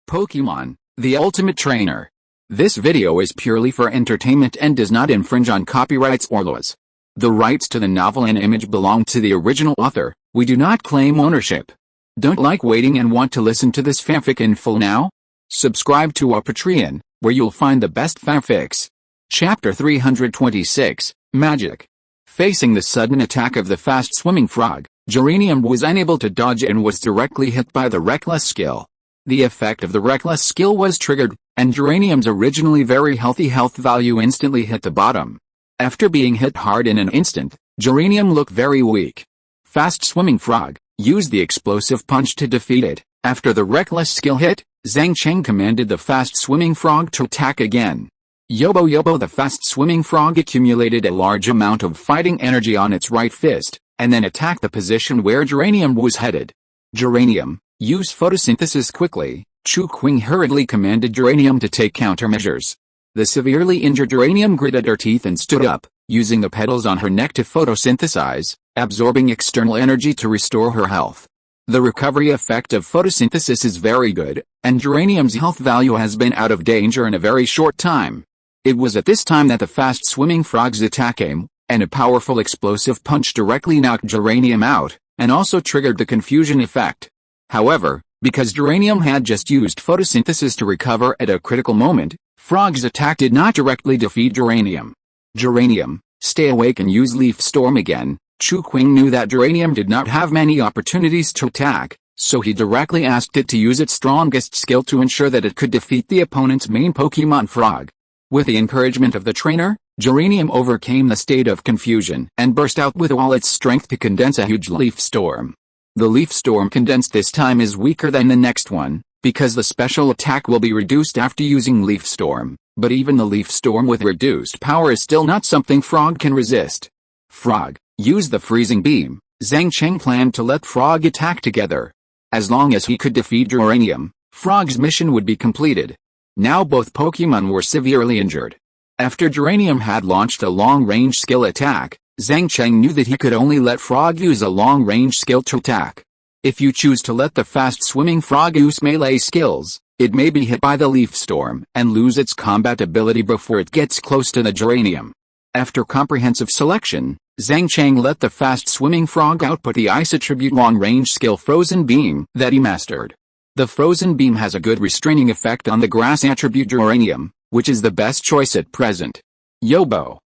Pokémon, the ultimate trainer. This video is purely for entertainment and does not infringe on copyrights or laws. The rights to the novel and image belong to the original author. We do not claim ownership. Don't like waiting and want to listen to this fanfic in full now? Subscribe to our Patreon, where you'll find the best fanfics. Chapter 326, Magic. Facing the sudden attack of the fast-swimming frog, Geranium was unable to dodge and was directly hit by the Reckless skill. The effect of the Reckless skill was triggered, and Geranium's originally very healthy health value instantly hit the bottom. After being hit hard in an instant, Geranium looked very weak. Fast-swimming frog used the explosive punch to defeat it. After the Reckless skill hit, Zhang Cheng commanded the fast-swimming frog to attack again. Yobo, the fast-swimming frog accumulated a large amount of fighting energy on its right fist, and then attacked the position where Geranium was headed. Geranium, use photosynthesis quickly. Chu Qing hurriedly commanded Geranium to take countermeasures. The severely injured Geranium gritted her teeth and stood up, using the petals on her neck to photosynthesize, absorbing external energy to restore her health. The recovery effect of photosynthesis is very good, and Geranium's health value has been out of danger in a very short time. It was at this time that the fast-swimming frog's attack came, and a powerful explosive punch directly knocked Geranium out, and also triggered the confusion effect. However, because Geranium had just used photosynthesis to recover at a critical moment, Frog's attack did not directly defeat Geranium. Geranium, stay awake and use Leaf Storm again. Chu Qing knew that Geranium did not have many opportunities to attack, so he directly asked it to use its strongest skill to ensure that it could defeat the opponent's main Pokémon Frog. With the encouragement of the trainer, Geranium overcame the state of confusion and burst out with all its strength to condense a huge Leaf Storm. The Leaf Storm condensed this time is weaker than the next one, because the special attack will be reduced after using Leaf Storm, but even the Leaf Storm with reduced power is still not something Frog can resist. Frog, use the Freezing Beam. Zhang Cheng planned to let Frog attack together. As long as he could defeat Geranium, Frog's mission would be completed. Now both Pokémon were severely injured. After Geranium had launched a long-range skill attack, Zhang Cheng knew that he could only let Frog use a long-range skill to attack. If you choose to let the fast-swimming frog use melee skills, it may be hit by the Leaf Storm and lose its combat ability before it gets close to the Geranium. After comprehensive selection, Zhang Cheng let the fast-swimming frog output the Ice attribute long-range skill Frozen Beam that he mastered. The Frozen Beam has a good restraining effect on the Grass attribute Geranium, which is the best choice at present. Yobo,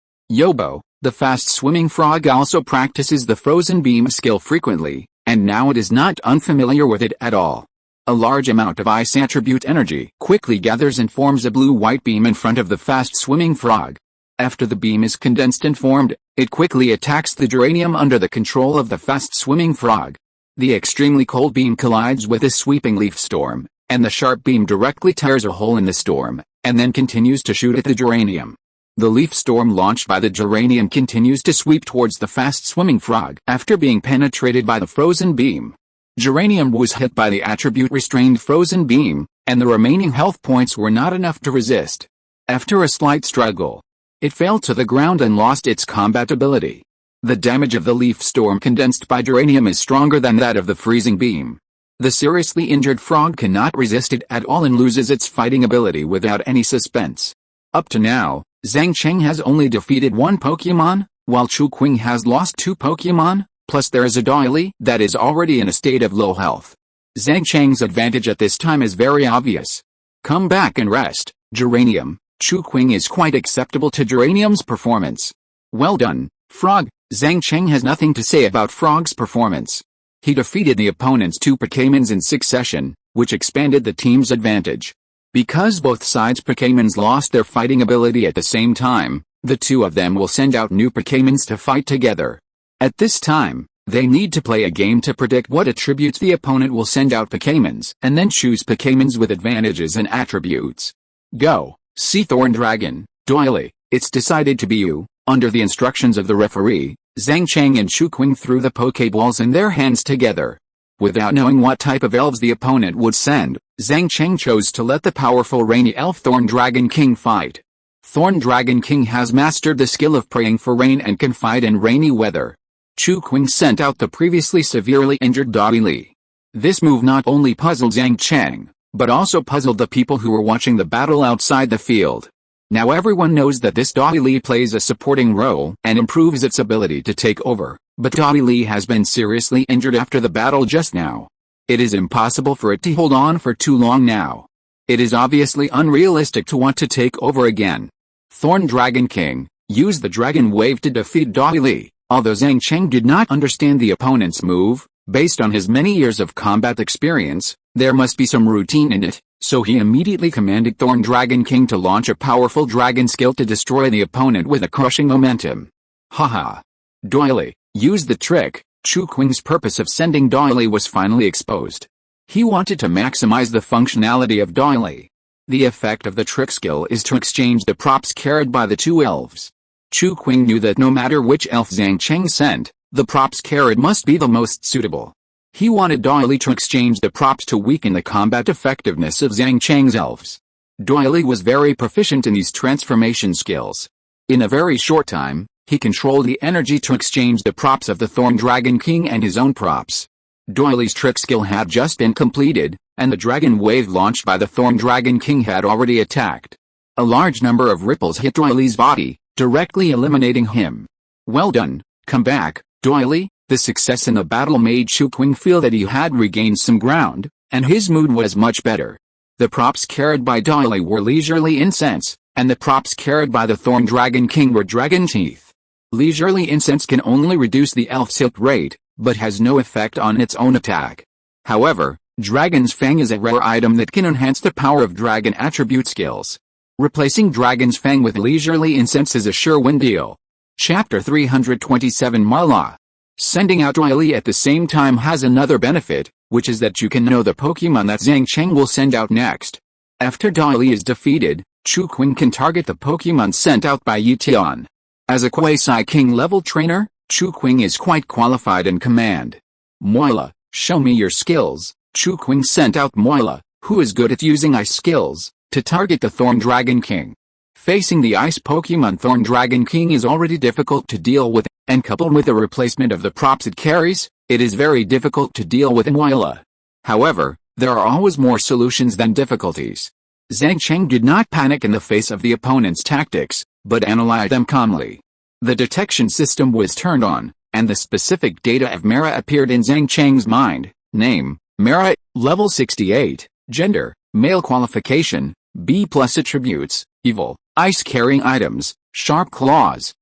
the fast-swimming frog also practices the Frozen Beam skill frequently, and now it is not unfamiliar with it at all. A large amount of Ice attribute energy quickly gathers and forms a blue-white beam in front of the fast-swimming frog. After the beam is condensed and formed, it quickly attacks the Geranium under the control of the fast-swimming frog. The extremely cold beam collides with a sweeping Leaf Storm, and the sharp beam directly tears a hole in the storm, and then continues to shoot at the Geranium. The Leaf Storm launched by the Geranium continues to sweep towards the fast-swimming frog after being penetrated by the Frozen Beam. Geranium was hit by the attribute-restrained Frozen Beam, and the remaining health points were not enough to resist. After a slight struggle, it fell to the ground and lost its combat ability. The damage of the Leaf Storm condensed by Geranium is stronger than that of the Freezing Beam. The seriously injured frog cannot resist it at all and loses its fighting ability without any suspense. Up to now, Zhang Cheng has only defeated one Pokémon, while Chu Qing has lost two Pokémon, plus there is a Doily that is already in a state of low health. Zhang Cheng's advantage at this time is very obvious. Come back and rest, Geranium. Chu Qing is quite acceptable to Geranium's performance. Well done, Frog. Zhang Cheng has nothing to say about Frog's performance. He defeated the opponent's two Pokémons in succession, which expanded the team's advantage. Because both sides' Pokémons lost their fighting ability at the same time, the two of them will send out new Pokémons to fight together. At this time, they need to play a game to predict what attributes the opponent will send out Pokémons, and then choose Pokémons with advantages and attributes. Go, see Thorn Dragon, Doily, it's decided to be you. Under the instructions of the referee, Zhang Cheng and Chu Qing threw the Pokéballs in their hands together. Without knowing what type of elves the opponent would send, Zhang Cheng chose to let the powerful rainy elf Thorn Dragon King fight. Thorn Dragon King has mastered the skill of praying for rain and can fight in rainy weather. Chu Qing sent out the previously severely injured Doily. This move not only puzzled Zhang Cheng, but also puzzled the people who were watching the battle outside the field. Now everyone knows that this Doily plays a supporting role and improves its ability to take over, but Doily has been seriously injured after the battle just now. It is impossible for it to hold on for too long now. It is obviously unrealistic to want to take over again. Thorn Dragon King used the Dragon Wave to defeat Doily. Although Zhang Cheng did not understand the opponent's move, based on his many years of combat experience, there must be some routine in it, so he immediately commanded Thorn Dragon King to launch a powerful dragon skill to destroy the opponent with a crushing momentum. Haha. Doily used the trick. Chu Qing's purpose of sending Doily was finally exposed. He wanted to maximize the functionality of Doily. The effect of the trick skill is to exchange the props carried by the two elves. Chu Qing knew that no matter which elf Zhang Cheng sent, the props carried must be the most suitable. He wanted Doily to exchange the props to weaken the combat effectiveness of Zhang Cheng's elves. Doily was very proficient in these transformation skills. In a very short time, he controlled the energy to exchange the props of the Thorn Dragon King and his own props. Doily's trick skill had just been completed, and the dragon wave launched by the Thorn Dragon King had already attacked. A large number of ripples hit Doily's body, directly eliminating him. Well done, come back, Doily. The success in the battle made Chu Qing feel that he had regained some ground, and his mood was much better. The props carried by Doily were leisurely incense, and the props carried by the Thorn Dragon King were dragon teeth. Leisurely incense can only reduce the elf's hit rate, but has no effect on its own attack. However, Dragon's Fang is a rare item that can enhance the power of dragon attribute skills. Replacing Dragon's Fang with leisurely incense is a sure-win deal. Chapter 327 Marla. Sending out Doily at the same time has another benefit, which is that you can know the Pokémon that Zhang Cheng will send out next. After Doily is defeated, Chu Qing can target the Pokémon sent out by Yi Tian. As a quasi-king level trainer, Chu Qing is quite qualified in command. Moila, show me your skills. Chu Qing sent out Moila, who is good at using ice skills, to target the Thorn Dragon King. Facing the ice Pokémon Thorn Dragon King is already difficult to deal with, and coupled with the replacement of the props it carries, it is very difficult to deal with Moila. However, there are always more solutions than difficulties. Zhang Cheng did not panic in the face of the opponent's tactics, but analyzed them calmly. The detection system was turned on, and the specific data of Mara appeared in Zhang Cheng's mind. Name, Mara, level 68, gender, male, qualification, B+ attributes, evil, ice carrying items, sharp claws.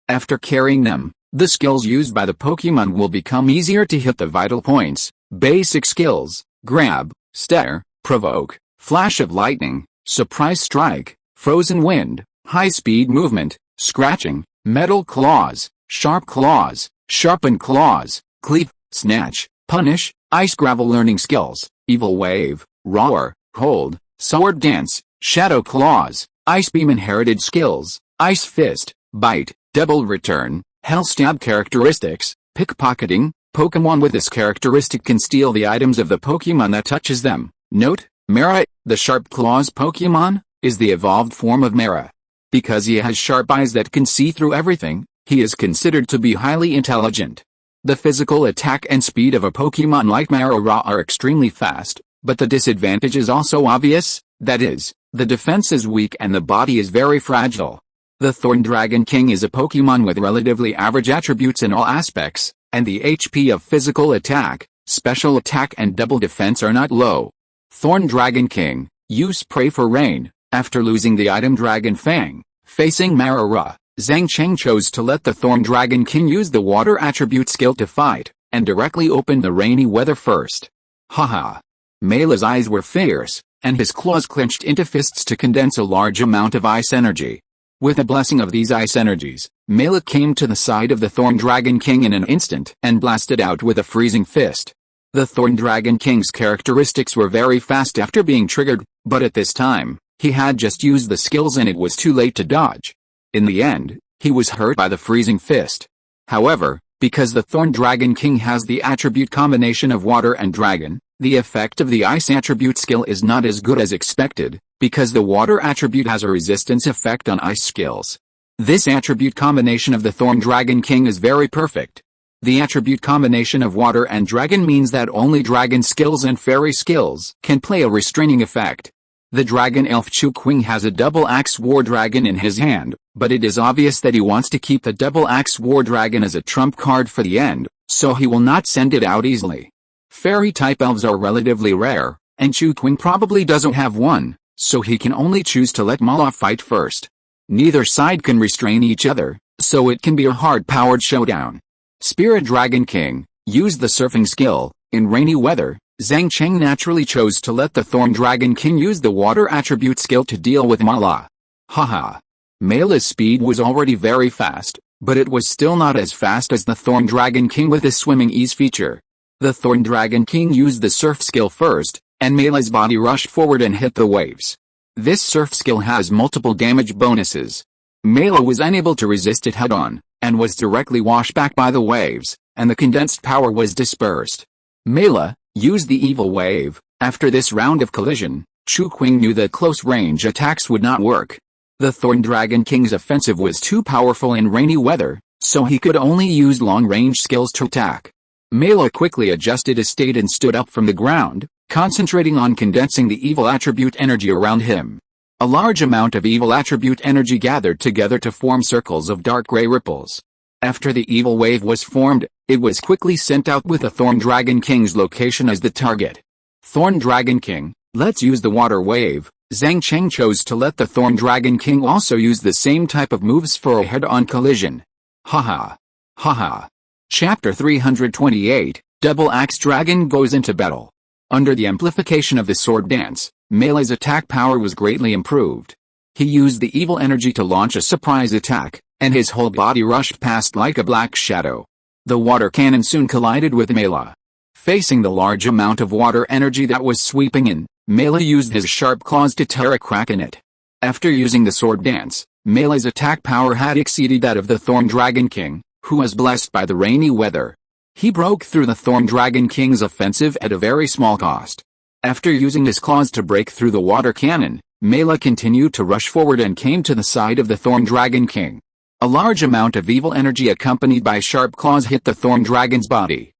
After carrying them, the skills used by the Pokémon will become easier to hit the vital points. Basic skills, grab, stare, provoke, flash of lightning, surprise strike, frozen wind, high-speed movement, scratching, metal claws, sharpened claws, cleave, snatch, punish, ice gravel. Learning skills, evil wave, roar, hold, sword dance, shadow claws, ice beam. Inherited skills, ice fist, bite, double return, hell stab. Characteristics, pickpocketing. Pokémon with this characteristic can steal the items of the Pokémon that touches them. Note, Mara, the sharp claws Pokémon, is the evolved form of Mara. Because he has sharp eyes that can see through everything, he is considered to be highly intelligent. The physical attack and speed of a Pokémon like Mara are extremely fast, but the disadvantage is also obvious, that is, the defense is weak and the body is very fragile. The Thorn Dragon King is a Pokémon with relatively average attributes in all aspects, and the HP of physical attack, special attack and double defense are not low. Thorn Dragon King, use Pray for Rain. After losing the item Dragon Fang, facing Mara, Zhang Cheng chose to let the Thorn Dragon King use the water attribute skill to fight, and directly open the rainy weather first. Haha. Mela's eyes were fierce, and his claws clenched into fists to condense a large amount of ice energy. With the blessing of these ice energies, Mela came to the side of the Thorn Dragon King in an instant and blasted out with a freezing fist. The Thorn Dragon King's characteristics were very fast after being triggered, but at this time, he had just used the skills and it was too late to dodge. In the end, he was hurt by the freezing fist. However, because the Thorn Dragon King has the attribute combination of water and dragon, the effect of the ice attribute skill is not as good as expected, because the water attribute has a resistance effect on ice skills. This attribute combination of the Thorn Dragon King is very perfect. The attribute combination of water and dragon means that only dragon skills and fairy skills can play a restraining effect. The dragon elf Chu Qing has a double-axe war dragon in his hand, but it is obvious that he wants to keep the double-axe war dragon as a trump card for the end, so he will not send it out easily. Fairy-type elves are relatively rare, and Chu Qing probably doesn't have one, so he can only choose to let Mala fight first. Neither side can restrain each other, so it can be a hard-powered showdown. Spirit Dragon King used the surfing skill. In rainy weather, Zhang Cheng naturally chose to let the Thorn Dragon King use the water attribute skill to deal with Mala. Haha. Mala's speed was already very fast, but it was still not as fast as the Thorn Dragon King with the swimming ease feature. The Thorn Dragon King used the surf skill first, and Mala's body rushed forward and hit the waves. This surf skill has multiple damage bonuses. Mala was unable to resist it head-on, and was directly washed back by the waves, and the condensed power was dispersed. Mala used the evil wave. After this round of collision, Chu Qing knew that close-range attacks would not work. The Thorn Dragon King's offensive was too powerful in rainy weather, so he could only use long-range skills to attack. Mala quickly adjusted his state and stood up from the ground, concentrating on condensing the evil attribute energy around him. A large amount of evil attribute energy gathered together to form circles of dark gray ripples. After the evil wave was formed, it was quickly sent out with the Thorn Dragon King's location as the target. Thorn Dragon King, let's use the water wave. Zhang Cheng chose to let the Thorn Dragon King also use the same type of moves for a head-on collision. Haha. Haha. Chapter 328, Double Axe Dragon goes into battle. Under the amplification of the sword dance, Mala's attack power was greatly improved. He used the evil energy to launch a surprise attack, and his whole body rushed past like a black shadow. The water cannon soon collided with Mala. Facing the large amount of water energy that was sweeping in, Mala used his sharp claws to tear a crack in it. After using the sword dance, Mala's attack power had exceeded that of the Thorn Dragon King, who was blessed by the rainy weather. He broke through the Thorn Dragon King's offensive at a very small cost. After using his claws to break through the water cannon, Mala continued to rush forward and came to the side of the Thorn Dragon King. A large amount of evil energy accompanied by sharp claws hit the Thorn Dragon's body.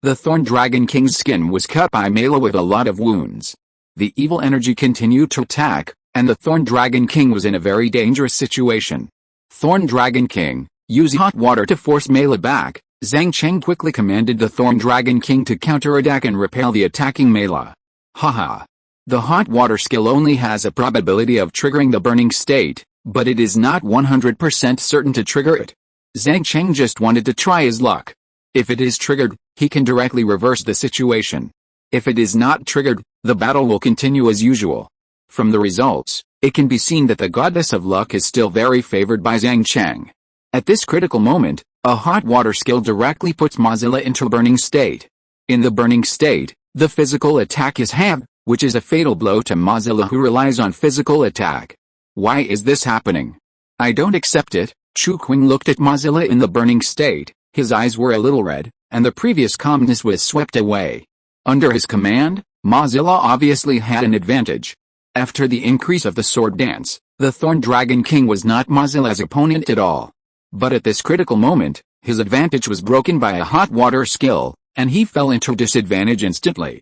The Thorn Dragon King's skin was cut by Mala with a lot of wounds. The evil energy continued to attack, and the Thorn Dragon King was in a very dangerous situation. Thorn Dragon King, use hot water to force Mala back. Zhang Cheng quickly commanded the Thorn Dragon King to counterattack and repel the attacking Mala. Haha. The hot water skill only has a probability of triggering the burning state, but it is not 100% certain to trigger it. Zhang Cheng just wanted to try his luck. If it is triggered, he can directly reverse the situation. If it is not triggered, the battle will continue as usual. From the results, it can be seen that the goddess of luck is still very favored by Zhang Cheng. At this critical moment, a hot water skill directly puts Mozilla into a burning state. In the burning state, the physical attack is halved, which is a fatal blow to Mozilla who relies on physical attack. Why is this happening? I don't accept it. Chu Qing looked at Mozilla in the burning state. His eyes were a little red, and the previous calmness was swept away. Under his command, Mozilla obviously had an advantage. After the increase of the sword dance, the Thorn Dragon King was not Mozilla's opponent at all. But at this critical moment, his advantage was broken by a hot water skill, and he fell into disadvantage instantly.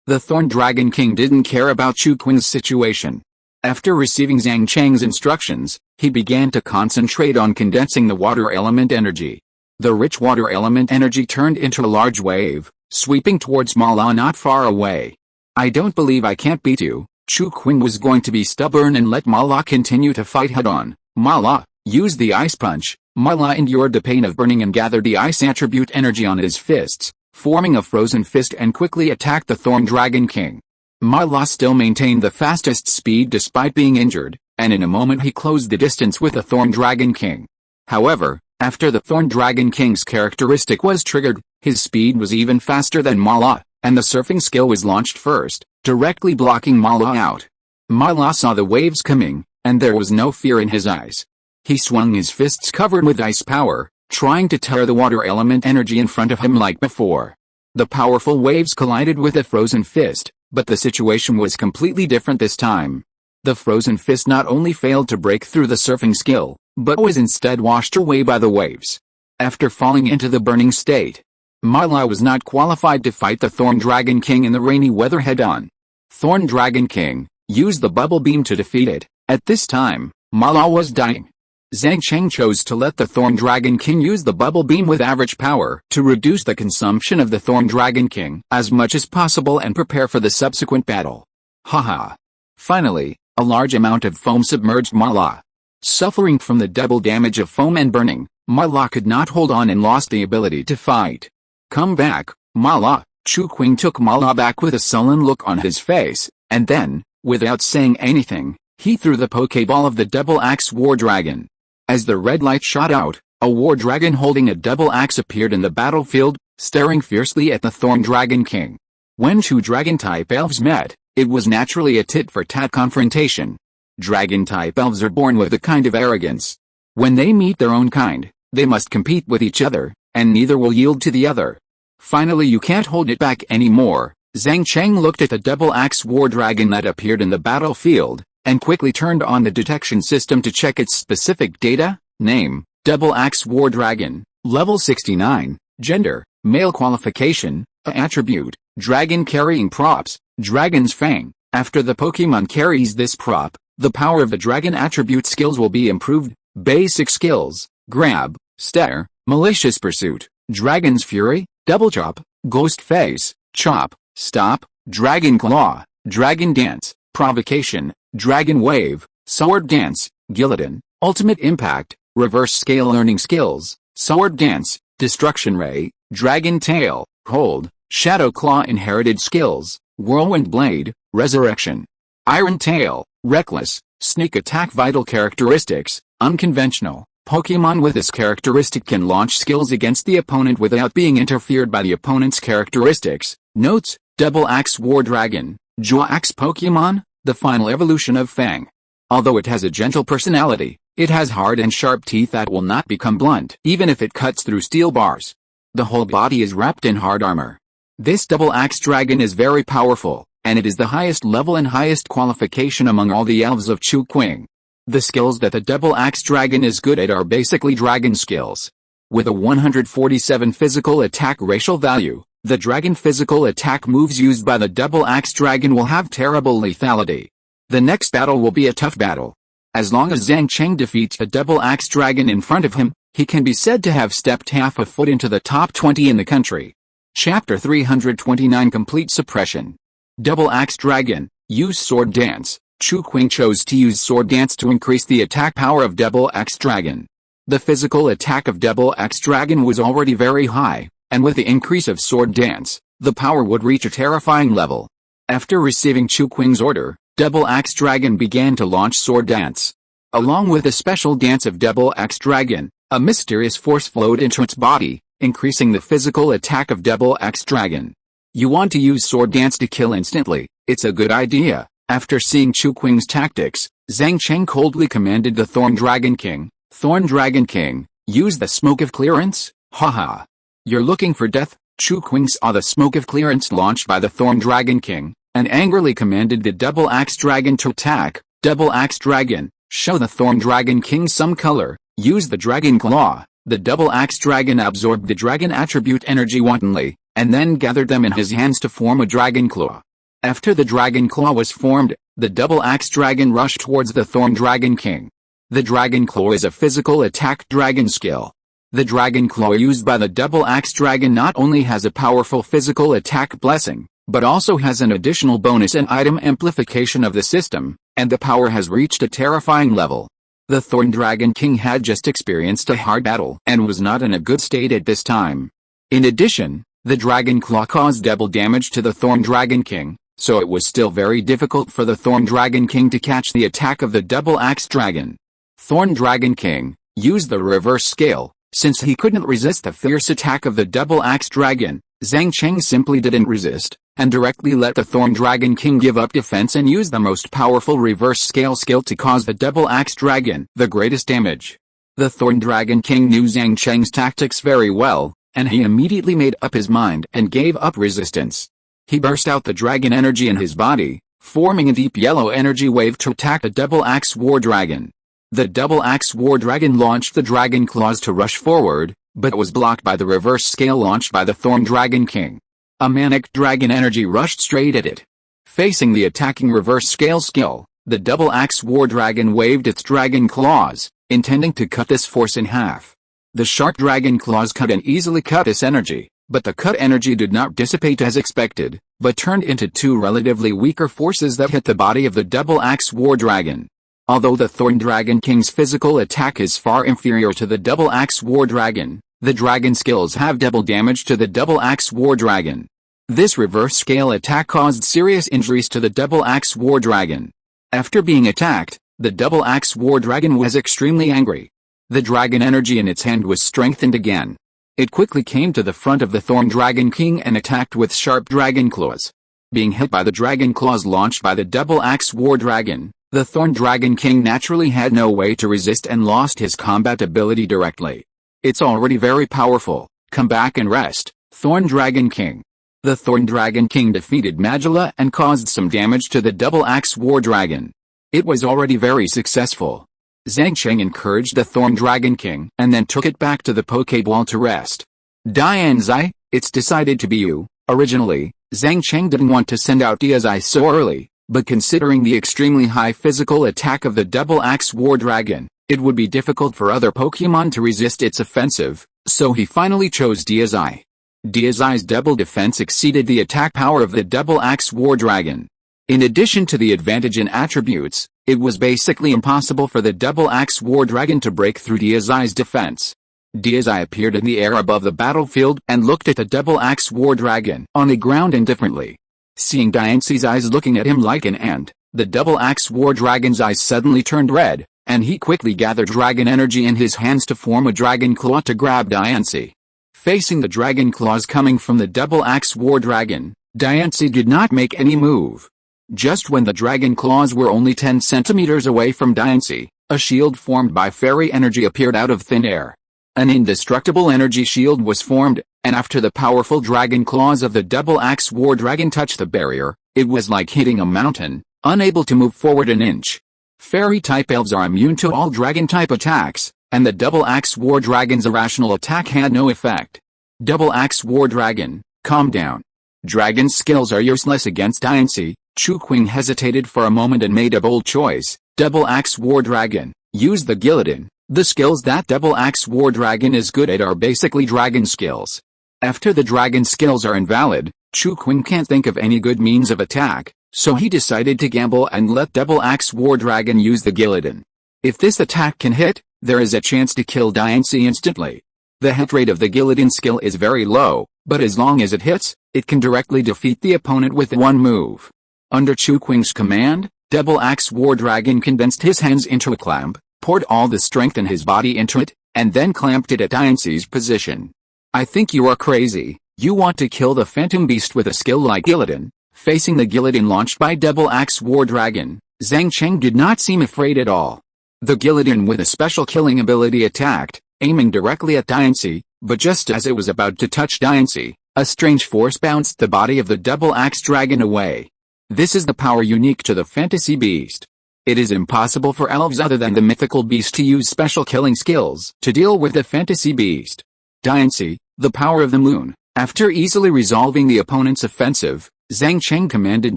The Thorn Dragon King didn't care about Chu Qing's situation. After receiving Zhang Cheng's instructions, he began to concentrate on condensing the water element energy. The rich water element energy turned into a large wave, sweeping towards Mala not far away. I don't believe I can't beat you. Chu Qing was going to be stubborn and let Mala continue to fight head-on. Mala used the ice punch. Mala endured the pain of burning and gathered the ice attribute energy on his fists, forming a frozen fist and quickly attacked the Thorn Dragon King. Mala still maintained the fastest speed despite being injured, and in a moment he closed the distance with the Thorn Dragon King. However, after the Thorn Dragon King's characteristic was triggered, his speed was even faster than Mala, and the surfing skill was launched first, directly blocking Mala out. Mala saw the waves coming, and there was no fear in his eyes. He swung his fists covered with ice power, trying to tear the water element energy in front of him like before. The powerful waves collided with the frozen fist, but the situation was completely different this time. The frozen fist not only failed to break through the surfing skill, but was instead washed away by the waves. After falling into the burning state, Marla was not qualified to fight the Thorn Dragon King in the rainy weather head-on. Thorn Dragon King used the bubble beam to defeat it. At this time, Marla was dying. Zhang Cheng chose to let the Thorn Dragon King use the bubble beam with average power to reduce the consumption of the Thorn Dragon King as much as possible and prepare for the subsequent battle. Haha. Finally, a large amount of foam submerged Marla. Suffering from the double damage of foam and burning, Marla could not hold on and lost the ability to fight. Come back, Marla. Chu Qing took Marla back with a sullen look on his face, and then, without saying anything, he threw the Pokeball of the Double Axe War Dragon. As the red light shot out, a War Dragon holding a double axe appeared in the battlefield, staring fiercely at the Thorn Dragon King. When two Dragon-type elves met, it was naturally a tit-for-tat confrontation. Dragon-type elves are born with a kind of arrogance. When they meet their own kind, they must compete with each other, and neither will yield to the other. Finally, you can't hold it back anymore. Zhang Cheng looked at the Double Axe War Dragon that appeared in the battlefield, and quickly turned on the detection system to check its specific data. Name, Double Axe War Dragon, level 69, gender, male, qualification, attribute, dragon carrying props, Dragon's Fang. After the Pokemon carries this prop, the power of the dragon attribute skills will be improved. Basic skills, grab, stare, malicious pursuit, Dragon's Fury, double chop, ghost phase, chop, stop, dragon claw, dragon dance, provocation, dragon wave, sword dance, guillotine, ultimate impact, reverse scale learning skills, sword dance, destruction ray, dragon tail, hold, shadow claw inherited skills, whirlwind blade, resurrection, iron tail, reckless, sneak attack. Vital characteristics, unconventional. Pokemon with this characteristic can launch skills against the opponent without being interfered by the opponent's characteristics. Notes, Double Axe War Dragon, Jaw Axe Pokemon, the final evolution of Fang. Although it has a gentle personality, it has hard and sharp teeth that will not become blunt even if it cuts through steel bars. The whole body is wrapped in hard armor. This Double Axe Dragon is very powerful, and it is the highest level and highest qualification among all the elves of Chu Qing. The skills that the Double Axe Dragon is good at are basically dragon skills. With a 147 physical attack racial value, the dragon physical attack moves used by the Double Axe Dragon will have terrible lethality. The next battle will be a tough battle. As long as Zhang Cheng defeats the Double Axe Dragon in front of him, he can be said to have stepped half a foot into the top 20 in the country. Chapter 329 Complete Suppression. Double Axe Dragon, use Sword Dance. Chu Qing chose to use Sword Dance to increase the attack power of Double Axe Dragon. The physical attack of Double Axe Dragon was already very high, and with the increase of Sword Dance, the power would reach a terrifying level. After receiving Chu Qing's order, Double Axe Dragon began to launch Sword Dance. Along with the special dance of Double Axe Dragon, a mysterious force flowed into its body, increasing the physical attack of Double Axe Dragon. You want to use Sword Dance to kill instantly, it's a good idea. After seeing Chu Qing's tactics, Zhang Cheng coldly commanded the Thorn Dragon King, use the Smoke of Clearance? Haha. You're looking for death? Chu Qing saw the Smoke of Clearance launched by the Thorn Dragon King, and angrily commanded the Double Axe Dragon to attack. Double Axe Dragon, show the Thorn Dragon King some color, use the Dragon Claw. The Double Axe Dragon absorbed the dragon attribute energy wantonly, and then gathered them in his hands to form a Dragon Claw. After the Dragon Claw was formed, the Double Axe Dragon rushed towards the Thorn Dragon King. The Dragon Claw is a physical attack dragon skill. The Dragon Claw used by the Double Axe Dragon not only has a powerful physical attack blessing, but also has an additional bonus and item amplification of the system, and the power has reached a terrifying level. The Thorn Dragon King had just experienced a hard battle and was not in a good state at this time. In addition, the Dragon Claw caused double damage to the Thorn Dragon King, so it was still very difficult for the Thorn Dragon King to catch the attack of the Double Axe Dragon. Thorn Dragon King used the reverse scale. Since he couldn't resist the fierce attack of the Double Axe Dragon, Zhang Cheng simply didn't resist, and directly let the Thorn Dragon King give up defense and use the most powerful reverse scale skill to cause the Double Axe Dragon the greatest damage. The Thorn Dragon King knew Zhang Cheng's tactics very well, and he immediately made up his mind and gave up resistance. He burst out the dragon energy in his body, forming a deep yellow energy wave to attack the Double Axe War Dragon. The Double Axe War Dragon launched the Dragon Claws to rush forward, but was blocked by the reverse scale launched by the Thorn Dragon King. A manic dragon energy rushed straight at it. Facing the attacking reverse scale skill, the double axe war dragon waved its dragon claws, intending to cut this force in half. The sharp dragon claws cut and easily cut this energy, but the cut energy did not dissipate as expected, but turned into two relatively weaker forces that hit the body of the double axe war dragon. Although the Thorn Dragon King's physical attack is far inferior to the double axe war dragon, the dragon skills have double damage to the double axe war dragon. This reverse scale attack caused serious injuries to the double axe war dragon. After being attacked, the double axe war dragon was extremely angry. The dragon energy in its hand was strengthened again. It quickly came to the front of the Thorn Dragon King and attacked with sharp dragon claws. Being hit by the dragon claws launched by the double axe war dragon, the Thorn Dragon King naturally had no way to resist and lost his combat ability directly. It's already very powerful. Come back and rest, Thorn Dragon King. The Thorn Dragon King defeated Magilla and caused some damage to the double axe war dragon. It was already very successful. Zhang Cheng encouraged the Thorn Dragon King and then took it back to the Pokeball to rest. Dianzi, it's decided to be you. Originally, Zhang Cheng didn't want to send out Dianzi so early, but considering the extremely high physical attack of the double axe war dragon, it would be difficult for other Pokemon to resist its offensive, so he finally chose Dianzi. Dianzi's double defense exceeded the attack power of the double axe war dragon. In addition to the advantage in attributes, it was basically impossible for the double axe war dragon to break through Dianzi's defense. Dianzi appeared in the air above the battlefield and looked at the double axe war dragon on the ground indifferently. Seeing Dianzi's eyes looking at him like an ant, the double axe war dragon's eyes suddenly turned red, and he quickly gathered dragon energy in his hands to form a dragon claw to grab Dianzi. Facing the dragon claws coming from the double axe war dragon, Dianzi did not make any move. Just when the dragon claws were only 10 centimeters away from Dianzi, a shield formed by fairy energy appeared out of thin air. An indestructible energy shield was formed, and after the powerful dragon claws of the double axe war dragon touched the barrier, it was like hitting a mountain, unable to move forward an inch. Fairy-type elves are immune to all dragon-type attacks, and the double axe war dragon's irrational attack had no effect. Double axe war dragon, calm down. Dragon skills are useless against Dianzi. Chu Qing hesitated for a moment and made a bold choice. Double axe war dragon, use the Guillotine. The skills that double axe war dragon is good at are basically dragon skills. After the dragon skills are invalid, Chu Qing can't think of any good means of attack, so he decided to gamble and let double axe war dragon use the Guillotine. If this attack can hit, there is a chance to kill Dianzi instantly. The hit rate of the Guillotine skill is very low, but as long as it hits, it can directly defeat the opponent with one move. Under Chu Qing's command, double axe war dragon condensed his hands into a clamp, poured all the strength in his body into it, and then clamped it at Dianzi's position. I think you are crazy. You want to kill the phantom beast with a skill like Guillotine? Facing the Guillotine launched by double axe war dragon, Zhang Cheng did not seem afraid at all. The Guillotine with a special killing ability attacked, aiming directly at Dianzi, but just as it was about to touch Dianzi, a strange force bounced the body of the double axe dragon away. This is the power unique to the fantasy beast. It is impossible for elves other than the mythical beast to use special killing skills to deal with the fantasy beast. Dianzi, the power of the moon. After easily resolving the opponent's offensive, Zhang Cheng commanded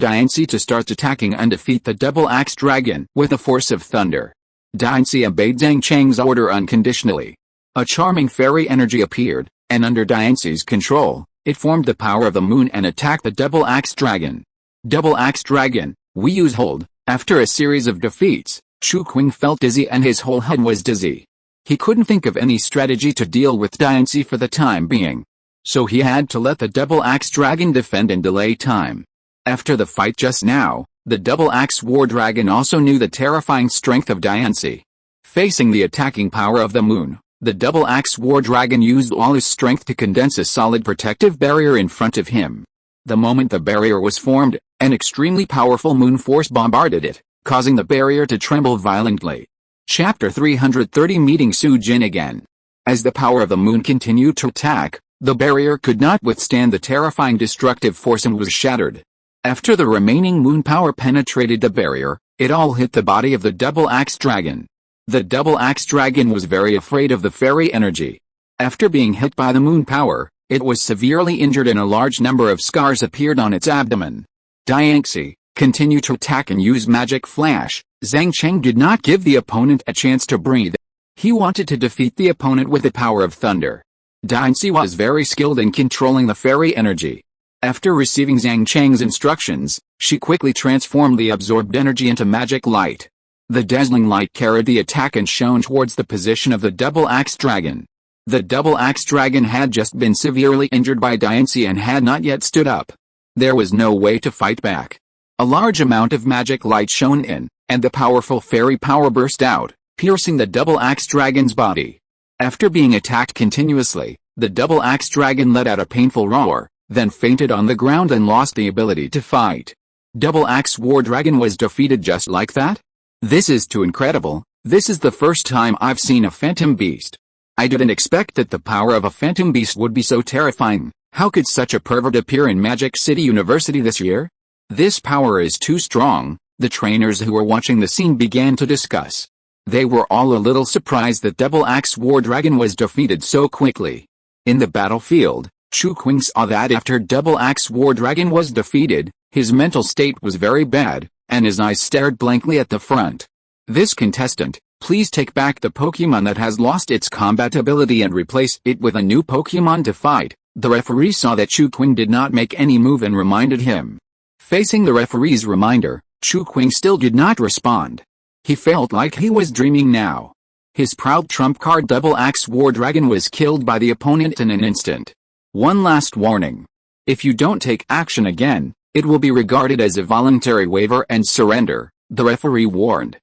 Dianzi to start attacking and defeat the double axe dragon with the force of thunder. Dianzi obeyed Zhang Cheng's order unconditionally. A charming fairy energy appeared, and under Dianzi's control, it formed the power of the moon and attacked the double axe dragon. Double axe dragon, we use hold. After a series of defeats, Chu Qing felt dizzy and his whole head was dizzy. He couldn't think of any strategy to deal with Dianzi for the time being. So he had to let the double axe dragon defend and delay time. After the fight just now, the double axe war dragon also knew the terrifying strength of Dianzi. Facing the attacking power of the moon, the double axe war dragon used all his strength to condense a solid protective barrier in front of him. The moment the barrier was formed, an extremely powerful moon force bombarded it, causing the barrier to tremble violently. Chapter 330 Meeting Su Jin again. As the power of the moon continued to attack, the barrier could not withstand the terrifying destructive force and was shattered. After the remaining moon power penetrated the barrier, it all hit the body of the double axe dragon. The double axe dragon was very afraid of the fairy energy. After being hit by the moon power, it was severely injured and a large number of scars appeared on its abdomen. Dianxi continued to attack and use Magic Flash. Zhang Cheng did not give the opponent a chance to breathe. He wanted to defeat the opponent with the power of thunder. Dianxi was very skilled in controlling the fairy energy. After receiving Zhang Cheng's instructions, she quickly transformed the absorbed energy into magic light. The dazzling light carried the attack and shone towards the position of the double-axe dragon. The double-axe dragon had just been severely injured by Dianxi and had not yet stood up. There was no way to fight back. A large amount of magic light shone in, and the powerful fairy power burst out, piercing the double-axe dragon's body. After being attacked continuously, the double-axe dragon let out a painful roar, then fainted on the ground and lost the ability to fight. Double-axe war dragon was defeated just like that? This is too incredible. This is the first time I've seen a phantom beast. I didn't expect that the power of a phantom beast would be so terrifying. How could such a pervert appear in Magic City University this year? This power is too strong. The trainers who were watching the scene began to discuss. They were all a little surprised that Double-Axe War Dragon was defeated so quickly. In the battlefield, Chu Qing saw that after Double-Axe War Dragon was defeated, his mental state was very bad, and his eyes stared blankly at the front. This contestant, please take back the Pokémon that has lost its combat ability and replace it with a new Pokémon to fight. The referee saw that Chu Qing did not make any move and reminded him. Facing the referee's reminder, Chu Qing still did not respond. He felt like he was dreaming now. His proud trump card Double-Axe War Dragon was killed by the opponent in an instant. One last warning. If you don't take action again, it will be regarded as a voluntary waiver and surrender, the referee warned.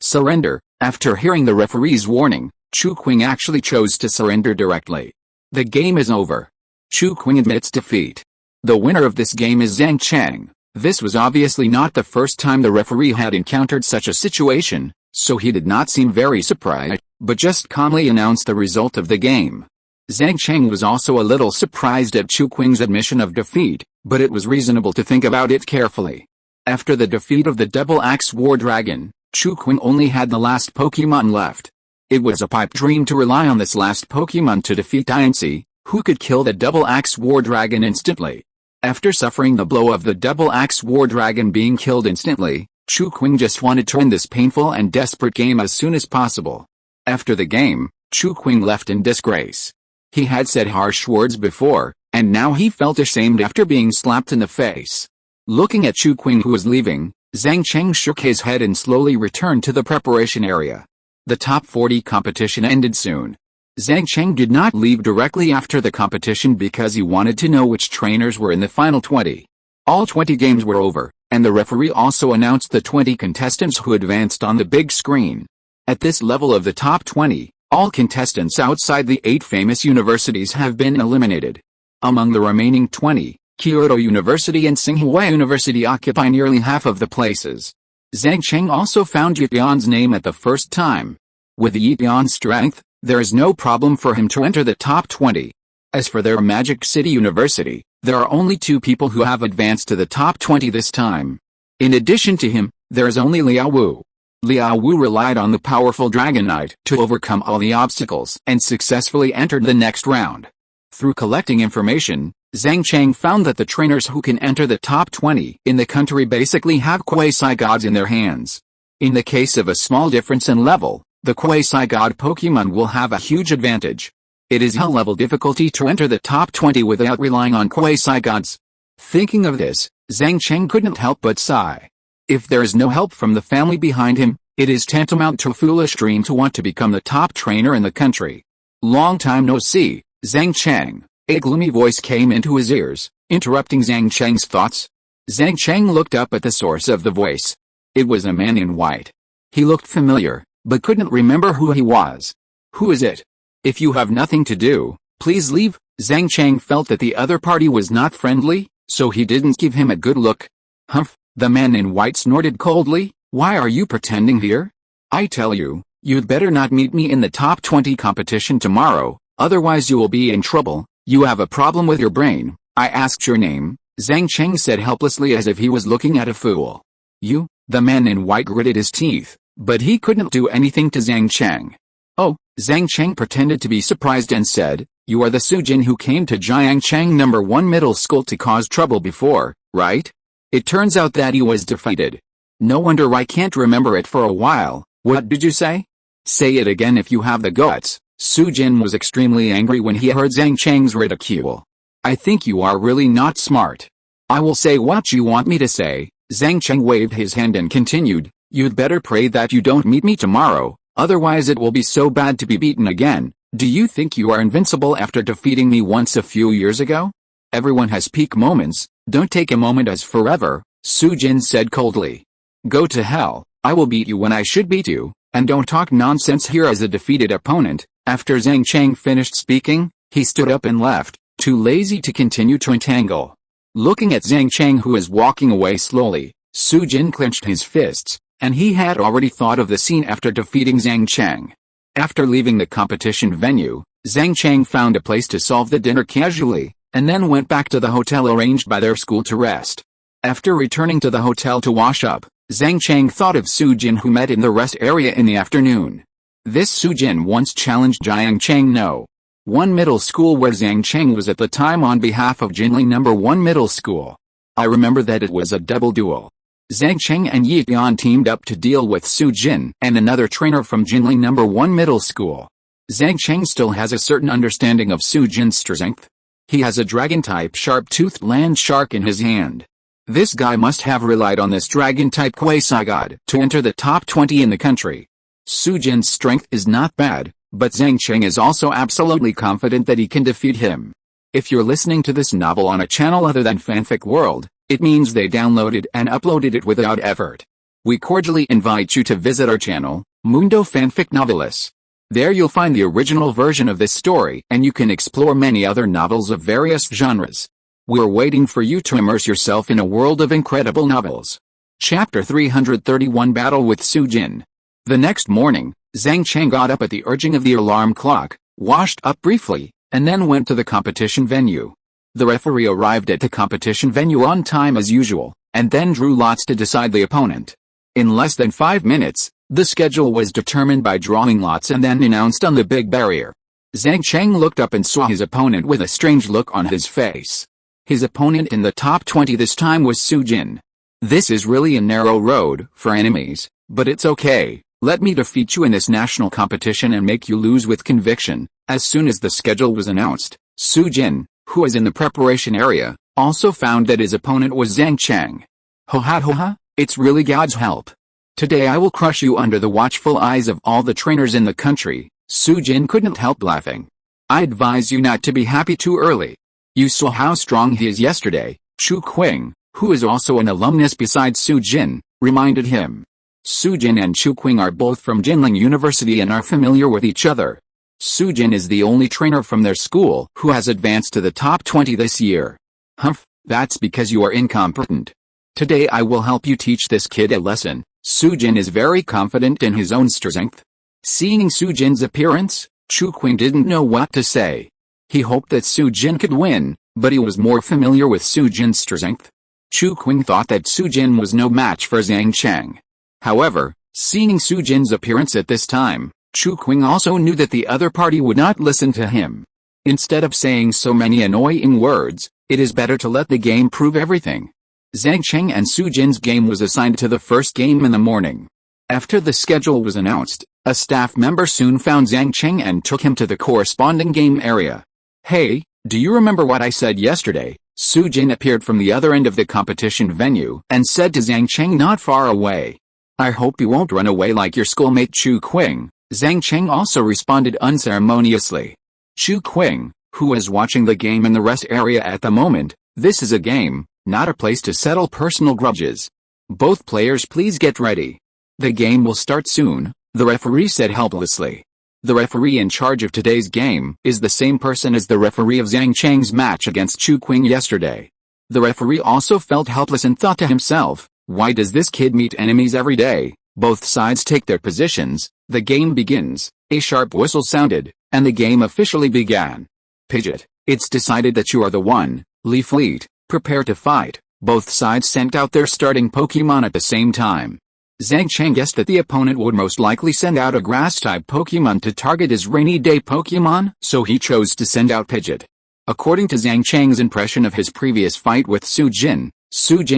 Surrender? After hearing the referee's warning, Chu Qing actually chose to surrender directly. The game is over. Chu Qing admits defeat. The winner of this game is Zhang Cheng. This was obviously not the first time the referee had encountered such a situation, so he did not seem very surprised, but just calmly announced the result of the game. Zhang Cheng was also a little surprised at Chu Qing's admission of defeat, but it was reasonable to think about it carefully. After the defeat of the Double-Axe War Dragon, Chu Qing only had the last Pokémon left. It was a pipe dream to rely on this last Pokémon to defeat Dianxi, who could kill the Double-Axe War Dragon instantly. After suffering the blow of the Double-Axe War Dragon being killed instantly, Chu Qing just wanted to end this painful and desperate game as soon as possible. After the game, Chu Qing left in disgrace. He had said harsh words before, and now he felt ashamed after being slapped in the face. Looking at Chu Qing who was leaving, Zhang Cheng shook his head and slowly returned to the preparation area. The top 40 competition ended soon. Zhang Cheng did not leave directly after the competition because he wanted to know which trainers were in the final 20. All 20 games were over, and the referee also announced the 20 contestants who advanced on the big screen. At this level of the top 20, all contestants outside the 8 famous universities have been eliminated. Among the remaining 20, Kyoto University and Tsinghua University occupy nearly half of the places. Zhang Cheng also found Yipian's name at the first time. With Yipian's strength, there is no problem for him to enter the top 20. As for their Magic City University, there are only 2 people who have advanced to the top 20 this time. In addition to him, there is only Liao Wu. Liao Wu relied on the powerful Dragonite to overcome all the obstacles and successfully entered the next round. Through collecting information, Zhang Cheng found that the trainers who can enter the top 20 in the country basically have quasi-gods in their hands. In the case of a small difference in level, the quasi-god Pokémon will have a huge advantage. It is high-level difficulty to enter the top 20 without relying on quasi-gods. Thinking of this, Zhang Cheng couldn't help but sigh. If there is no help from the family behind him, it is tantamount to a foolish dream to want to become the top trainer in the country. Long time no see, Zhang Cheng. A gloomy voice came into his ears, interrupting Zhang Cheng's thoughts. Zhang Cheng looked up at the source of the voice. It was a man in white. He looked familiar, but couldn't remember who he was. Who is it? If you have nothing to do, please leave. Zhang Cheng felt that the other party was not friendly, so he didn't give him a good look. Humph, the man in white snorted coldly. Why are you pretending here? I tell you, you'd better not meet me in the top 20 competition tomorrow, otherwise you will be in trouble. You have a problem with your brain. I asked your name, Zhang Cheng said helplessly as if he was looking at a fool. You? The man in white gritted his teeth, but he couldn't do anything to Zhang Cheng. Oh, Zhang Cheng pretended to be surprised and said, "You are the Sujin who came to Jiangchang No. 1 middle school to cause trouble before, right?" It turns out that he was defeated. No wonder I can't remember it for a while. What did you say? Say it again if you have the guts. Sujin was extremely angry when he heard Zhang Cheng's ridicule. I think you are really not smart. I will say what you want me to say. Zhang Cheng waved his hand and continued, "You'd better pray that you don't meet me tomorrow, otherwise it will be so bad to be beaten again. Do you think you are invincible after defeating me once a few years ago? Everyone has peak moments, don't take a moment as forever," Sujin said coldly. "Go to hell, I will beat you when I should beat you, and don't talk nonsense here as a defeated opponent." After Zhang Cheng finished speaking, he stood up and left, too lazy to continue to entangle. Looking at Zhang Cheng who was walking away slowly, Sujin clenched his fists, and he had already thought of the scene after defeating Zhang Cheng. After leaving the competition venue, Zhang Cheng found a place to solve the dinner casually, and then went back to the hotel arranged by their school to rest. After returning to the hotel to wash up, Zhang Cheng thought of Sujin who met in the rest area in the afternoon. This Sujin once challenged Jiangchang No. 1 middle school where Zhang Cheng was at the time on behalf of Jinli No. 1 middle school. I remember that it was a double duel. Zhang Cheng and Yi Tian teamed up to deal with Sujin and another trainer from Jinli No. 1 middle school. Zhang Cheng still has a certain understanding of Sujin's strength. He has a dragon-type sharp-toothed land shark in his hand. This guy must have relied on this dragon-type quasi-god to enter the top 20 in the country. Sujin's strength is not bad, but Zhang Cheng is also absolutely confident that he can defeat him. If you're listening to this novel on a channel other than Fanfic World, it means they downloaded and uploaded it without effort. We cordially invite you to visit our channel, Mundo Fanfic Novelis. There you'll find the original version of this story and you can explore many other novels of various genres. We're waiting for you to immerse yourself in a world of incredible novels. Chapter 331 Battle with Sujin. The next morning, Zhang Cheng got up at the urging of the alarm clock, washed up briefly, and then went to the competition venue. The referee arrived at the competition venue on time as usual, and then drew lots to decide the opponent. In less than 5 minutes, the schedule was determined by drawing lots and then announced on the big barrier. Zhang Cheng looked up and saw his opponent with a strange look on his face. His opponent in the top 20 this time was Sujin. This is really a narrow road for enemies, but it's okay. Let me defeat you in this national competition and make you lose with conviction. As soon as the schedule was announced, Sujin, who was in the preparation area, also found that his opponent was Zhang Cheng. Ho ha, it's really God's help. Today I will crush you under the watchful eyes of all the trainers in the country. Sujin couldn't help laughing. I advise you not to be happy too early. You saw how strong he is yesterday. Chu Qing, who is also an alumnus besides Sujin, reminded him. Sujin and Chu Qing are both from Jinling University and are familiar with each other. Sujin is the only trainer from their school who has advanced to the top 20 this year. Humph, that's because you are incompetent. Today I will help you teach this kid a lesson. Sujin is very confident in his own strength. Seeing Sujin's appearance, Chu Qing didn't know what to say. He hoped that Sujin could win, but he was more familiar with Sujin's strength. Chu Qing thought that Sujin was no match for Zhang Cheng. However, seeing Sujin's appearance at this time, Chu Qing also knew that the other party would not listen to him. Instead of saying so many annoying words, it is better to let the game prove everything. Zhang Cheng and Sujin's game was assigned to the first game in the morning. After the schedule was announced, a staff member soon found Zhang Cheng and took him to the corresponding game area. Hey, do you remember what I said yesterday? Sujin appeared from the other end of the competition venue and said to Zhang Cheng not far away. I hope you won't run away like your schoolmate Chu Qing. Zhang Cheng also responded unceremoniously. Chu Qing, who was watching the game in the rest area at the moment, this is a game, not a place to settle personal grudges. Both players please get ready. The game will start soon, the referee said helplessly. The referee in charge of today's game is the same person as the referee of Zhang Cheng's match against Chu Qing yesterday. The referee also felt helpless and thought to himself, why does this kid meet enemies every day? Both sides take their positions, the game begins, a sharp whistle sounded, and the game officially began. Pidgeot, it's decided that you are the one. Leafleet, prepare to fight. Both sides sent out their starting Pokémon at the same time. Zhang Cheng guessed that the opponent would most likely send out a grass-type Pokémon to target his rainy day Pokémon, so he chose to send out Pidgeot. According to Zhang Cheng's impression of his previous fight with Su Jin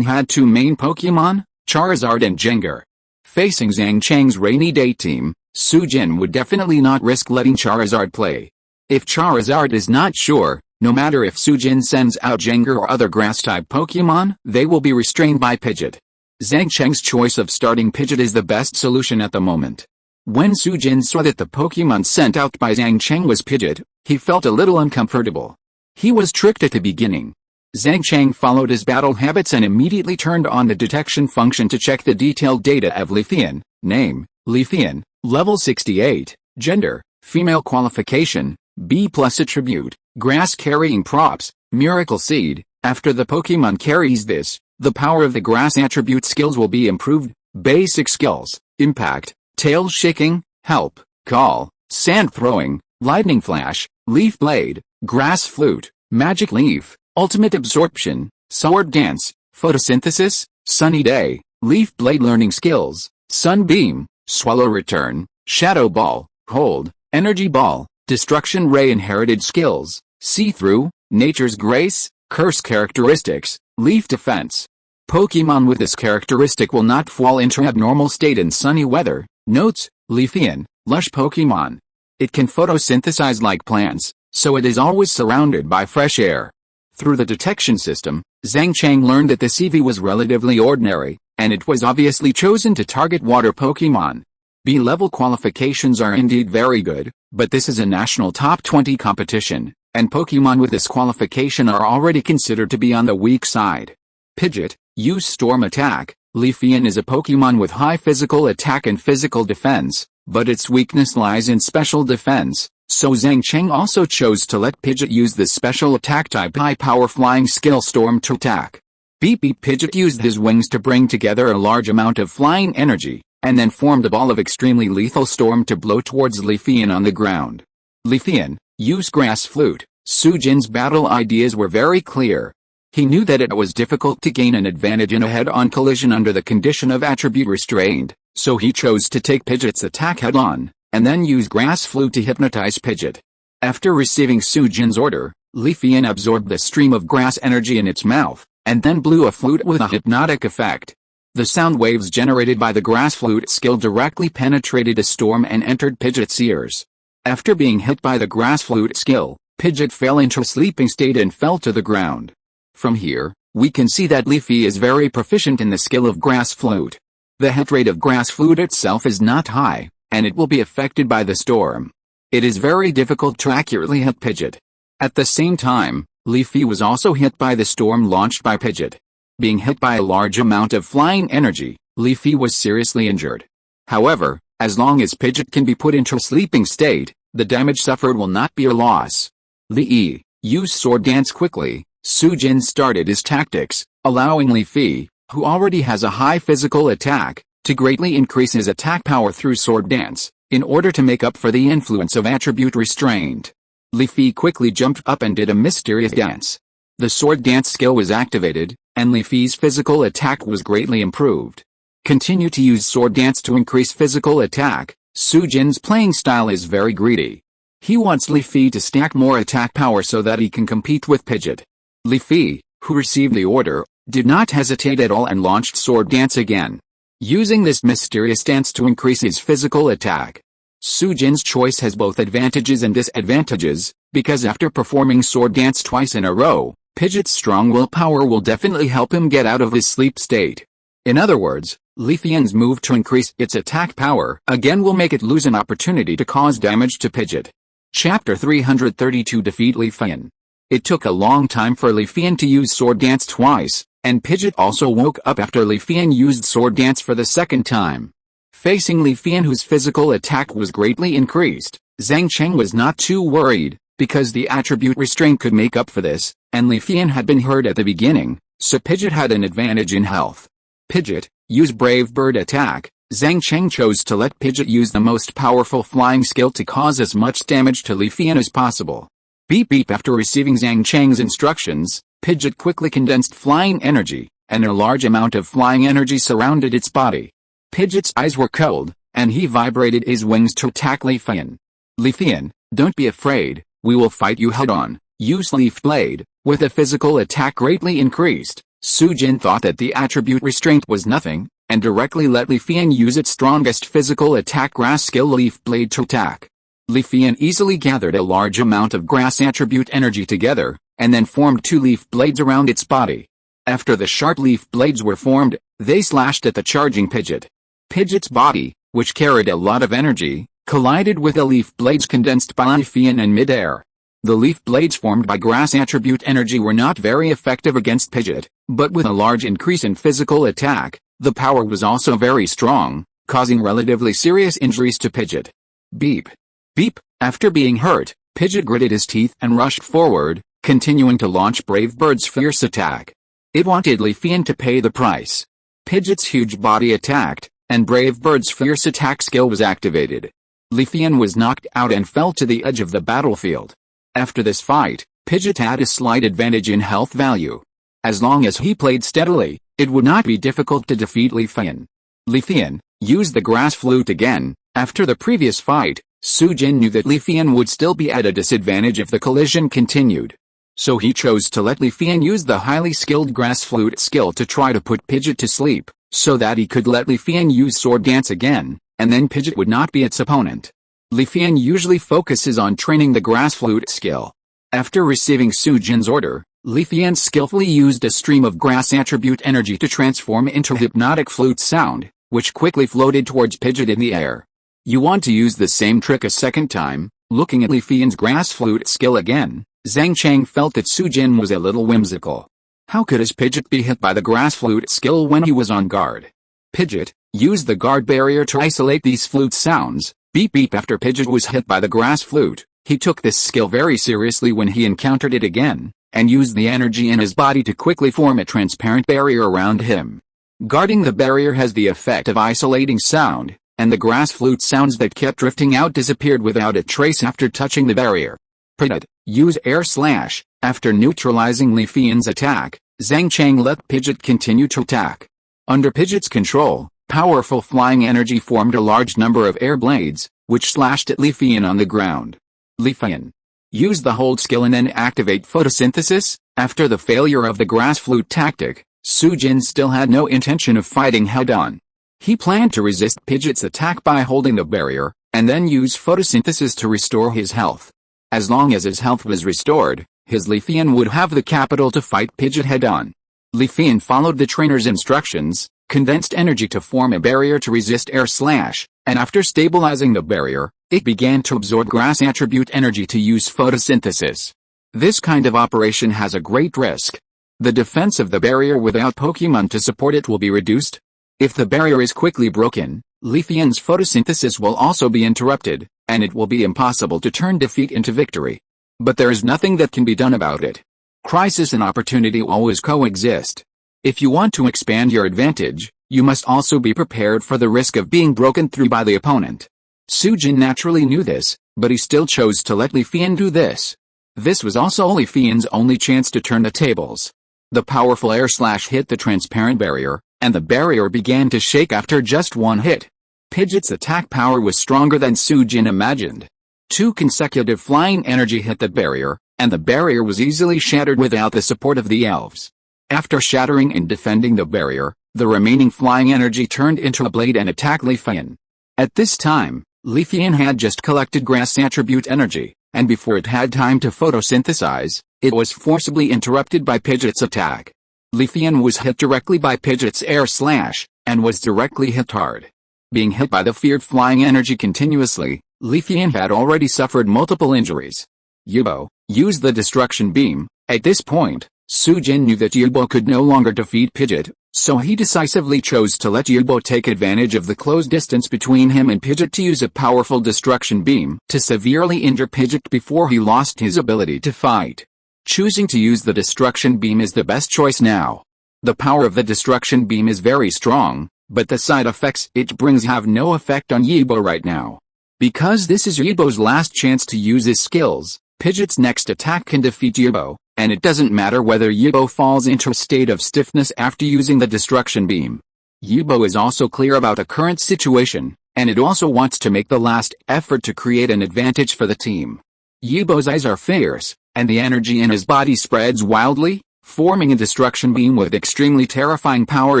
had two main Pokémon, Charizard and Gengar. Facing Zhang Cheng's rainy day team, Su Jin would definitely not risk letting Charizard play. If Charizard is not sure, no matter if Su Jin sends out Gengar or other grass-type Pokémon, they will be restrained by Pidgeot. Zhang Cheng's choice of starting Pidgeot is the best solution at the moment. When Su Jin saw that the Pokémon sent out by Zhang Cheng was Pidgeot, he felt a little uncomfortable. He was tricked at the beginning. Zhang Cheng followed his battle habits and immediately turned on the detection function to check the detailed data of Leafeon. Name, Leafeon, level 68, gender, female, qualification, B+ attribute, grass carrying props, miracle seed. After the Pokémon carries this, the power of the grass attribute skills will be improved. Basic skills, impact, tail shaking, help, call, sand throwing, lightning flash, leaf blade, grass flute, magic leaf, ultimate absorption, sword dance, photosynthesis, sunny day, leaf blade. Learning skills, sunbeam, swallow return, shadow ball, hold, energy ball, destruction ray. Inherited skills, see-through, nature's grace, curse. Characteristics, leaf defense. Pokémon with this characteristic will not fall into abnormal state in sunny weather. Notes, Leafeon, lush Pokémon. It can photosynthesize like plants, so it is always surrounded by fresh air. Through the detection system, Zhang Cheng learned that this EV was relatively ordinary, and it was obviously chosen to target water Pokémon. B-level qualifications are indeed very good, but this is a national top 20 competition, and Pokémon with this qualification are already considered to be on the weak side. Pidgeot, use Storm Attack. Leafeon is a Pokémon with high physical attack and physical defense, but its weakness lies in special defense, so Zhang Cheng also chose to let Pidgeot use this special attack type high-power flying skill Storm to attack. Pidgeot used his wings to bring together a large amount of flying energy, and then formed a ball of extremely lethal storm to blow towards Leafeon on the ground. Leafeon, use Grass Flute. Su Jin's battle ideas were very clear. He knew that it was difficult to gain an advantage in a head-on collision under the condition of attribute restrained, so he chose to take Pidgeot's attack head-on, and then use Grass Flute to hypnotize Pidgeot. After receiving Su Jin's order, Leafeon absorbed the stream of grass energy in its mouth, and then blew a flute with a hypnotic effect. The sound waves generated by the Grass Flute skill directly penetrated the storm and entered Pidgeot's ears. After being hit by the Grass Flute skill, Pidgeot fell into a sleeping state and fell to the ground. From here, we can see that Leafy is very proficient in the skill of Grass Flute. The hit rate of Grass Flute itself is not high, and it will be affected by the storm. It is very difficult to accurately hit Pidgeot. At the same time, Leafy was also hit by the storm launched by Pidgeot. Being hit by a large amount of flying energy, Leafy was seriously injured. However, as long as Pidgeot can be put into a sleeping state, the damage suffered will not be a loss. Lee, use Sword Dance quickly. Su Jin started his tactics, allowing Leafy, who already has a high physical attack, to greatly increase his attack power through Sword Dance, in order to make up for the influence of attribute restraint. Leafy quickly jumped up and did a mysterious dance. The Sword Dance skill was activated, and Leafy's physical attack was greatly improved. Continue to use Sword Dance to increase physical attack. Su Jin's playing style is very greedy. He wants Leafy to stack more attack power so that he can compete with Pidgeot. Leafy, who received the order, did not hesitate at all and launched Sword Dance again, using this mysterious dance to increase his physical attack. Su Jin's choice has both advantages and disadvantages, because after performing Sword Dance twice in a row, Pidgeot's strong willpower will definitely help him get out of his sleep state. In other words, Leafeon's move to increase its attack power again will make it lose an opportunity to cause damage to Pidgeot. Chapter 332 Defeat Leafeon. It took a long time for Leafeon to use Sword Dance twice, and Pidgeot also woke up after Leafeon used Sword Dance for the second time. Facing Leafeon, whose physical attack was greatly increased, Zhang Cheng was not too worried, because the attribute restraint could make up for this, and Leafeon had been hurt at the beginning, so Pidgeot had an advantage in health. Pidgeot, use Brave Bird attack. Zhang Cheng chose to let Pidgeot use the most powerful flying skill to cause as much damage to Leafeon as possible. Beep beep. After receiving Zhang Cheng's instructions, Pidgeot quickly condensed flying energy, and a large amount of flying energy surrounded its body. Pidgeot's eyes were cold, and he vibrated his wings to attack Leafeon. Leafeon, don't be afraid, we will fight you head-on. Use Leaf Blade. With a physical attack greatly increased, Sujin thought that the attribute restraint was nothing, and directly let Leafeon use its strongest physical attack grass skill Leaf Blade to attack. Leafeon easily gathered a large amount of grass attribute energy together, and then formed 2 leaf blades around its body. After the sharp leaf blades were formed, they slashed at the charging Pidgeot. Pidgeot's body, which carried a lot of energy, collided with the leaf blades condensed by Leafeon in midair. The leaf blades formed by grass attribute energy were not very effective against Pidgeot, but with a large increase in physical attack, the power was also very strong, causing relatively serious injuries to Pidgeot. Beep. Beep. After being hurt, Pidgeot gritted his teeth and rushed forward, continuing to launch Brave Bird's fierce attack. It wanted Leafeon to pay the price. Pidgeot's huge body attacked, and Brave Bird's fierce attack skill was activated. Leafeon was knocked out and fell to the edge of the battlefield. After this fight, Pidgeot had a slight advantage in health value. As long as he played steadily, it would not be difficult to defeat Leafeon. Leafeon used the grass flute again. After the previous fight, Sujin knew that Leafeon would still be at a disadvantage if the collision continued. So he chose to let Leafeon use the highly skilled grass flute skill to try to put Pidgeot to sleep, so that he could let Leafeon use Sword Dance again, and then Pidgeot would not be its opponent. Leafeon usually focuses on training the grass flute skill. After receiving Sujin's order, Leafeon skillfully used a stream of grass attribute energy to transform into hypnotic flute sound, which quickly floated towards Pidgeot in the air. You want to use the same trick a second time? Looking at Leafeon's grass flute skill again, Zhang Cheng felt that Sujin was a little whimsical. How could his Pidgeot be hit by the grass flute skill when he was on guard? Pidgeot, use the guard barrier to isolate these flute sounds. Beep beep. After Pidgeot was hit by the grass flute, he took this skill very seriously when he encountered it again, and used the energy in his body to quickly form a transparent barrier around him. Guarding the barrier has the effect of isolating sound, and the grass flute sounds that kept drifting out disappeared without a trace after touching the barrier. Pidgeot, use Air Slash. After neutralizing Leafeon's attack, Zhang Cheng let Pidgeot continue to attack. Under Pidgeot's control, powerful flying energy formed a large number of air blades, which slashed at Leafeon on the ground. Leafeon, use the hold skill and then activate photosynthesis. After the failure of the grass flute tactic, Sujin still had no intention of fighting head-on. He planned to resist Pidgeot's attack by holding the barrier, and then use photosynthesis to restore his health. As long as his health was restored, his Leafeon would have the capital to fight Pidgeot head-on. Leafeon followed the trainer's instructions, condensed energy to form a barrier to resist Air Slash, and after stabilizing the barrier, it began to absorb grass attribute energy to use photosynthesis. This kind of operation has a great risk. The defense of the barrier without Pokémon to support it will be reduced. If the barrier is quickly broken, Leafeon's photosynthesis will also be interrupted, and it will be impossible to turn defeat into victory. But there is nothing that can be done about it. Crisis and opportunity always coexist. If you want to expand your advantage, you must also be prepared for the risk of being broken through by the opponent. Sujin naturally knew this, but he still chose to let Leafeon do this. This was also Leafeon's only chance to turn the tables. The powerful Air Slash hit the transparent barrier, and the barrier began to shake after just one hit. Pidgeot's attack power was stronger than Sujin imagined. 2 consecutive flying energy hit the barrier, and the barrier was easily shattered without the support of the elves. After shattering and defending the barrier, the remaining flying energy turned into a blade and attacked Leafeon. At this time, Leafeon had just collected grass attribute energy, and before it had time to photosynthesize, it was forcibly interrupted by Pidgeot's attack. Leafeon was hit directly by Pidgeot's Air Slash, and was directly hit hard. Being hit by the feared flying energy continuously, Leafeon had already suffered multiple injuries. Yubo, use the destruction beam. At this point, Sujin knew that Yubo could no longer defeat Pidgeot, so he decisively chose to let Yubo take advantage of the close distance between him and Pidgeot to use a powerful destruction beam to severely injure Pidgeot before he lost his ability to fight. Choosing to use the destruction beam is the best choice now. The power of the destruction beam is very strong, but the side effects it brings have no effect on Yubo right now. Because this is Yubo's last chance to use his skills, Pidgeot's next attack can defeat Yubo, and it doesn't matter whether Yubo falls into a state of stiffness after using the destruction beam. Yubo is also clear about the current situation, and it also wants to make the last effort to create an advantage for the team. Yubo's eyes are fierce, and the energy in his body spreads wildly, forming a destruction beam with extremely terrifying power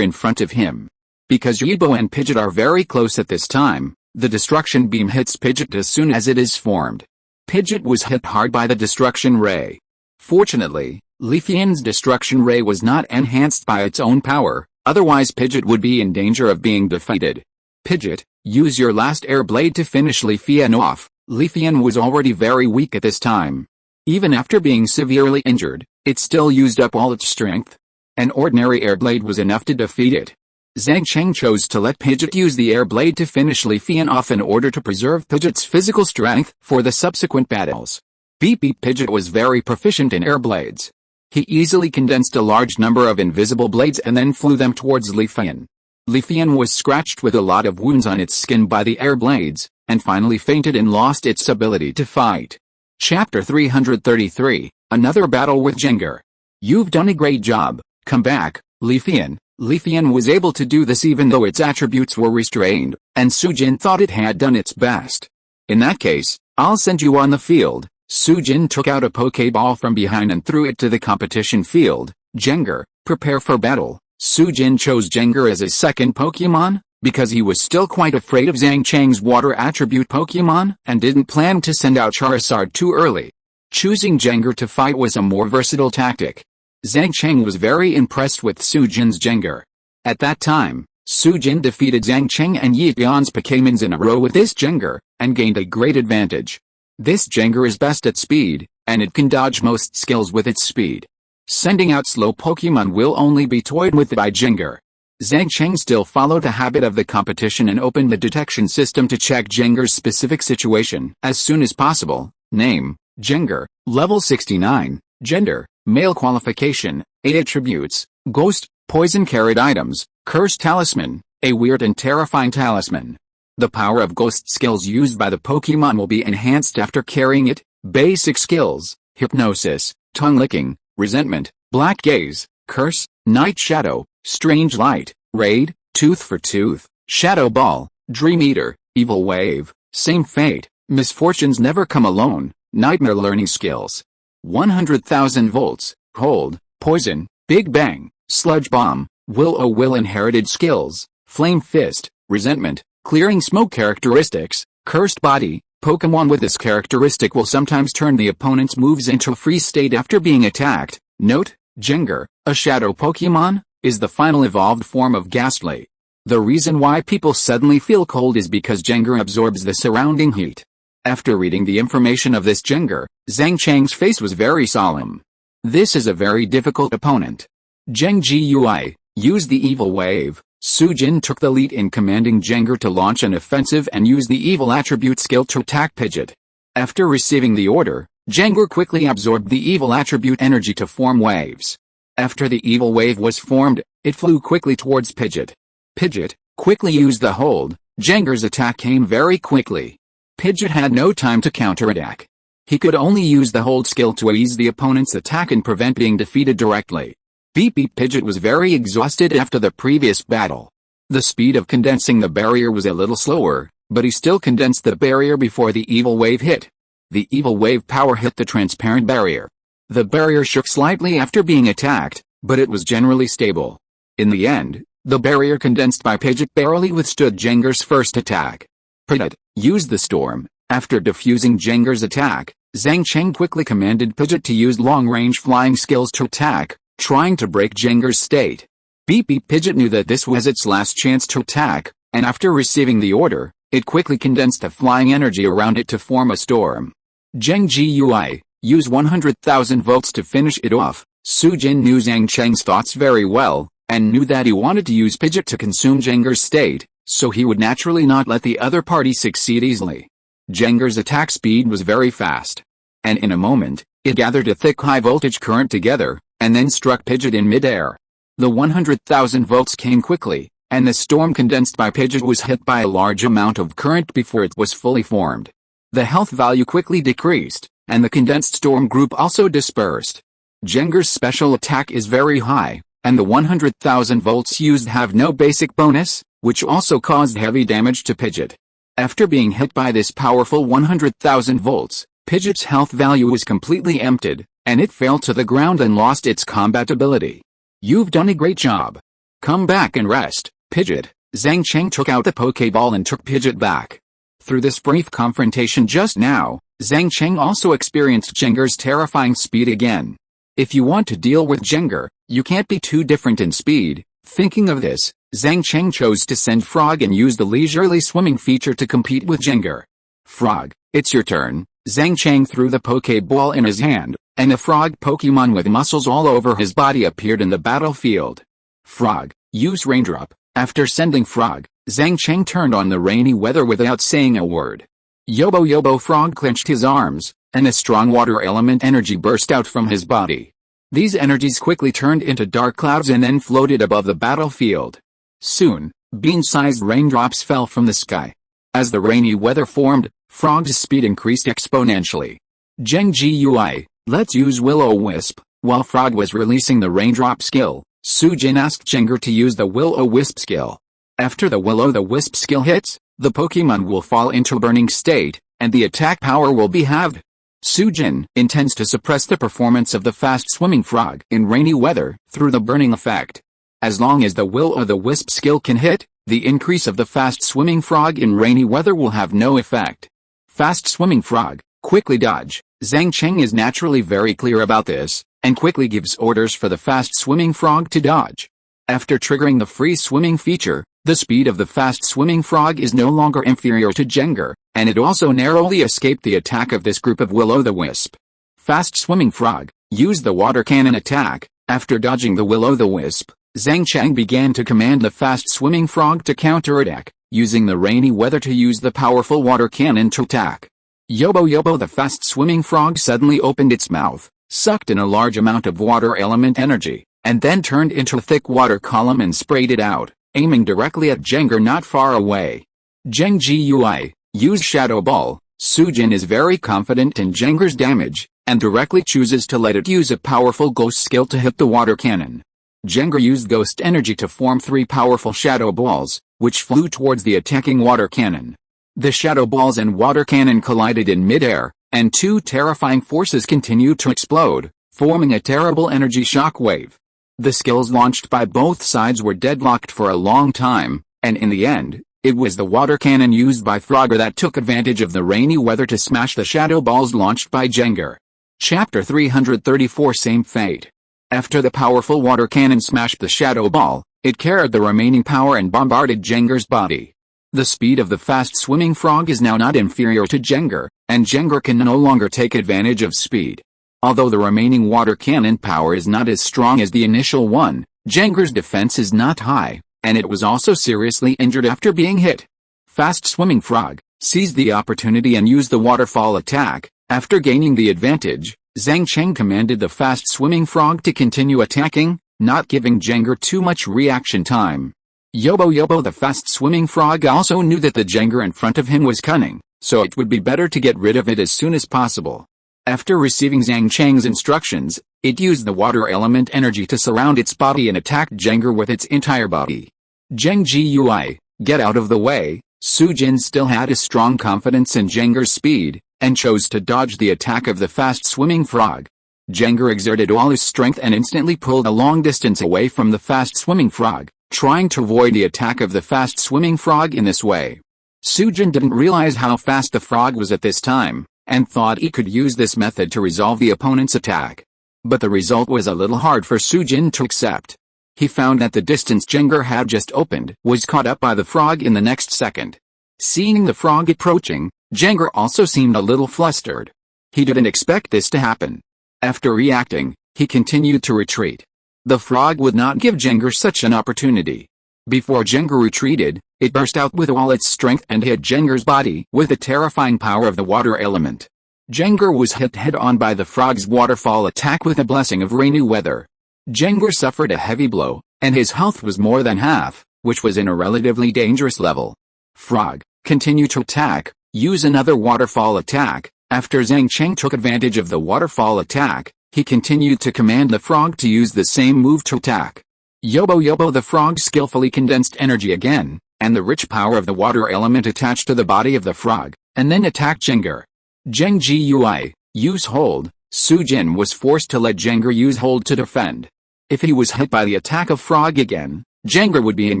in front of him. Because Yubo and Pidgeot are very close at this time, the destruction beam hits Pidgeot as soon as it is formed. Pidgeot was hit hard by the destruction ray. Fortunately, Leafian's destruction ray was not enhanced by its own power, otherwise Pidgeot would be in danger of being defeated. Pidgeot, use your last air blade to finish Leafian off. Leafian was already very weak at this time. Even after being severely injured, it still used up all its strength. An ordinary air blade was enough to defeat it. Zhang Cheng chose to let Pidgeot use the air blade to finish Leafian off in order to preserve Pidgeot's physical strength for the subsequent battles. Pidgeot was very proficient in air blades. He easily condensed a large number of invisible blades and then flew them towards Leafian. Leafian was scratched with a lot of wounds on its skin by the air blades, and finally fainted and lost its ability to fight. Chapter 333, Another Battle with Jengar. You've done a great job, come back, Leafian. Leafian was able to do this even though its attributes were restrained, and Sujin thought it had done its best. In that case, I'll send you on the field. Sujin took out a Pokeball from behind and threw it to the competition field. Jengar, prepare for battle. Sujin chose Jengar as his second Pokemon, because he was still quite afraid of Zhang Cheng's water attribute Pokemon and didn't plan to send out Charizard too early. Choosing Jengar to fight was a more versatile tactic. Zhang Cheng was very impressed with Sujin's Jengar. At that time, Sujin defeated Zhang Cheng and Yeon's Pokemons in a row with this Jengar, and gained a great advantage. This Jengar is best at speed, and it can dodge most skills with its speed. Sending out slow Pokemon will only be toyed with by Jengar. Zhang Cheng still followed the habit of the competition and opened the detection system to check Jengar's specific situation as soon as possible. Name, Jengar, level 69, gender, male, qualification, 8 attributes, ghost, poison, carried items, cursed talisman, a weird and terrifying talisman. The power of ghost skills used by the Pokemon will be enhanced after carrying it. Basic skills, hypnosis, tongue licking, resentment, black gaze, curse, night shadow, strange light, raid, tooth for tooth, shadow ball, dream eater, evil wave, same fate, misfortunes never come alone, nightmare learning skills. 100,000 volts, hold, poison, big bang, sludge bomb, will inherited skills, flame fist, resentment, clearing smoke characteristics, cursed body. Pokemon with this characteristic will sometimes turn the opponent's moves into a freeze state after being attacked. Note, Jengar, a shadow Pokemon, is the final evolved form of Ghastly. The reason why people suddenly feel cold is because Jengar absorbs the surrounding heat. After reading the information of this Jengar, Zhang Cheng's face was very solemn. This is a very difficult opponent. Zheng Gui, use the evil wave. Sujin took the lead in commanding Jengar to launch an offensive and use the evil attribute skill to attack Pidgeot. After receiving the order, Jengar quickly absorbed the evil attribute energy to form waves. After the evil wave was formed, it flew quickly towards Pidgeot. Pidgeot quickly used the hold. Jengar's attack came very quickly. Pidgeot had no time to counterattack. He could only use the hold skill to ease the opponent's attack and prevent being defeated directly. Pidgeot was very exhausted after the previous battle. The speed of condensing the barrier was a little slower, but he still condensed the barrier before the evil wave hit. The evil wave power hit the transparent barrier. The barrier shook slightly after being attacked, but it was generally stable. In the end, the barrier condensed by Pidgeot barely withstood Jengar's first attack. Pidgeot used the storm. After defusing Jengar's attack, Zhang Cheng quickly commanded Pidgeot to use long-range flying skills to attack, trying to break Jengar's state. Pidgeot knew that this was its last chance to attack, and after receiving the order, it quickly condensed the flying energy around it to form a storm. Zheng Gui, use 100,000 volts to finish it off. Sujin knew Zhang Cheng's thoughts very well, and knew that he wanted to use Pidgeot to consume Jengar's state, so he would naturally not let the other party succeed easily. Jengar's attack speed was very fast, and in a moment, it gathered a thick high-voltage current together, and then struck Pidgeot in mid-air. The 100,000 volts came quickly, and the storm condensed by Pidgeot was hit by a large amount of current before it was fully formed. The health value quickly decreased, and the condensed storm group also dispersed. Jengar's special attack is very high, and the 100,000 volts used have no basic bonus, which also caused heavy damage to Pidgeot. After being hit by this powerful 100,000 volts, Pidgeot's health value was completely emptied, and it fell to the ground and lost its combat ability. You've done a great job. Come back and rest, Pidgeot. Zhang Cheng took out the Pokeball and took Pidgeot back. Through this brief confrontation just now, Zhang Cheng also experienced Jenger's terrifying speed again. If you want to deal with Jenger, you can't be too different in speed. Thinking of this, Zhang Cheng chose to send Frog and use the leisurely swimming feature to compete with Jenger. Frog, it's your turn. Zhang Cheng threw the Pokeball in his hand, and a frog Pokemon with muscles all over his body appeared in the battlefield. Frog, use Raindrop. After sending Frog, Zhang Cheng turned on the rainy weather without saying a word. Yobo Yobo Frog clenched his arms, and a strong water element energy burst out from his body. These energies quickly turned into dark clouds and then floated above the battlefield. Soon, bean-sized raindrops fell from the sky. As the rainy weather formed, Frog's speed increased exponentially. Zheng Gui, let's use Will-O-Wisp. While Frog was releasing the raindrop skill, Sujin asked Jenger to use the Will-O-Wisp skill. After the Will-O-Wisp skill hits, the Pokemon will fall into a burning state, and the attack power will be halved. Sujin intends to suppress the performance of the fast-swimming frog in rainy weather through the burning effect. As long as the Will-O-Wisp skill can hit, the increase of the fast-swimming frog in rainy weather will have no effect. Fast-swimming frog, quickly dodge. Zhang Cheng is naturally very clear about this, and quickly gives orders for the fast-swimming frog to dodge. After triggering the free swimming feature, the speed of the fast-swimming frog is no longer inferior to Jenger, and it also narrowly escaped the attack of this group of Will-O-Wisp. Fast-swimming frog, use the water cannon attack. After dodging the Will-O-Wisp, Zhang Cheng began to command the fast-swimming frog to counterattack, using the rainy weather to use the powerful water cannon to attack. Yobo Yobo the fast-swimming frog suddenly opened its mouth, sucked in a large amount of water element energy, and then turned into a thick water column and sprayed it out, aiming directly at Jenger not far away. Zheng Gui, use Shadow Ball. Sujin is very confident in Jenger's damage, and directly chooses to let it use a powerful ghost skill to hit the water cannon. Jenger used ghost energy to form 3 powerful shadow balls, which flew towards the attacking water cannon. The shadow balls and water cannon collided in midair, and 2 terrifying forces continued to explode, forming a terrible energy shockwave. The skills launched by both sides were deadlocked for a long time, and in the end, it was the water cannon used by Frogger that took advantage of the rainy weather to smash the shadow balls launched by Jenger. Chapter 334 Same Fate. After the powerful water cannon smashed the shadow ball, it carried the remaining power and bombarded Jenger's body. The speed of the fast-swimming frog is now not inferior to Jenger, and Jenger can no longer take advantage of speed. Although the remaining water cannon power is not as strong as the initial one, Jenger's defense is not high, and it was also seriously injured after being hit. Fast-swimming frog seized the opportunity and used the waterfall attack. After gaining the advantage, Zhang Cheng commanded the fast-swimming frog to continue attacking, not giving Jenger too much reaction time. Yobo Yobo the fast-swimming frog also knew that the Jenger in front of him was cunning, so it would be better to get rid of it as soon as possible. After receiving Zhang Cheng's instructions, it used the water element energy to surround its body and attacked Jenger with its entire body. Zheng Gui, get out of the way. Sujin still had a strong confidence in Jenger's speed, and chose to dodge the attack of the fast-swimming frog. Jenger exerted all his strength and instantly pulled a long distance away from the fast-swimming frog, trying to avoid the attack of the fast-swimming frog in this way. Sujin didn't realize how fast the frog was at this time, and thought he could use this method to resolve the opponent's attack. But the result was a little hard for Sujin to accept. He found that the distance Jenger had just opened was caught up by the frog in the next second. Seeing the frog approaching, Jenger also seemed a little flustered. He didn't expect this to happen. After reacting, he continued to retreat. The frog would not give Jenger such an opportunity. Before Jenger retreated, it burst out with all its strength and hit Jenger's body with the terrifying power of the water element. Jenger was hit head-on by the frog's waterfall attack with a blessing of rainy weather. Jenger suffered a heavy blow, and his health was more than half, which was in a relatively dangerous level. Frog, continue to attack, use another waterfall attack. After Zhang Cheng took advantage of the waterfall attack, he continued to command the frog to use the same move to attack. Yobo Yobo the frog skillfully condensed energy again, and the rich power of the water element attached to the body of the frog, and then attacked Jengar. Zheng Gui, use hold. Sujin was forced to let Jengar use hold to defend. If he was hit by the attack of frog again, Jengar would be in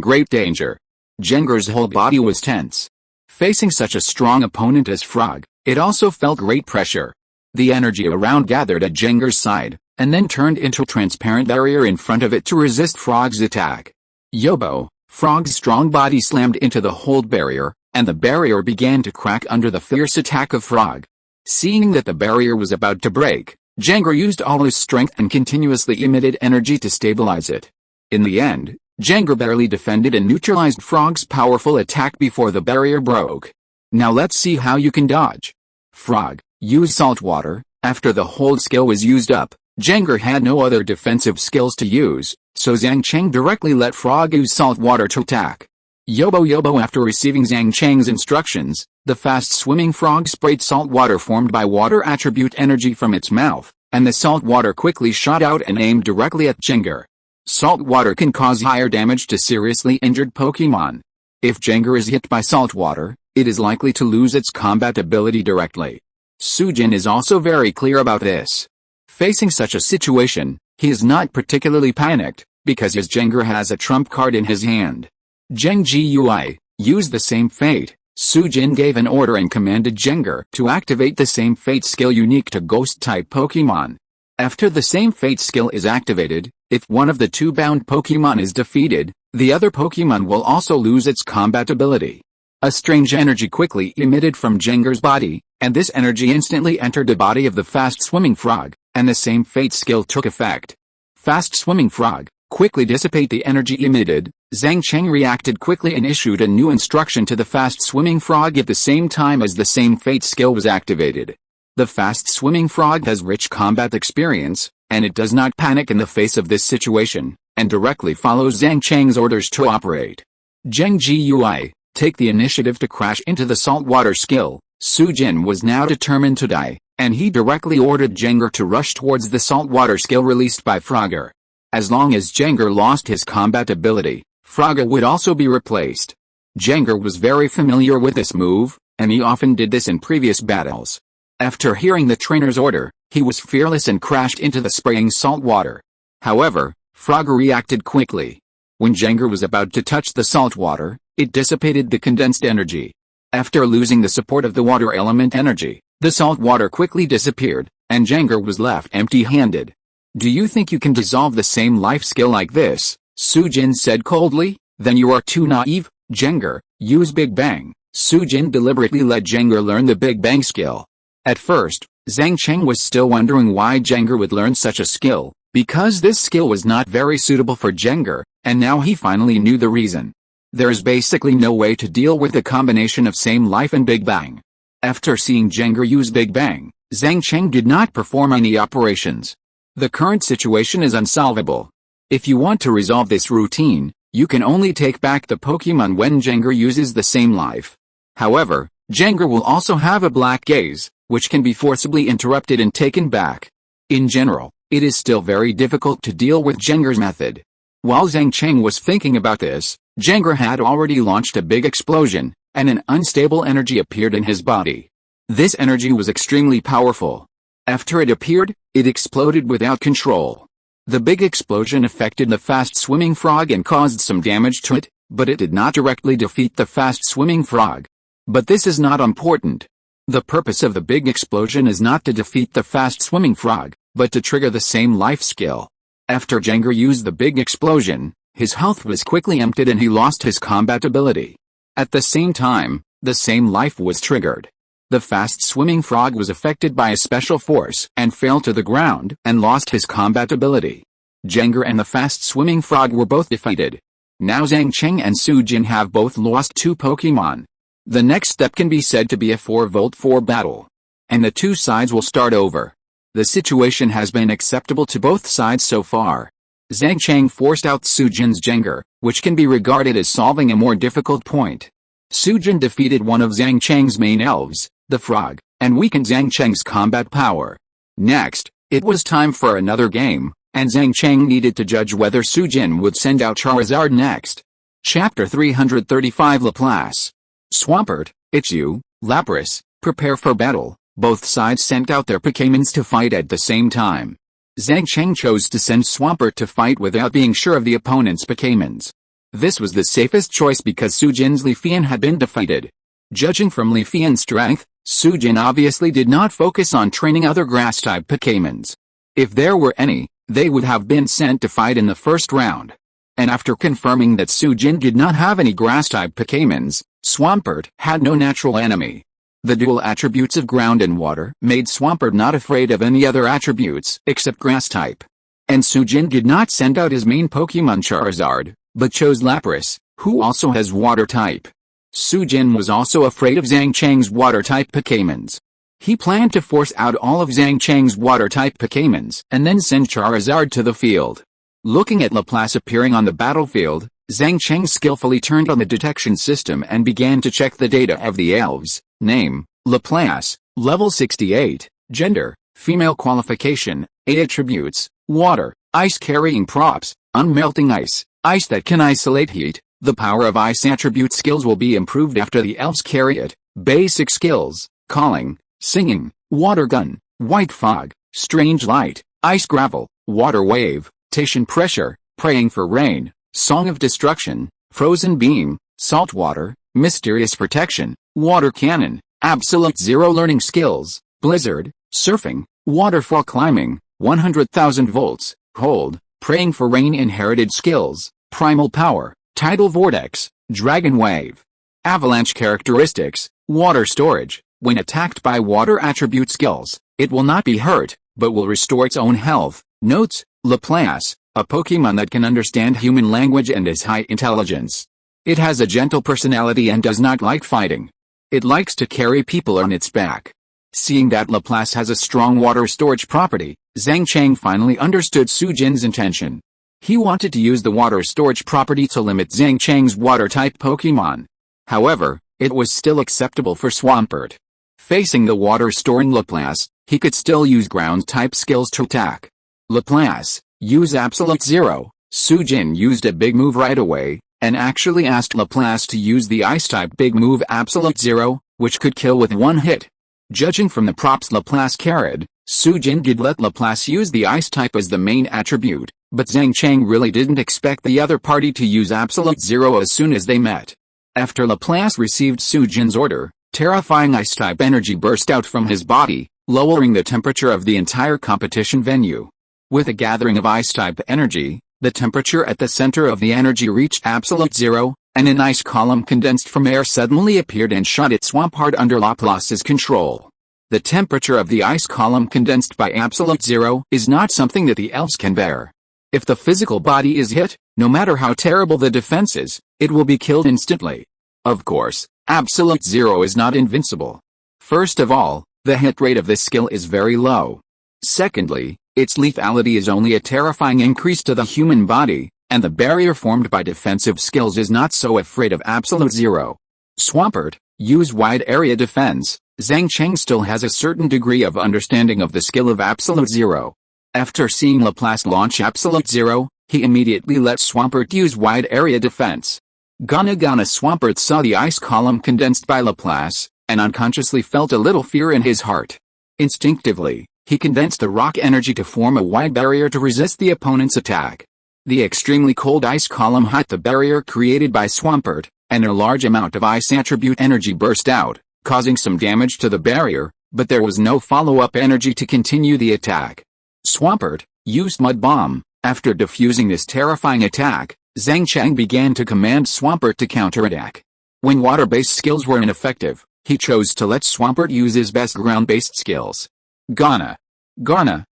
great danger. Jengar's whole body was tense. Facing such a strong opponent as frog, it also felt great pressure. The energy around gathered at Jengar's side, and then turned into a transparent barrier in front of it to resist frog's attack. Yobo, frog's strong body slammed into the hold barrier, and the barrier began to crack under the fierce attack of frog. Seeing that the barrier was about to break, Jengar used all his strength and continuously emitted energy to stabilize it. In the end, Jengar barely defended and neutralized frog's powerful attack before the barrier broke. Now let's see how you can dodge. Frog, use salt water. After the hold skill was used up, Jengar had no other defensive skills to use, so Zhang Cheng directly let frog use salt water to attack. Yobo Yobo After receiving Zhang Cheng's instructions, the fast-swimming frog sprayed salt water formed by water attribute energy from its mouth, and the salt water quickly shot out and aimed directly at Jengar. Salt water can cause higher damage to seriously injured Pokémon. If Jengar is hit by salt water, it is likely to lose its combat ability directly. Sujin is also very clear about this. Facing such a situation, he is not particularly panicked, because his Jengar has a trump card in his hand. Zheng Gui, use the same fate. Sujin gave an order and commanded Jengar to activate the same fate skill unique to ghost-type Pokémon. After the same fate skill is activated, if one of the two bound Pokémon is defeated, the other Pokémon will also lose its combat ability. A strange energy quickly emitted from Jengar's body, and this energy instantly entered the body of the fast-swimming frog, and the same fate skill took effect. Fast-swimming frog, quickly dissipate the energy emitted. Zhang Cheng reacted quickly and issued a new instruction to the fast-swimming frog at the same time as the same fate skill was activated. The fast-swimming frog has rich combat experience, and it does not panic in the face of this situation, and directly follows Zhang Cheng's orders to operate. Zheng Gui, take the initiative to crash into the saltwater skill. Sujin was now determined to die, and he directly ordered Jengar to rush towards the saltwater skill released by Frogger. As long as Jengar lost his combat ability, Frogger would also be replaced. Jengar was very familiar with this move, and he often did this in previous battles. After hearing the trainer's order, he was fearless and crashed into the spraying salt water. However, Frogger reacted quickly. When Jengar was about to touch the salt water, it dissipated the condensed energy. After losing the support of the water element energy, the salt water quickly disappeared, and Jengar was left empty-handed. Do you think you can dissolve the same life skill like this? Sujin said coldly. Then you are too naive. Jengar, use Big Bang. Sujin deliberately let Jengar learn the Big Bang skill. At first, Zhang Cheng was still wondering why Jengar would learn such a skill, because this skill was not very suitable for Jengar, and now he finally knew the reason. There's basically no way to deal with the combination of same life and Big Bang. After seeing Jengar use Big Bang, Zhang Cheng did not perform any operations. The current situation is unsolvable. If you want to resolve this routine, you can only take back the Pokémon when Jengar uses the same life. However, Jengar will also have a black gaze, which can be forcibly interrupted and taken back. In general, it is still very difficult to deal with Jengar's method. While Zhang Cheng was thinking about this, Jengar had already launched a big explosion, and an unstable energy appeared in his body. This energy was extremely powerful. After it appeared, it exploded without control. The big explosion affected the fast-swimming frog and caused some damage to it, but it did not directly defeat the fast-swimming frog. But this is not important. The purpose of the big explosion is not to defeat the fast-swimming frog, but to trigger the same life skill. After Jengar used the big explosion, his health was quickly emptied and he lost his combat ability. At the same time, the same life was triggered. The fast-swimming frog was affected by a special force and fell to the ground and lost his combat ability. Jengar and the fast-swimming frog were both defeated. Now Zhang Cheng and Sujin have both lost 2 Pokémon. The next step can be said to be a 4v4 battle. And the two sides will start over. The situation has been acceptable to both sides so far. Zhang Cheng forced out Sujin's Jengar, which can be regarded as solving a more difficult point. Sujin defeated one of Zhang Cheng's main elves, the frog, and weakened Zhang Cheng's combat power. Next, it was time for another game, and Zhang Cheng needed to judge whether Sujin would send out Charizard next. Chapter 335 Laplace. Swampert, it's you, Lapras, prepare for battle. Both sides sent out their Pokémons to fight at the same time. Zhang Cheng chose to send Swampert to fight without being sure of the opponent's Pokémons. This was the safest choice because Sujin's Leafeon had been defeated. Judging from Leafeon's strength, Sujin obviously did not focus on training other grass-type Pokémons. If there were any, they would have been sent to fight in the first round. And after confirming that Sujin did not have any grass-type Pokémons, Swampert had no natural enemy. The dual attributes of ground and water made Swampert not afraid of any other attributes except grass-type. And Sujin did not send out his main Pokémon Charizard, but chose Lapras, who also has water-type. Sujin was also afraid of Zhang Cheng's water-type Pokémons. He planned to force out all of Zhang Cheng's water-type Pokémons and then send Charizard to the field. Looking at Laplace appearing on the battlefield, Zhang Cheng skillfully turned on the detection system and began to check the data of the elves. Name, Laplace, level 68, gender, female, qualification, 8 attributes, water, ice carrying props, unmelting ice, ice that can isolate heat. The power of ice attribute skills will be improved after the elves carry it. Basic skills, calling, singing, water gun, white fog, strange light, ice gravel, water wave, Tation pressure, praying for rain, song of destruction, frozen beam, salt water, mysterious protection, water cannon, absolute zero learning skills, blizzard, surfing, waterfall climbing, 100,000 volts, hold, praying for rain inherited skills, primal power, tidal vortex, dragon wave. Avalanche characteristics, water storage. When attacked by water attribute skills, it will not be hurt, but will restore its own health. Notes, Laplace, a Pokémon that can understand human language and is high intelligence. It has a gentle personality and does not like fighting. It likes to carry people on its back. Seeing that Laplace has a strong water storage property, Zhang Cheng finally understood Sujin's intention. He wanted to use the water storage property to limit Zhang Cheng's water-type Pokémon. However, it was still acceptable for Swampert. Facing the water-storing Laplace, he could still use ground-type skills to attack. Laplace, use Absolute Zero. Sujin used a big move right away, and actually asked Laplace to use the Ice-type big move Absolute Zero, which could kill with one hit. Judging from the props Laplace carried, Sujin did let Laplace use the Ice-type as the main attribute, but Zhang Cheng really didn't expect the other party to use Absolute Zero as soon as they met. After Laplace received Sujin's order, terrifying Ice-type energy burst out from his body, lowering the temperature of the entire competition venue. With a gathering of Ice-type energy, the temperature at the center of the energy reached Absolute Zero, and an ice column condensed from air suddenly appeared and shot at Swampert under Laplace's control. The temperature of the ice column condensed by Absolute Zero is not something that the elves can bear. If the physical body is hit, no matter how terrible the defenses, it will be killed instantly. Of course, Absolute Zero is not invincible. First of all, the hit rate of this skill is very low. Secondly, its lethality is only a terrifying increase to the human body, and the barrier formed by defensive skills is not so afraid of Absolute Zero. Swampert, use wide area defense. Zhang Cheng still has a certain degree of understanding of the skill of Absolute Zero. After seeing Laplace launch Absolute Zero, he immediately let Swampert use wide area defense. Gana Swampert saw the ice column condensed by Laplace, and unconsciously felt a little fear in his heart. Instinctively, he condensed the rock energy to form a wide barrier to resist the opponent's attack. The extremely cold ice column hit the barrier created by Swampert, and a large amount of ice attribute energy burst out, causing some damage to the barrier, but there was no follow-up energy to continue the attack. Swampert used Mud Bomb. After defusing this terrifying attack, Zhang Cheng began to command Swampert to counterattack. When water-based skills were ineffective, he chose to let Swampert use his best ground-based skills. Gana,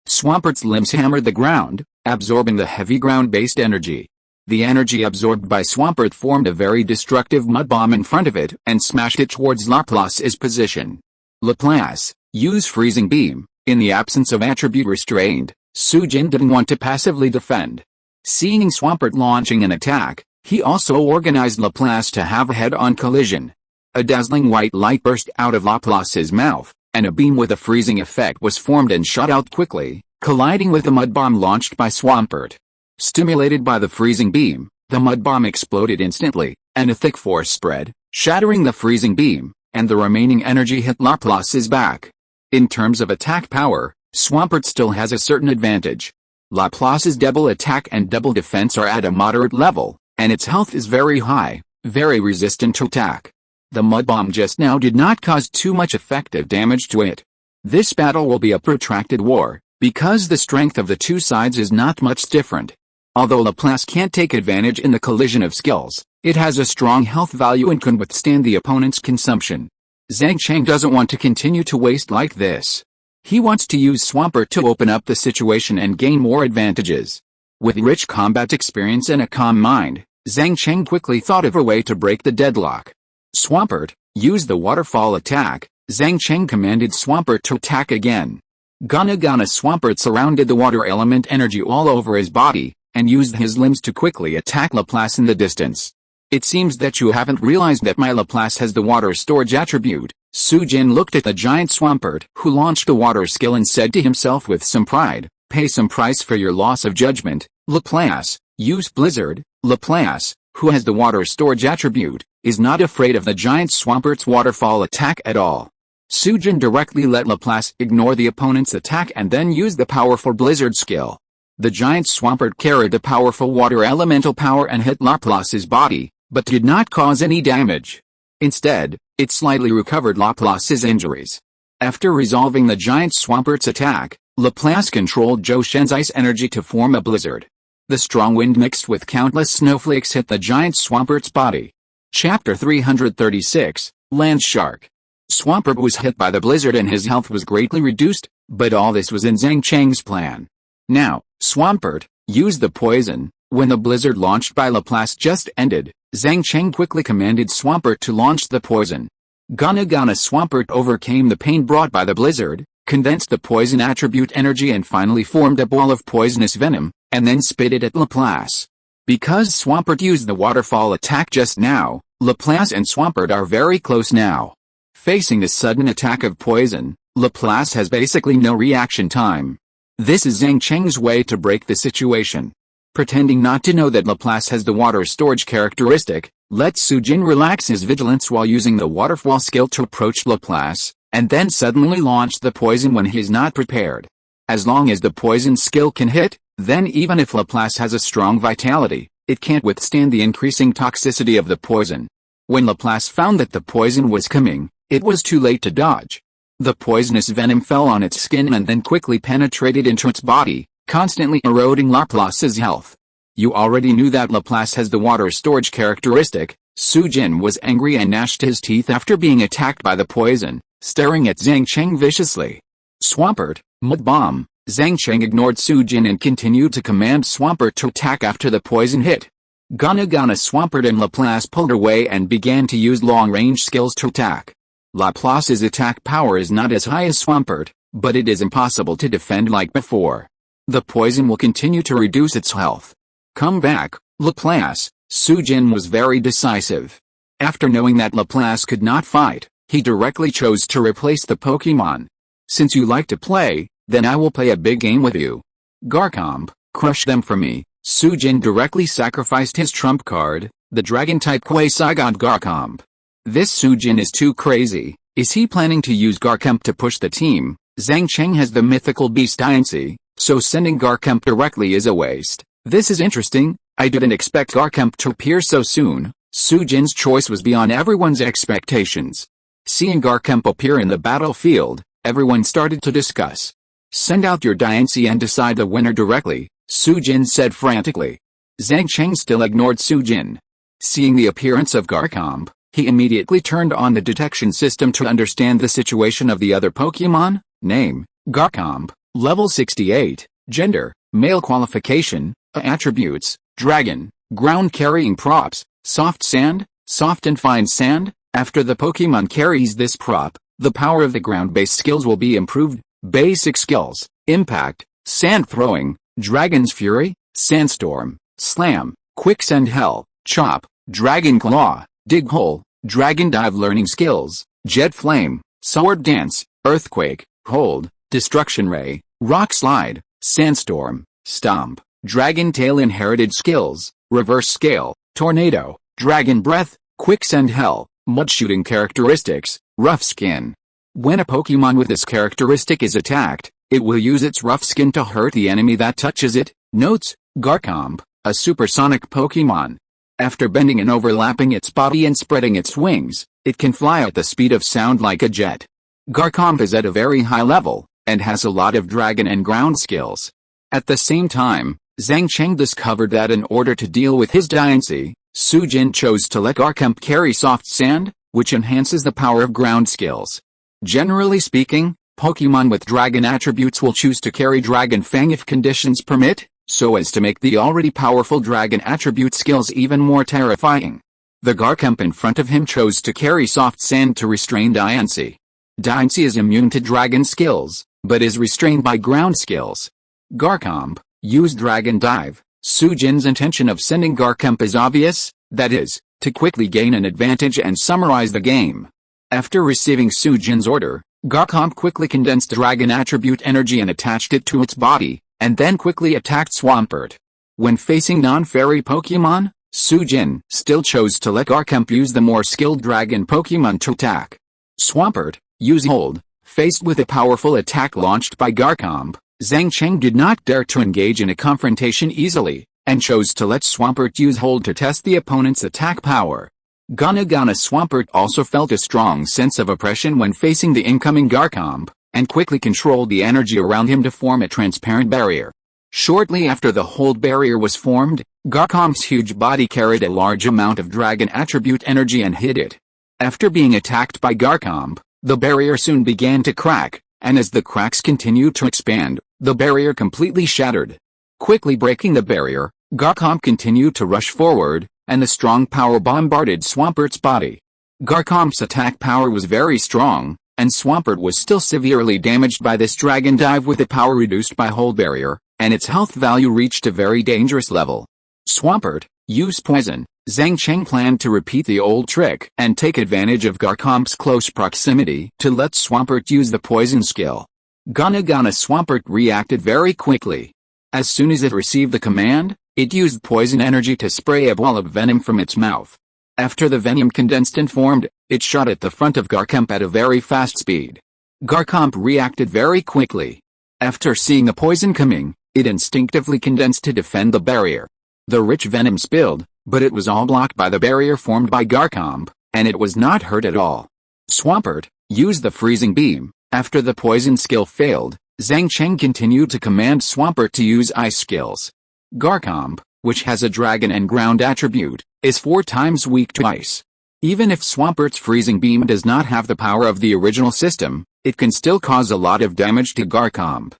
Swampert's limbs hammered the ground, absorbing the heavy ground-based energy. The energy absorbed by Swampert formed a very destructive mud bomb in front of it and smashed it towards Laplace's position. Laplace, use Freezing Beam. In the absence of attribute restrained, Sujin didn't want to passively defend. Seeing Swampert launching an attack, he also organized Laplace to have a head-on collision. A dazzling white light burst out of Laplace's mouth, and a beam with a freezing effect was formed and shot out quickly, colliding with the mud bomb launched by Swampert. Stimulated by the freezing beam, the mud bomb exploded instantly, and a thick force spread, shattering the freezing beam, and the remaining energy hit Laplace's back. In terms of attack power, Swampert still has a certain advantage. Laplace's double attack and double defense are at a moderate level, and its health is very high, very resistant to attack. The mud bomb just now did not cause too much effective damage to it. This battle will be a protracted war, because the strength of the two sides is not much different. Although Laplace can't take advantage in the collision of skills, it has a strong health value and can withstand the opponent's consumption. Zhang Cheng doesn't want to continue to waste like this. He wants to use Swampert to open up the situation and gain more advantages. With rich combat experience and a calm mind, Zhang Cheng quickly thought of a way to break the deadlock. Swampert, use the waterfall attack. Zhang Cheng commanded Swampert to attack again. Gana Swampert surrounded the water element energy all over his body, and used his limbs to quickly attack Laplace in the distance. It seems that you haven't realized that my Laplace has the water storage attribute. Su Jin looked at the giant Swampert, who launched the water skill, and said to himself with some pride, pay some price for your loss of judgment, Laplace. Use Blizzard. Laplace, who has the water storage attribute, is not afraid of the giant Swampert's waterfall attack at all. Su Jin directly let Laplace ignore the opponent's attack and then use the powerful Blizzard skill. The giant Swampert carried the powerful water elemental power and hit Laplace's body, but did not cause any damage. Instead, it slightly recovered Laplace's injuries. After resolving the giant Swampert's attack, Laplace controlled Zhou Shen's ice energy to form a blizzard. The strong wind mixed with countless snowflakes hit the giant Swampert's body. Chapter 336, Land Shark. Swampert was hit by the blizzard and his health was greatly reduced, but all this was in Zhang Cheng's plan. Now, Swampert, use the poison. When the blizzard launched by Laplace just ended, Zhang Cheng quickly commanded Swampert to launch the poison. Gana Swampert overcame the pain brought by the blizzard, condensed the poison attribute energy and finally formed a ball of poisonous venom, and then spit it at Laplace. Because Swampert used the waterfall attack just now, Laplace and Swampert are very close now. Facing the sudden attack of poison, Laplace has basically no reaction time. This is Zhang Cheng's way to break the situation. Pretending not to know that Laplace has the water storage characteristic, let Su Jin relax his vigilance while using the waterfall skill to approach Laplace, and then suddenly launch the poison when he is not prepared. As long as the poison skill can hit, then even if Laplace has a strong vitality, it can't withstand the increasing toxicity of the poison. When Laplace found that the poison was coming, it was too late to dodge. The poisonous venom fell on its skin and then quickly penetrated into its body, constantly eroding Laplace's health. You already knew that Laplace has the water storage characteristic. Su Jin was angry and gnashed his teeth after being attacked by the poison, staring at Zhang Cheng viciously. Swampert, mud bomb. Zhang Cheng ignored Su Jin and continued to command Swampert to attack after the poison hit. Gana Swampert and Laplace pulled away and began to use long-range skills to attack. Laplace's attack power is not as high as Swampert, but it is impossible to defend like before. The poison will continue to reduce its health. Come back, Laplace. Su Jin was very decisive. After knowing that Laplace could not fight, he directly chose to replace the Pokémon. Since you like to play, then I will play a big game with you. Garchomp, crush them for me. Su Jin directly sacrificed his trump card, the dragon-type Quasi-God Garchomp. This Su Jin is too crazy. Is he planning to use Garchomp to push the team? Zhang Cheng has the mythical beast Diancie, so sending Garchomp directly is a waste. This is interesting. I didn't expect Garchomp to appear so soon. Su Jin's choice was beyond everyone's expectations. Seeing Garchomp appear in the battlefield, everyone started to discuss. Send out your Diancie and decide the winner directly, Su Jin said frantically. Zhang Cheng still ignored Su Jin. Seeing the appearance of Garchomp, he immediately turned on the detection system to understand the situation of the other Pokémon. Name, Garchomp, level 68, gender, male qualification, attributes, dragon, ground carrying props, soft sand, soft and fine sand. After the Pokémon carries this prop, the power of the ground-based skills will be improved. Basic skills, impact, sand throwing, dragon's fury, sandstorm, slam, quicksand hell, chop, dragon claw, dig hole, dragon dive. Learning skills, jet flame, sword dance, earthquake, hold, destruction ray, rock slide, Sandstorm, Stomp, Dragon Tail inherited skills, Reverse Scale, Tornado, Dragon Breath, Quicksand Hell, Mud Shooting characteristics, Rough Skin. When a Pokemon with this characteristic is attacked, it will use its rough skin to hurt the enemy that touches it. Notes: Garchomp, a supersonic Pokemon. After bending and overlapping its body and spreading its wings, it can fly at the speed of sound like a jet. Garchomp is at a very high level, and has a lot of dragon and ground skills. At the same time, Zhang Cheng discovered that in order to deal with his Diancie, Sujin chose to let Garchomp carry Soft Sand, which enhances the power of ground skills. Generally speaking, Pokemon with dragon attributes will choose to carry Dragon Fang if conditions permit, so as to make the already powerful dragon attribute skills even more terrifying. The Garchomp in front of him chose to carry Soft Sand to restrain Diancie. Diancie is immune to dragon skills, but is restrained by ground skills. Garchomp used Dragon Dive. Sujin's intention of sending Garchomp is obvious, that is, to quickly gain an advantage and summarize the game. After receiving Sujin's order, Garchomp quickly condensed dragon attribute energy and attached it to its body, and then quickly attacked Swampert. When facing non-fairy Pokemon, Sujin still chose to let Garchomp use the more skilled dragon Pokemon to attack. Swampert used Hold. Faced with a powerful attack launched by Garchomp, Zhang Cheng did not dare to engage in a confrontation easily, and chose to let Swampert use Hold to test the opponent's attack power. Gana Swampert also felt a strong sense of oppression when facing the incoming Garchomp, and quickly controlled the energy around him to form a transparent barrier. Shortly after the Hold barrier was formed, Garchomp's huge body carried a large amount of dragon attribute energy and hid it. After being attacked by Garchomp, the barrier soon began to crack, and as the cracks continued to expand, the barrier completely shattered. Quickly breaking the barrier, Garchomp continued to rush forward, and the strong power bombarded Swampert's body. Garchomp's attack power was very strong, and Swampert was still severely damaged by this Dragon Dive with the power reduced by Hold barrier, and its health value reached a very dangerous level. Swampert used Poison. Zhang Cheng planned to repeat the old trick and take advantage of Garchomp's close proximity to let Swampert use the Poison skill. Gana Swampert reacted very quickly. As soon as it received the command, it used Poison energy to spray a ball of venom from its mouth. After the venom condensed and formed, it shot at the front of Garchomp at a very fast speed. Garchomp reacted very quickly. After seeing the poison coming, it instinctively condensed to defend the barrier. The rich venom spilled, but it was all blocked by the barrier formed by Garchomp, and it was not hurt at all. Swampert used the Freezing Beam. After the Poison skill failed, Zhang Cheng continued to command Swampert to use Ice skills. Garchomp, which has a dragon and ground attribute, is 4 times weak to ice. Even if Swampert's Freezing Beam does not have the power of the original system, it can still cause a lot of damage to Garchomp.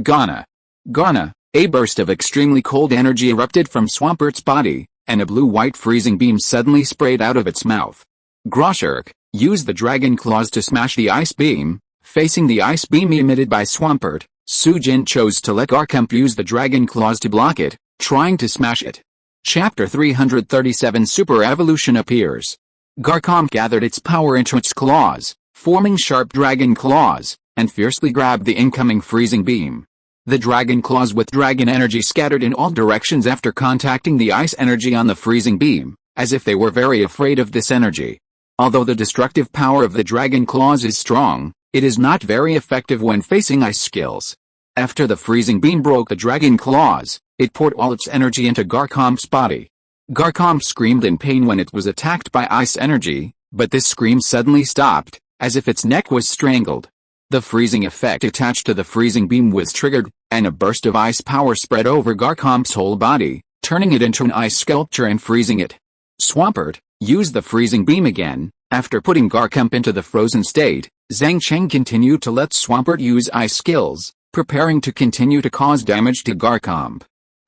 Gana, a burst of extremely cold energy erupted from Swampert's body, and a blue-white Freezing Beam suddenly sprayed out of its mouth. Groshirk used the Dragon Claws to smash the Ice Beam. Facing the Ice Beam emitted by Swampert, Sujin chose to let Garchomp use the Dragon Claws to block it, trying to smash it. Chapter 337 Super Evolution appears. Garchomp gathered its power into its claws, forming sharp dragon claws, and fiercely grabbed the incoming Freezing Beam. The Dragon Claws with dragon energy scattered in all directions after contacting the ice energy on the Freezing Beam, as if they were very afraid of this energy. Although the destructive power of the Dragon Claws is strong, it is not very effective when facing ice skills. After the Freezing Beam broke the Dragon Claws, it poured all its energy into Garchomp's body. Garchomp screamed in pain when it was attacked by ice energy, but this scream suddenly stopped, as if its neck was strangled. The freezing effect attached to the Freezing Beam was triggered, and a burst of ice power spread over Garchomp's whole body, turning it into an ice sculpture and freezing it. Swampert used the Freezing Beam again. After putting Garchomp into the frozen state, Zhang Cheng continued to let Swampert use ice skills, preparing to continue to cause damage to Garchomp.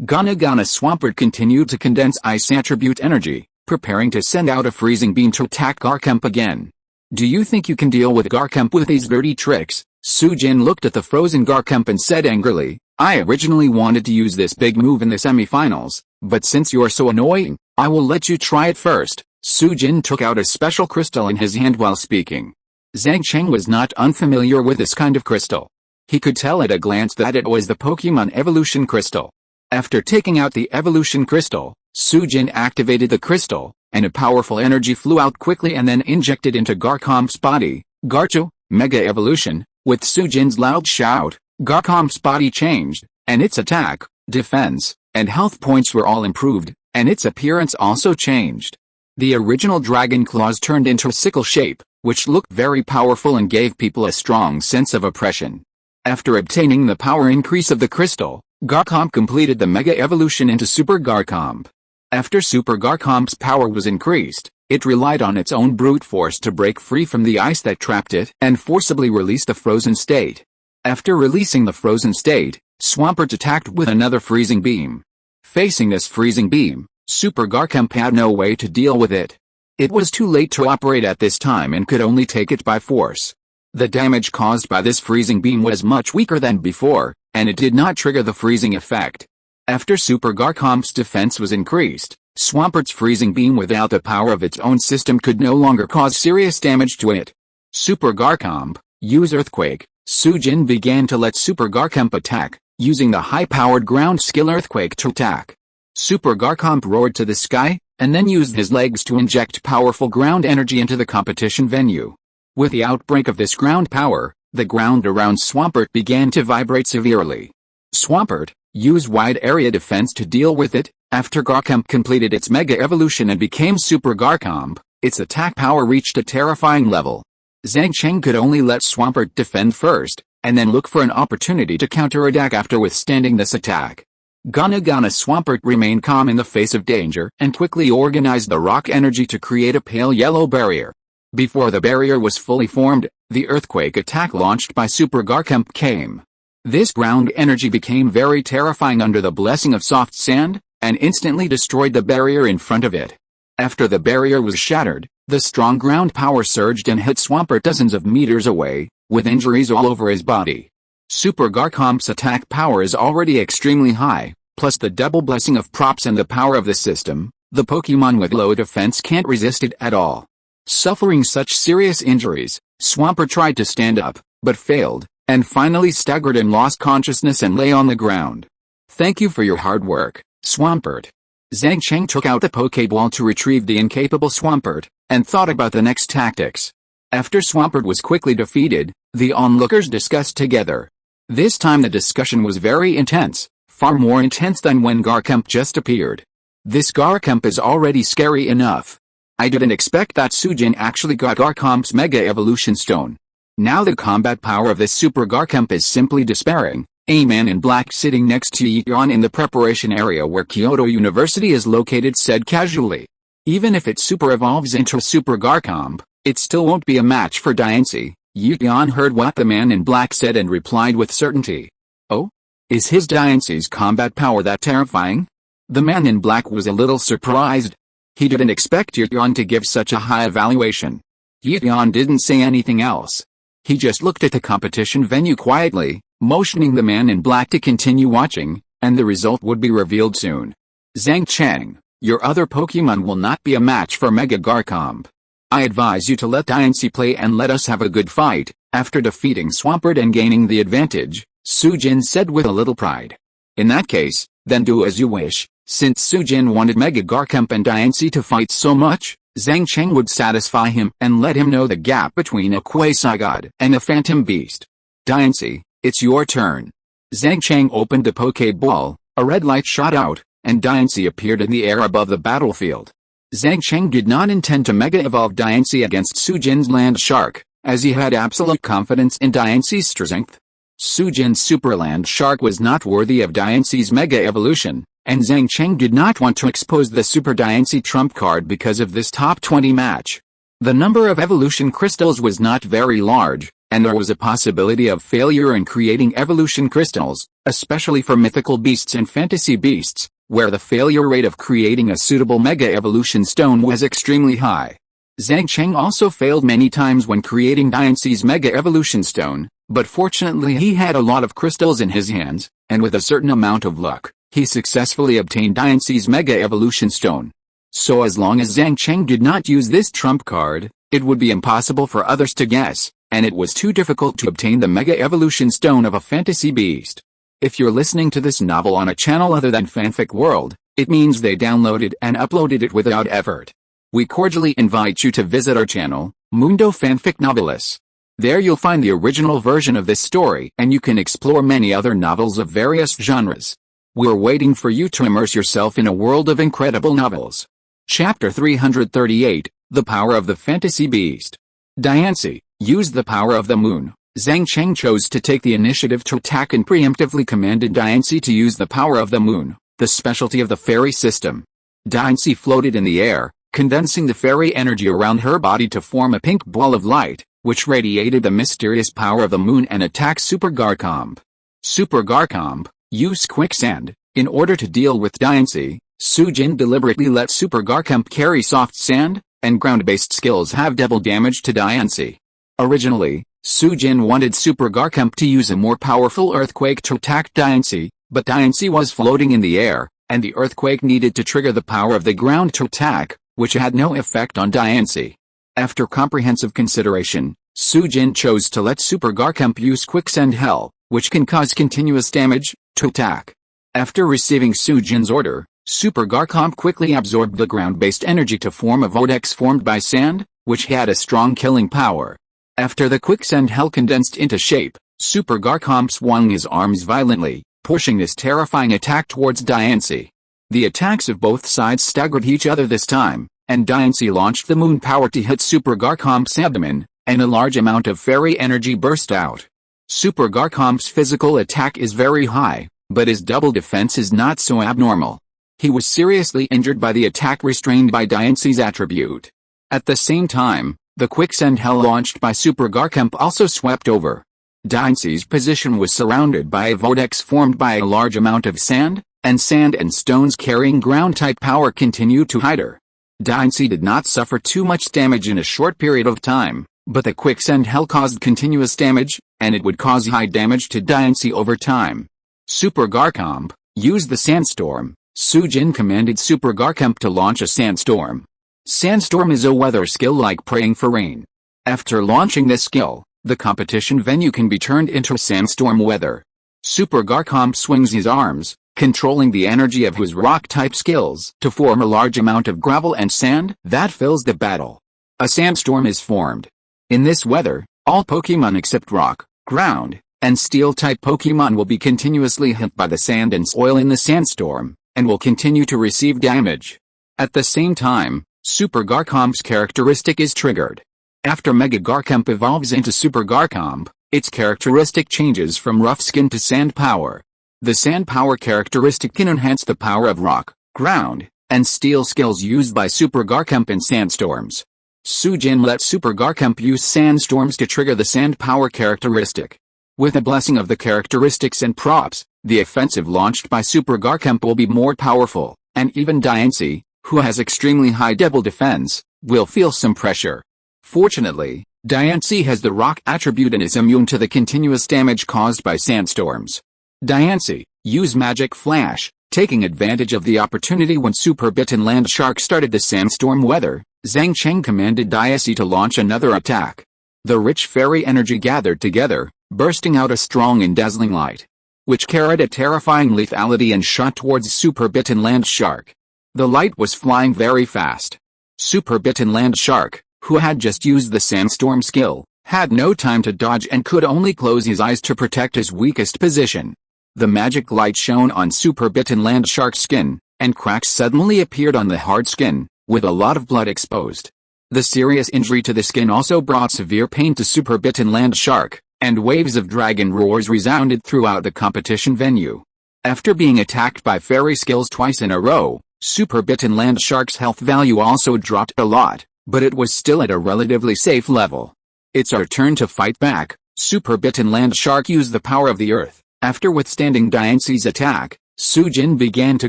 Gana Swampert continued to condense ice attribute energy, preparing to send out a Freezing Beam to attack Garchomp again. Do you think you can deal with Garchomp with these dirty tricks? Sujin looked at the frozen Garchomp and said angrily, I originally wanted to use this big move in the semifinals, but since you're so annoying, I will let you try it first. Sujin took out a special crystal in his hand while speaking. Zhang Cheng was not unfamiliar with this kind of crystal. He could tell at a glance that it was the Pokémon Evolution Crystal. After taking out the Evolution Crystal, Sujin activated the crystal, and a powerful energy flew out quickly and then injected into Garchomp's body. Garcho, Mega Evolution. With Sujin's loud shout, Garchomp's body changed, and its attack, defense, and health points were all improved, and its appearance also changed. The original dragon claws turned into a sickle shape, which looked very powerful and gave people a strong sense of oppression. After obtaining the power increase of the crystal, Garchomp completed the Mega Evolution into Super Garchomp. After Super Garchomp's power was increased, it relied on its own brute force to break free from the ice that trapped it and forcibly release the frozen state. After releasing the frozen state, Swampert attacked with another freezing beam. Facing this freezing beam, Super Garchomp had no way to deal with it. It was too late to operate at this time and could only take it by force. The damage caused by this freezing beam was much weaker than before, and it did not trigger the freezing effect. After Super Garchomp's defense was increased, Swampert's freezing beam without the power of its own system could no longer cause serious damage to it. Super Garchomp, use Earthquake. Sujin began to let Super Garchomp attack, using the high-powered ground skill Earthquake to attack. Super Garchomp roared to the sky, and then used his legs to inject powerful ground energy into the competition venue. With the outbreak of this ground power, the ground around Swampert began to vibrate severely. Swampert, use wide area defense to deal with it. After Garchomp completed its Mega Evolution and became Super Garchomp, its attack power reached a terrifying level. Zhang Cheng could only let Swampert defend first, and then look for an opportunity to counterattack after withstanding this attack. Gana Swampert remained calm in the face of danger and quickly organized the rock energy to create a pale yellow barrier. Before the barrier was fully formed, the earthquake attack launched by Super Garchomp came. This ground energy became very terrifying under the blessing of soft sand, and instantly destroyed the barrier in front of it. After the barrier was shattered, the strong ground power surged and hit Swampert dozens of meters away, with injuries all over his body. Super Garchomp's attack power is already extremely high, plus the double blessing of props and the power of the system. The Pokémon with low defense can't resist it at all. Suffering such serious injuries, Swampert tried to stand up, but failed, and finally staggered and lost consciousness and lay on the ground. Thank you for your hard work, Swampert. Zhang Cheng took out the Pokéball to retrieve the incapable Swampert, and thought about the next tactics. After Swampert was quickly defeated, the onlookers discussed together. This time the discussion was very intense, far more intense than when Garchomp just appeared. This Garchomp is already scary enough. I didn't expect that Sujin actually got Garchomp's Mega Evolution Stone. Now the combat power of this Super Garchomp is simply despairing. A man in black sitting next to Yeon in the preparation area where Kyoto University is located said casually. Even if it super evolves into a Super Garchomp, it still won't be a match for Diancie. Yeon heard what the man in black said and replied with certainty. Oh? Is his Diancie's combat power that terrifying? The man in black was a little surprised. He didn't expect Yeon to give such a high evaluation. Yeon didn't say anything else. He just looked at the competition venue quietly, motioning the man in black to continue watching, and the result would be revealed soon. Zhang Cheng, your other Pokémon will not be a match for Mega Garchomp. I advise you to let Diancie play and let us have a good fight. After defeating Swampert and gaining the advantage, Sujin said with a little pride. In that case, then do as you wish. Since Sujin wanted Mega Garchomp and Diancie to fight so much, Zhang Cheng would satisfy him and let him know the gap between a Quasi-God and a Phantom Beast. Diancie, it's your turn. Zhang Cheng opened the Pokéball, a red light shot out, and Diancie appeared in the air above the battlefield. Zhang Cheng did not intend to Mega Evolve Diancie against Sujin's Land Shark, as he had absolute confidence in Diancie's strength. Sujin's Super Land Shark was not worthy of Diancie's Mega Evolution, and Zhang Cheng did not want to expose the Super Diancie trump card because of this top 20 match. The number of evolution crystals was not very large, and there was a possibility of failure in creating evolution crystals, especially for mythical beasts and fantasy beasts, where the failure rate of creating a suitable Mega Evolution Stone was extremely high. Zhang Cheng also failed many times when creating Diancie's Mega Evolution Stone, but fortunately he had a lot of crystals in his hands, and with a certain amount of luck, he successfully obtained Diancie's Mega Evolution Stone. So as long as Zhang Cheng did not use this trump card, it would be impossible for others to guess. and it was too difficult to obtain the Mega Evolution Stone of a fantasy beast. If you're listening to this novel on a channel other than Fanfic World, it means they downloaded and uploaded it without effort. We cordially invite you to visit our channel, Mundo Fanfic Novelis. There you'll find the original version of this story and you can explore many other novels of various genres. We're waiting for you to immerse yourself in a world of incredible novels. Chapter 338, The Power of the Fantasy Beast. Diancie used the power of the moon. Zhang Cheng chose to take the initiative to attack and preemptively commanded Diancie to use the power of the moon, the specialty of the fairy system. Diancie floated in the air, condensing the fairy energy around her body to form a pink ball of light, which radiated the mysterious power of the moon and attacked Super Garchomp. Super Garchomp used quicksand. In order to deal with Diancie, Sujin deliberately let Super Garchomp carry soft sand, and ground-based skills have double damage to Diancie. Originally, Sujin wanted Super Garchomp to use a more powerful earthquake to attack Diancie, but Diancie was floating in the air, and the earthquake needed to trigger the power of the ground to attack, which had no effect on Diancie. After comprehensive consideration, Sujin chose to let Super Garchomp use Quicksand Hell, which can cause continuous damage, to attack. After receiving Sujin's order, Super Garchomp quickly absorbed the ground-based energy to form a vortex formed by sand, which had a strong killing power. After the Quicksand Hell condensed into shape, Super Garchomp swung his arms violently, pushing this terrifying attack towards Diancie. The attacks of both sides staggered each other this time, and Diancie launched the moon power to hit Super Garchomp's abdomen, and a large amount of fairy energy burst out. Super Garchomp's physical attack is very high, but his double defense is not so abnormal. He was seriously injured by the attack restrained by Diancie's attribute. At the same time, the Quicksand Hell launched by Super Garchomp also swept over. Diancie's position was surrounded by a vortex formed by a large amount of sand and stones carrying ground-type power continued to hide her. Diancie did not suffer too much damage in a short period of time, but the Quicksand Hell caused continuous damage, and it would cause high damage to Diancie over time. Super Garchomp used the Sandstorm. Sujin commanded Super Garchomp to launch a Sandstorm. Sandstorm is a weather skill like praying for rain. After launching this skill, the competition venue can be turned into a sandstorm weather. Super Garchomp swings his arms, controlling the energy of his rock-type skills to form a large amount of gravel and sand that fills the battle. A sandstorm is formed. In this weather, all Pokémon except rock, ground, and steel-type Pokémon will be continuously hit by the sand and soil in the sandstorm, and will continue to receive damage. At the same time, Super Garchomp's characteristic is triggered. After Mega Garchomp evolves into Super Garchomp, its characteristic changes from rough skin to sand power. The sand power characteristic can enhance the power of rock, ground, and steel skills used by Super Garchomp in sandstorms. Sujin let Super Garchomp use sandstorms to trigger the sand power characteristic. With a blessing of the characteristics and props, the offensive launched by Super Garchomp will be more powerful, and even Diancie, who has extremely high double defense, will feel some pressure. Fortunately, Diancie has the rock attribute and is immune to the continuous damage caused by sandstorms. Diancie used Magic Flash, taking advantage of the opportunity when Super Bitten Land Shark started the sandstorm weather. Zhang Cheng commanded Diancie to launch another attack. The rich fairy energy gathered together, bursting out a strong and dazzling light, which carried a terrifying lethality and shot towards Super Bitten Land Shark. The light was flying very fast. Super Bitten Land Shark, who had just used the sandstorm skill, had no time to dodge and could only close his eyes to protect his weakest position. The magic light shone on Super Bitten Land Shark's skin, and cracks suddenly appeared on the hard skin, with a lot of blood exposed. The serious injury to the skin also brought severe pain to Super Bitten Land Shark, and waves of dragon roars resounded throughout the competition venue. After being attacked by fairy skills twice in a row, Super Bitten Land Shark's health value also dropped a lot, but it was still at a relatively safe level. It's our turn to fight back. Super Bitten Land Shark used the power of the earth. After withstanding Diancie's attack, Sujin began to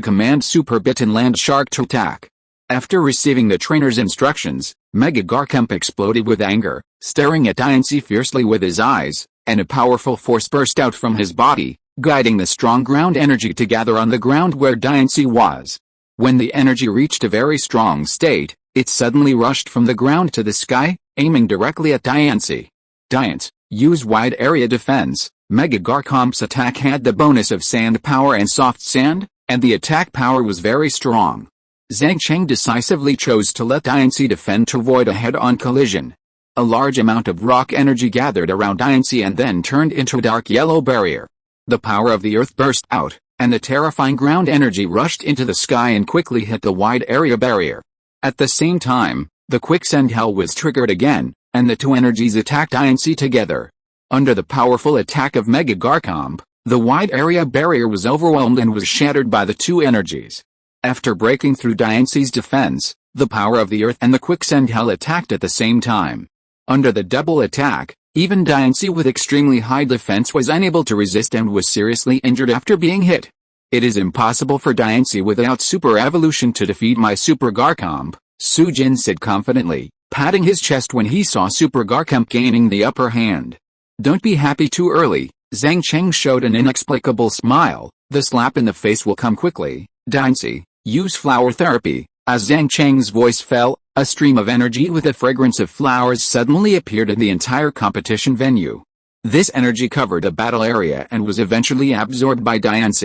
command Super Bitten Land Shark to attack. After receiving the trainer's instructions, Mega Garchomp exploded with anger, staring at Diancie fiercely with his eyes, and a powerful force burst out from his body, guiding the strong ground energy to gather on the ground where Diancie was. When the energy reached a very strong state, it suddenly rushed from the ground to the sky, aiming directly at Diancie. Diance, use wide area defense. Magikarp's attack had the bonus of sand power and soft sand, and the attack power was very strong. Zhang Cheng decisively chose to let Diance defend to avoid a head-on collision. A large amount of rock energy gathered around Diance and then turned into a dark yellow barrier. The power of the earth burst out, and the terrifying ground energy rushed into the sky and quickly hit the wide area barrier. At the same time, the quicksand hell was triggered again, and the two energies attacked Diance together. Under the powerful attack of Magikarp, the wide area barrier was overwhelmed and was shattered by the two energies. After breaking through Diance's defense, the power of the earth and the quicksand hell attacked at the same time. Under the double attack, even Diance with extremely high defense was unable to resist and was seriously injured after being hit. It is impossible for Diance without super evolution to defeat my Super Garchomp, Su Jin said confidently, patting his chest when he saw Super Garchomp gaining the upper hand. Don't be happy too early, Zhang Cheng showed an inexplicable smile. The slap in the face will come quickly. Diance, use flower therapy. As Zhang Cheng's voice fell, a stream of energy with the fragrance of flowers suddenly appeared in the entire competition venue. This energy covered a battle area and was eventually absorbed by Diance.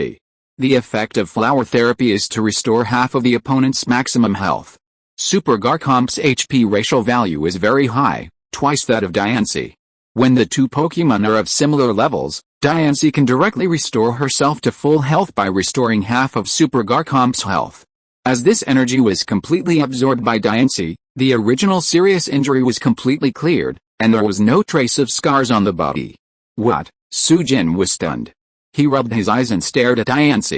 The effect of flower therapy is to restore half of the opponent's maximum health. Super Garchomp's HP ratio value is very high, twice that of Diance. When the two Pokémon are of similar levels, Diance can directly restore herself to full health by restoring half of Super Garchomp's health. As this energy was completely absorbed by Diance, the original serious injury was completely cleared, and there was no trace of scars on the body. What? Su Jin was stunned. He rubbed his eyes and stared at Diance.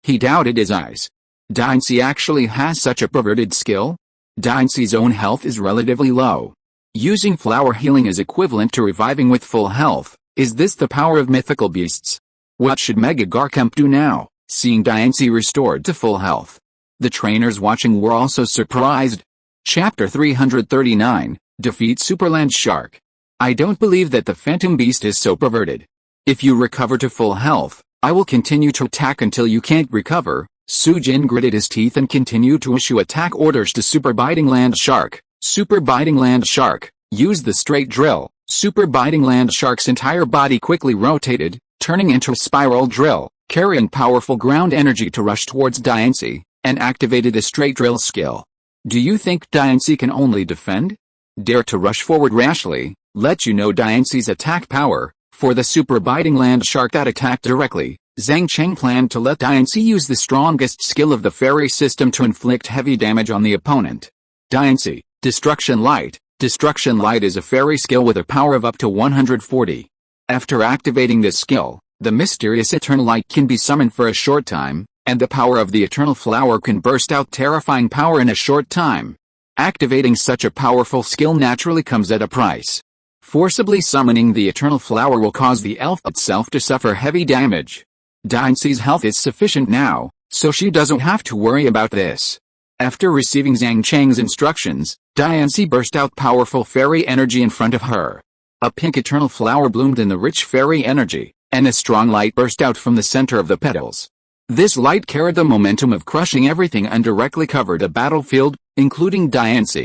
He doubted his eyes. Diance actually has such a perverted skill? Diance's own health is relatively low. Using flower healing is equivalent to reviving with full health. Is this the power of mythical beasts? What should Magikarp do now, seeing Diance restored to full health? The trainers watching were also surprised. Chapter 339, Defeat Superland Shark. I don't believe that the Phantom Beast is so perverted. If you recover to full health, I will continue to attack until you can't recover. Su Jin gritted his teeth and continued to issue attack orders to Super Biting Land Shark. Super Biting Land Shark, use the straight drill. Super Biting Land Shark's entire body quickly rotated, turning into a spiral drill, carrying powerful ground energy to rush towards Diance, and activated a straight drill skill. Do you think Diance can only defend? Dare to rush forward rashly, let you know Diance's attack power. For the Super Biting Land Shark that attacked directly, Zhang Cheng planned to let Diance use the strongest skill of the fairy system to inflict heavy damage on the opponent. Diance, Destruction Light. Destruction Light is a fairy skill with a power of up to 140. After activating this skill, the mysterious Eternal Light can be summoned for a short time, and the power of the Eternal Flower can burst out terrifying power in a short time. Activating such a powerful skill naturally comes at a price. Forcibly summoning the Eternal Flower will cause the elf itself to suffer heavy damage. Diance's health is sufficient now, so she doesn't have to worry about this. After receiving Zhang Cheng's instructions, Diance burst out powerful fairy energy in front of her. A pink eternal flower bloomed in the rich fairy energy, and a strong light burst out from the center of the petals. This light carried the momentum of crushing everything and directly covered a battlefield, including Diance.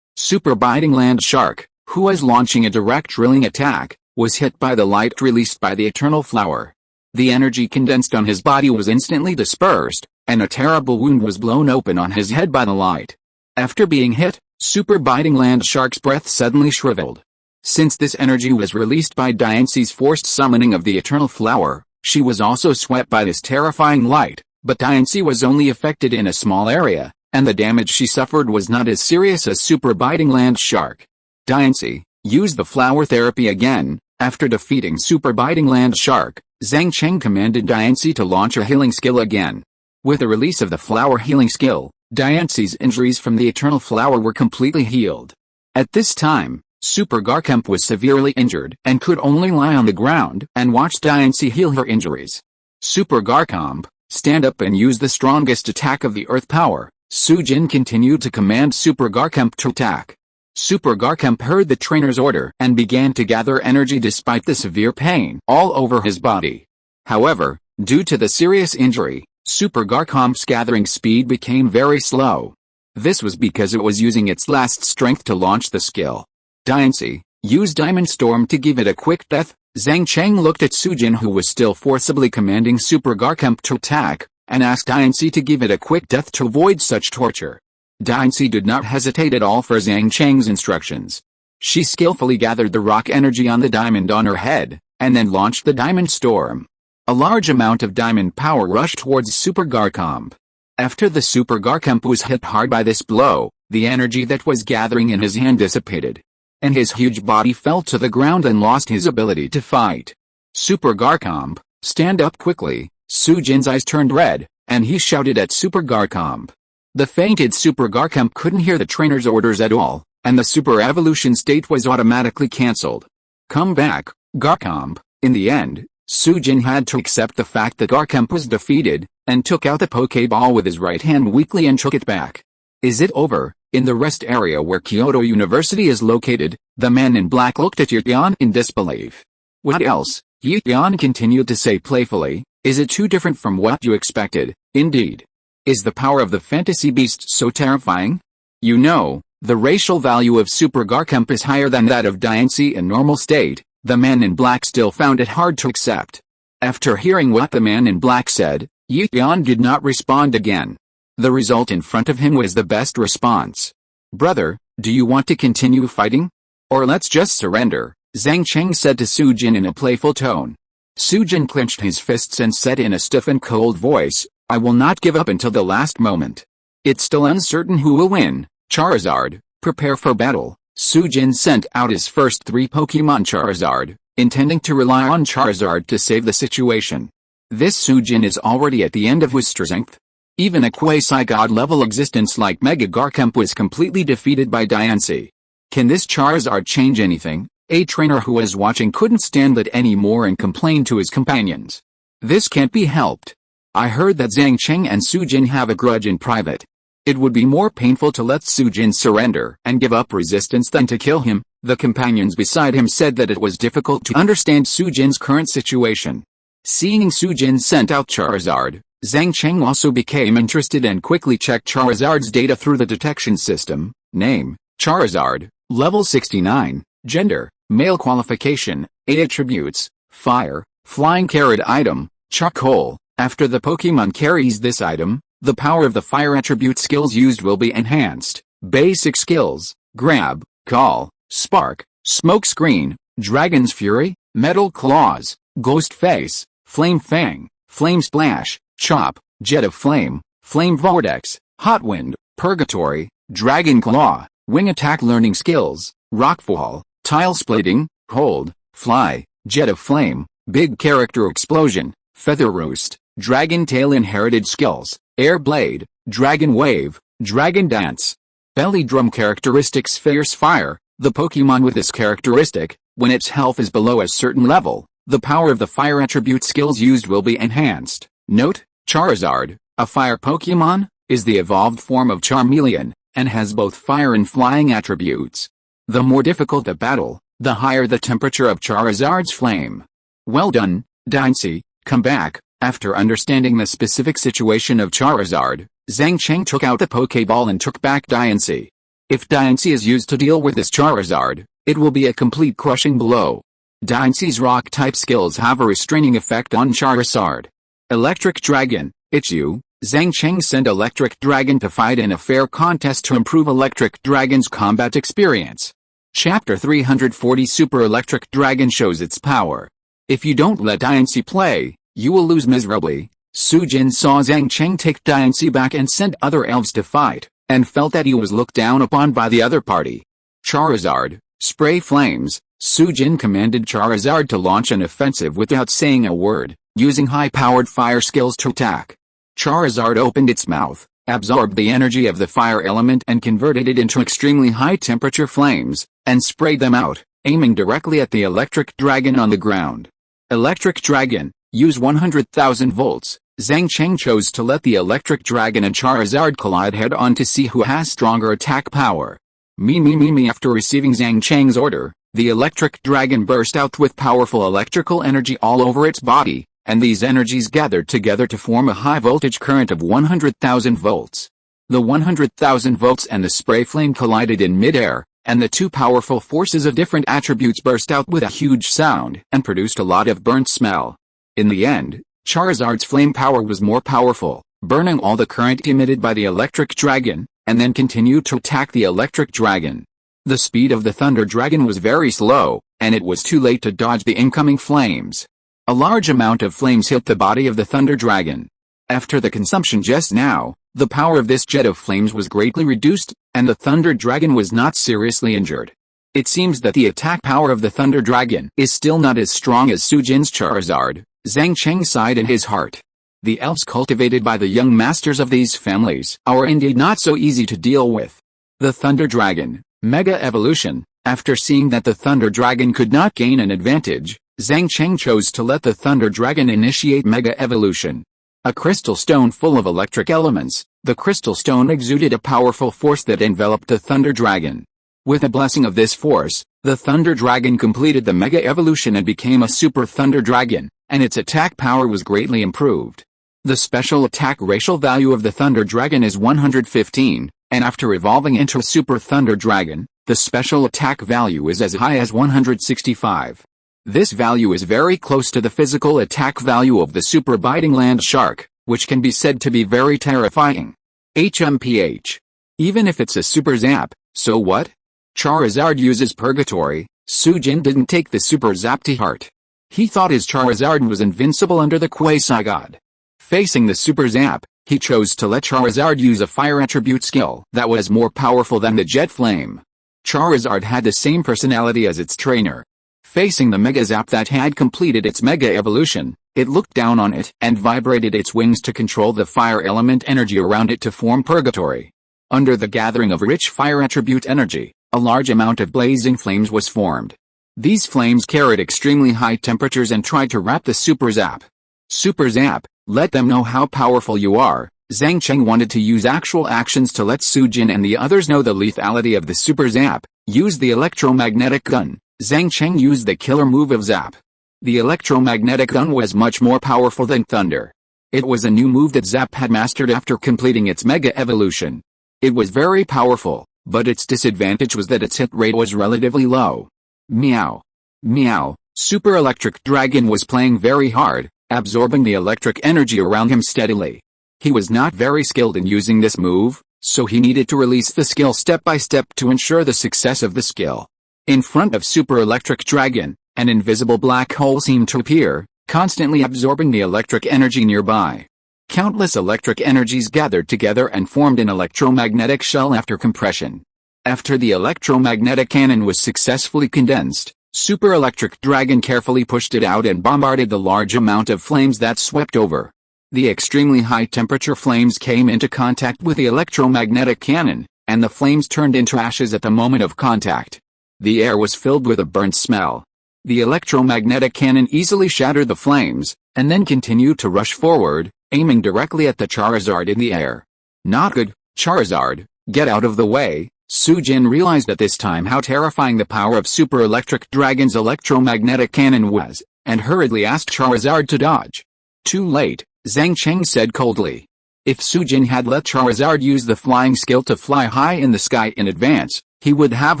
Super Biting Land Shark, who was launching a direct drilling attack, was hit by the light released by the eternal flower. The energy condensed on his body was instantly dispersed, and a terrible wound was blown open on his head by the light. After being hit, Super Biting Land Shark's breath suddenly shriveled. Since this energy was released by Diance's forced summoning of the eternal flower, she was also swept by this terrifying light, but Diance was only affected in a small area, and the damage she suffered was not as serious as Super Biting Land Shark. Diance, use the flower therapy again. After defeating Super Biting Land Shark, Zhang Cheng commanded Diance to launch a healing skill again. With the release of the flower healing skill, Diance's injuries from the eternal flower were completely healed. At this time, Super Garchomp was severely injured and could only lie on the ground and watch Diance heal her injuries. Super Garchomp, stand up and use the strongest attack of the earth power. Su Jin continued to command Super Garchomp to attack. Super Garchomp heard the trainer's order and began to gather energy despite the severe pain all over his body. However, due to the serious injury, Super Garchomp's gathering speed became very slow. This was because it was using its last strength to launch the skill. Diance, Use Diamond Storm to give it a quick death. Zhang Cheng looked at Sujin, who was still forcibly commanding Super Garchomp to attack, and asked Diancie to give it a quick death to avoid such torture. Diancie did not hesitate at all for Zhang Cheng's instructions. She skillfully gathered the rock energy on the diamond on her head, and then launched the Diamond Storm. A large amount of diamond power rushed towards Super Garchomp. After the Super Garchomp was hit hard by this blow, the energy that was gathering in his hand dissipated, and his huge body fell to the ground and lost his ability to fight. Super Garchomp, stand up quickly. Sujin's eyes turned red, and he shouted at Super Garchomp. The fainted Super Garchomp couldn't hear the trainer's orders at all, and the Super Evolution state was automatically cancelled. Come back, Garchomp. In the end, Sujin had to accept the fact that Garchomp was defeated, and took out the Pokeball with his right hand weakly and took it back. Is it over? In the rest area where Kyoto University is located, the man in black looked at Yi-Yan in disbelief. What else? Yi-Yan continued to say playfully, is it too different from what you expected? Indeed. Is the power of the fantasy beast so terrifying? You know, the racial value of Super Garchomp is higher than that of Diancie in normal state. The man in black still found it hard to accept. After hearing what the man in black said, Yi-Yan did not respond again. The result in front of him was the best response. Brother, do you want to continue fighting? Or let's just surrender, Zhang Cheng said to Sujin in a playful tone. Sujin clenched his fists and said in a stiff and cold voice, I will not give up until the last moment. It's still uncertain who will win. Charizard, prepare for battle. Sujin sent out his first 3 Pokemon Charizard, intending to rely on Charizard to save the situation. This Sujin is already at the end of his strength. Even a quasi-god level existence like Magikarp was completely defeated by Diancie. Can this Charizard change anything? A trainer who was watching couldn't stand it anymore and complained to his companions. This can't be helped. I heard that Zhang Cheng and Sujin have a grudge in private. It would be more painful to let Sujin surrender and give up resistance than to kill him. The companions beside him said that it was difficult to understand Sujin's current situation. Seeing Sujin sent out Charizard, Zhang Cheng also became interested and quickly checked Charizard's data through the detection system. Name, Charizard, level 69, gender, male, qualification, 8 attributes, fire, flying, carried item, charcoal. After the Pokemon carries this item, the power of the fire attribute skills used will be enhanced. Basic skills, grab, call, spark, smoke screen, dragon's fury, metal claws, ghost face, flame fang, flame splash, chop, jet of flame, flame vortex, hot wind, purgatory, dragon claw, wing attack. Learning skills, rockfall, tile splitting, hold, fly, jet of flame, big character explosion, feather roost, dragon tail. Inherited skills, air blade, dragon wave, dragon dance. Belly drum characteristics, fierce fire. The Pokemon with this characteristic, when its health is below a certain level, the power of the fire attribute skills used will be enhanced. Note, Charizard, a fire Pokemon, is the evolved form of Charmeleon, and has both fire and flying attributes. The more difficult the battle, the higher the temperature of Charizard's flame. Well done, Diancie, come back. After understanding the specific situation of Charizard, Zhang Cheng took out the Pokeball and took back Diancie. If Diancie is used to deal with this Charizard, it will be a complete crushing blow. Diancie's rock-type skills have a restraining effect on Charizard. Electric Dragon, it's you. Zhang Cheng sent Electric Dragon to fight in a fair contest to improve Electric Dragon's combat experience. Chapter 340 Super Electric Dragon shows its power. If you don't let Diancie play, you will lose miserably. Sujin saw Zhang Cheng take Diancie back and send other elves to fight, and felt that he was looked down upon by the other party. Charizard, spray flames. Sujin commanded Charizard to launch an offensive without saying a word, using high-powered fire skills to attack. Charizard opened its mouth, absorbed the energy of the fire element and converted it into extremely high-temperature flames, and sprayed them out, aiming directly at the Electric Dragon on the ground. Electric Dragon, use 100,000 volts. Zhang Cheng chose to let the Electric Dragon and Charizard collide head-on to see who has stronger attack power. After receiving Zhang Cheng's order, the Electric Dragon burst out with powerful electrical energy all over its body, and these energies gathered together to form a high-voltage current of 100,000 volts. The 100,000 volts and the spray flame collided in mid-air, and the two powerful forces of different attributes burst out with a huge sound and produced a lot of burnt smell. In the end, Charizard's flame power was more powerful, burning all the current emitted by the electric dragon, and then continued to attack the electric dragon. The speed of the Thunder Dragon was very slow, and it was too late to dodge the incoming flames. A large amount of flames hit the body of the Thunder Dragon. After the consumption just now, the power of this jet of flames was greatly reduced, and the Thunder Dragon was not seriously injured. It seems that the attack power of the Thunder Dragon is still not as strong as Sujin's Charizard. Zhang Cheng sighed in his heart. The elves cultivated by the young masters of these families are indeed not so easy to deal with. The Thunder Dragon, Mega Evolution. After seeing that the Thunder Dragon could not gain an advantage, Zhang Cheng chose to let the Thunder Dragon initiate Mega Evolution. A crystal stone full of electric elements, the crystal stone exuded a powerful force that enveloped the Thunder Dragon. With the blessing of this force, the Thunder Dragon completed the Mega Evolution and became a Super Thunder Dragon, and its attack power was greatly improved. The special attack racial value of the Thunder Dragon is 115, and after evolving into a Super Thunder Dragon, the special attack value is as high as 165. This value is very close to the physical attack value of the Super Biting Land Shark, which can be said to be very terrifying. HMPH. Even if it's a Super Zap, so what? Charizard uses Purgatory. Sujin didn't take the Super Zap to heart. He thought his Charizard was invincible under the Quasi-God. Facing the Super Zap, he chose to let Charizard use a fire attribute skill that was more powerful than the Jet Flame. Charizard had the same personality as its trainer. Facing the Mega Zap that had completed its Mega Evolution, it looked down on it and vibrated its wings to control the fire element energy around it to form Purgatory. Under the gathering of rich fire attribute energy, a large amount of blazing flames was formed. These flames carried extremely high temperatures and tried to wrap the Super Zap. Super Zap, let them know how powerful you are. Zhang Cheng wanted to use actual actions to let Sujin and the others know the lethality of the Super Zap. Use the electromagnetic gun. Zhang Cheng used the killer move of Zap. The electromagnetic gun was much more powerful than Thunder. It was a new move that Zap had mastered after completing its Mega Evolution. It was very powerful, but its disadvantage was that its hit rate was relatively low. Meow. Meow. Super Electric Dragon was playing very hard, absorbing the electric energy around him steadily. He was not very skilled in using this move, so he needed to release the skill step by step to ensure the success of the skill. In front of Super Electric Dragon, an invisible black hole seemed to appear, constantly absorbing the electric energy nearby. Countless electric energies gathered together and formed an electromagnetic shell after compression. After the electromagnetic cannon was successfully condensed, Super Electric Dragon carefully pushed it out and bombarded the large amount of flames that swept over. The extremely high temperature flames came into contact with the electromagnetic cannon, and the flames turned into ashes at the moment of contact. The air was filled with a burnt smell. The electromagnetic cannon easily shattered the flames, and then continued to rush forward, aiming directly at the Charizard in the air. Not good, Charizard, get out of the way. Sujin realized at this time how terrifying the power of Super Electric Dragon's electromagnetic cannon was, and hurriedly asked Charizard to dodge. Too late, Zhang Cheng said coldly. If Sujin had let Charizard use the flying skill to fly high in the sky in advance, he would have